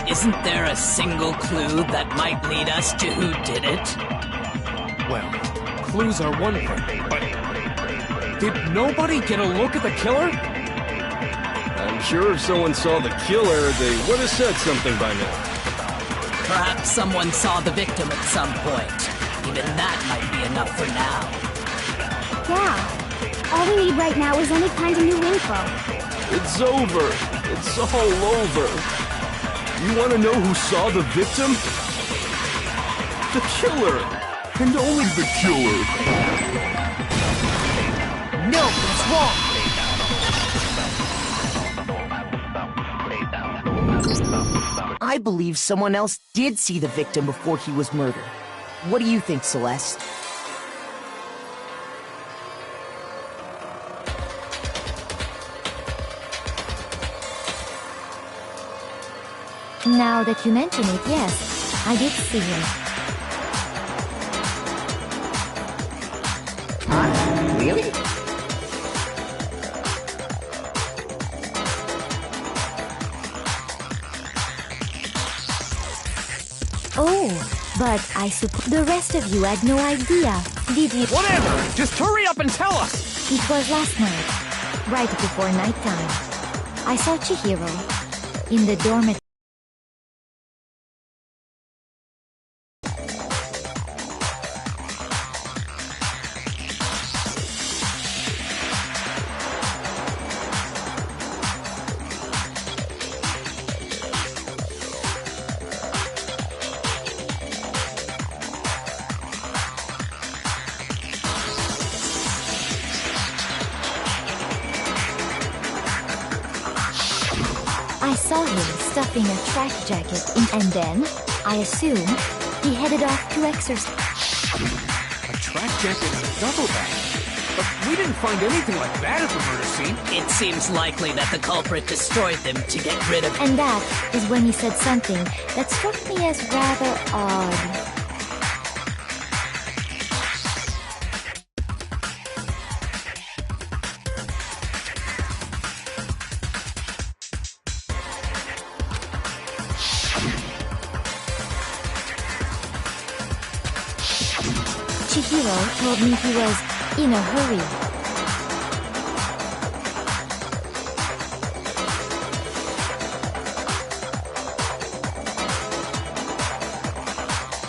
Isn't there a single clue that might lead us to who did it? Well, clues are one thing, but did nobody get a look at the killer? I'm sure if someone saw the killer, they would have said something by now. Perhaps someone saw the victim at some point. Even that might be enough for now. Yeah. All we need right now is any kind of new info. It's over. It's all over. You want to know who saw the victim? The killer. And only the killer. No, it's wrong. I believe someone else did see the victim before he was murdered. What do you think, Celeste? Now that you mention it, yes, I did see him. Huh? Really? Oh, but I suppose the rest of you had no idea, did you? Whatever! Just hurry up and tell us! It was last night, right before nighttime. I saw Chihiro in the dormitory. I saw him stuffing a track jacket in, and then, I assume, he headed off to exercise. A track jacket and a duffel bag? But we didn't find anything like that at the murder scene. It seems likely that the culprit destroyed them to get rid of. And that is when he said something that struck me as rather odd. Chihiro told me he was in a hurry.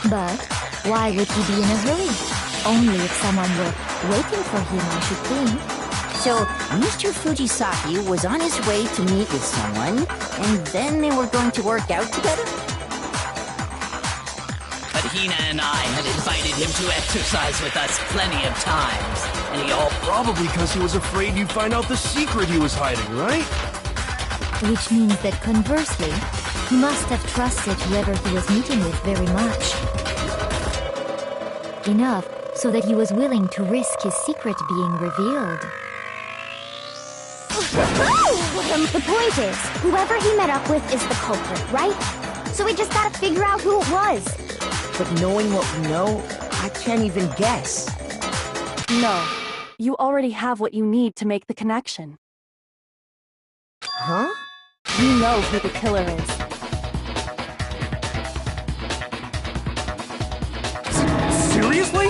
But why would he be in a hurry? Only if someone were waiting for him, I should think. So, Mr. Fujisaki was on his way to meet with someone, and then they were going to work out together? But Hina and I had invited him to exercise with us plenty of times, and he all Probably because he was afraid you'd find out the secret he was hiding, right? Which means that conversely, he must have trusted whoever he was meeting with very much. Enough so that he was willing to risk his secret being revealed. The point is, whoever he met up with is the culprit, right? So we just gotta figure out who it was. But knowing what we know, I can't even guess. No. You already have what you need to make the connection. Huh? You know who the killer is. Seriously?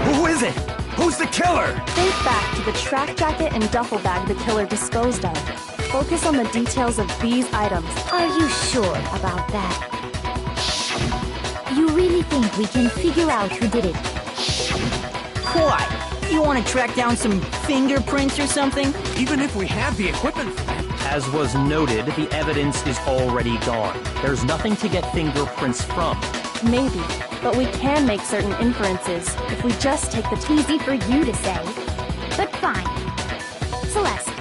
Who is it? Who's the killer? Think back to the track jacket and duffel bag the killer disposed of. Focus on the details of these items. Are you sure about that? You really think we can figure out who did it? Why? You want to track down some fingerprints or something? Even if we have the equipment for that. As was noted, the evidence is already gone. There's nothing to get fingerprints from. Maybe, but we can make certain inferences if we just take the Easy for you to say, but fine. Celeste,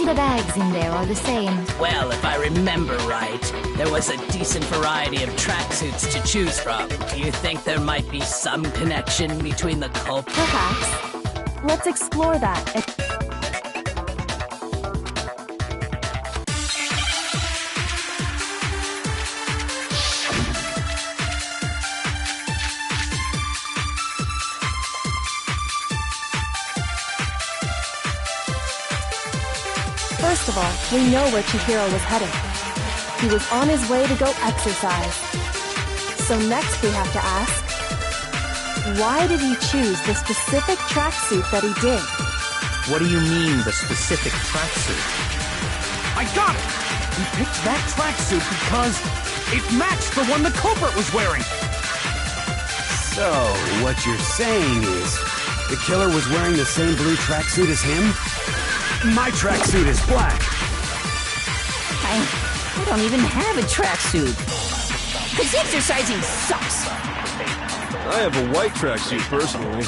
The bags in there are the same. Well, if I remember right, there was a decent variety of tracksuits to choose from. Do you think there might be some connection between the culprit? Perhaps. Let's explore that. First of all, we know where Chihiro was headed. He was on his way to go exercise. So next we have to ask, why did he choose the specific tracksuit that he did? What do you mean, the specific tracksuit? I got it! He picked that tracksuit because it matched the one the culprit was wearing! So, what you're saying is, the killer was wearing the same blue tracksuit as him? My tracksuit is black. I don't even have a tracksuit. Because exercising sucks. I have a white tracksuit personally.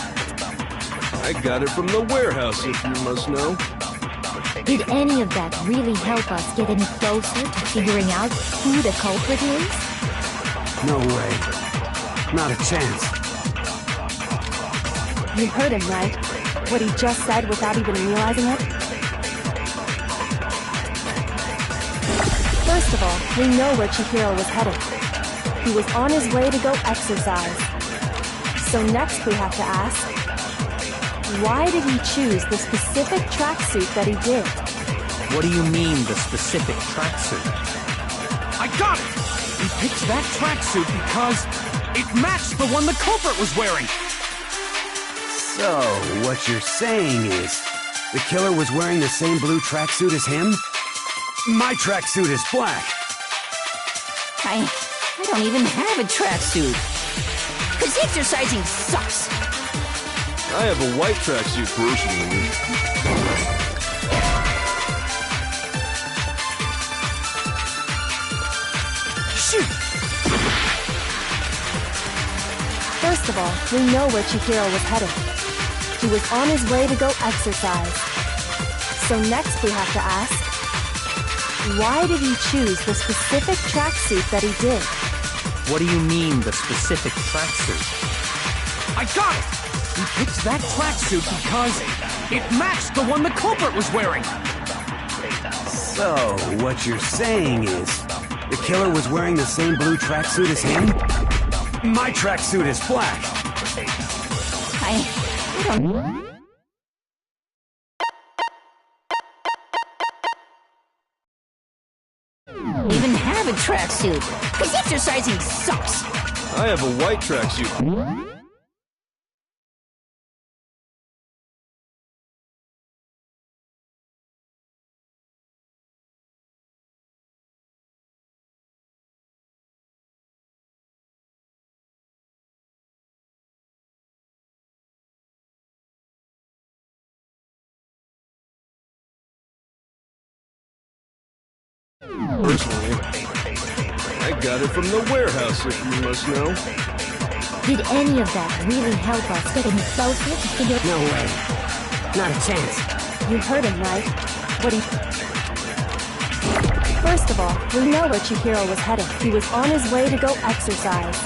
I got it from the warehouse, if you must know. Did any of that really help us get any closer to figuring out who the culprit is? No way. Not a chance. You heard him, right? What he just said without even realizing it? First of all, we know where Chihiro was headed. He was on his way to go exercise. So next we have to ask, why did he choose the specific tracksuit that he did? What do you mean, the specific tracksuit? I got it! He picked that tracksuit because it matched the one the culprit was wearing! So, what you're saying is, the killer was wearing the same blue tracksuit as him? My tracksuit is black. I don't even have a tracksuit. 'Cause exercising sucks. I have a white tracksuit personally. Shoot! First of all, we know where Chihiro was headed. He was on his way to go exercise. So next we have to ask, why did he choose the specific tracksuit that he did? What do you mean, the specific tracksuit? I got it! He picked that tracksuit because it matched the one the culprit was wearing. So, what you're saying is, the killer was wearing the same blue tracksuit as him? My tracksuit is black. I don't... even have a tracksuit. 'Cause exercising sucks. I have a white tracksuit. Personally, I got it from the warehouse, if you must know. Did any of that really help us get any closer to figure... No way. Not a chance. You heard him, right? What he... First of all, we know where Chihiro was headed. He was on his way to go exercise.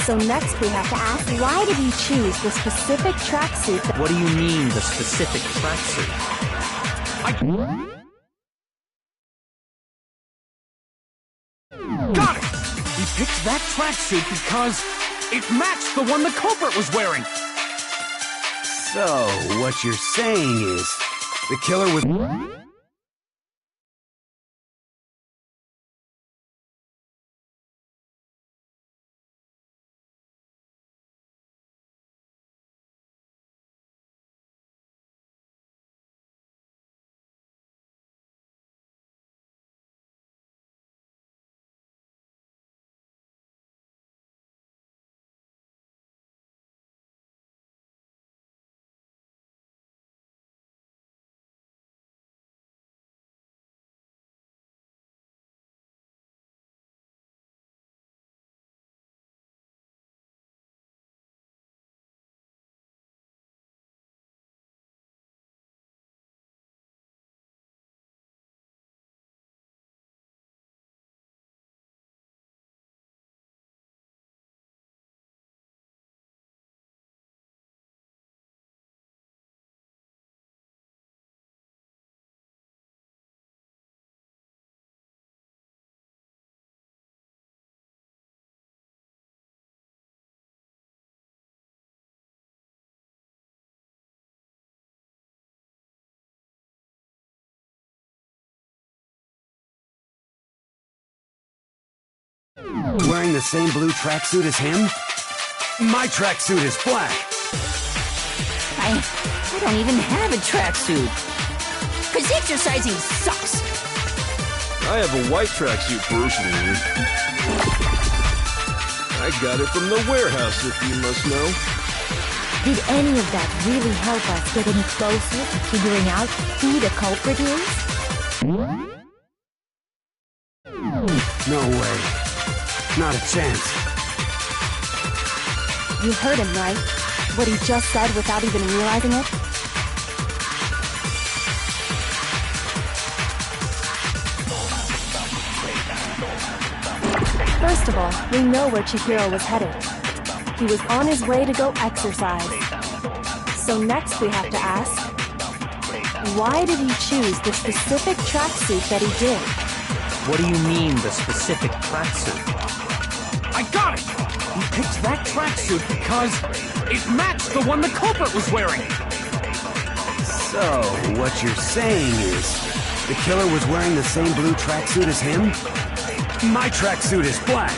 So next we have to ask, why did he choose the specific tracksuit that... What do you mean, the specific tracksuit? Got it! He picked that tracksuit because it matched the one the culprit was wearing. So, what you're saying is, the killer was... wearing the same blue tracksuit as him? My tracksuit is black. I don't even have a tracksuit. 'Cause exercising sucks. I have a white tracksuit personally. I got it from the warehouse, if you must know. Did any of that really help us get any closer to figuring out who the culprit is? No way. Not a chance. You heard him, right? What he just said without even realizing it? First of all, we know where Chihiro was headed. He was on his way to go exercise. So next we have to ask, why did he choose the specific tracksuit that he did? What do you mean, the specific tracksuit? I got it! He picked that tracksuit because it matched the one the culprit was wearing. So, what you're saying is, the killer was wearing the same blue tracksuit as him? My tracksuit is black.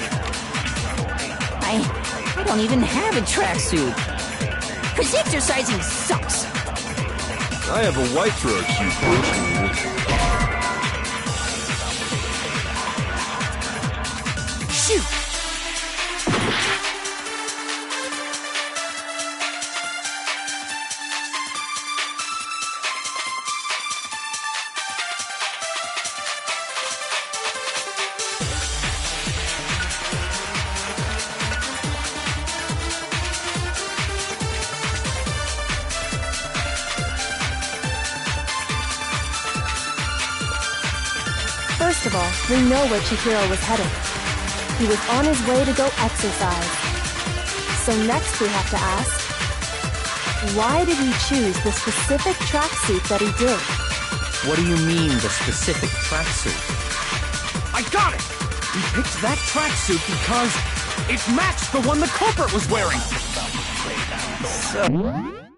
I don't even have a tracksuit. Cause exercising sucks. I have a white throat, you fool. Shoot! First of all, we know where Chihiro was headed. He was on his way to go exercise. So next we have to ask, why did he choose the specific tracksuit that he did? What do you mean, the specific tracksuit? I got it! He picked that tracksuit because it matched the one the culprit was wearing! So...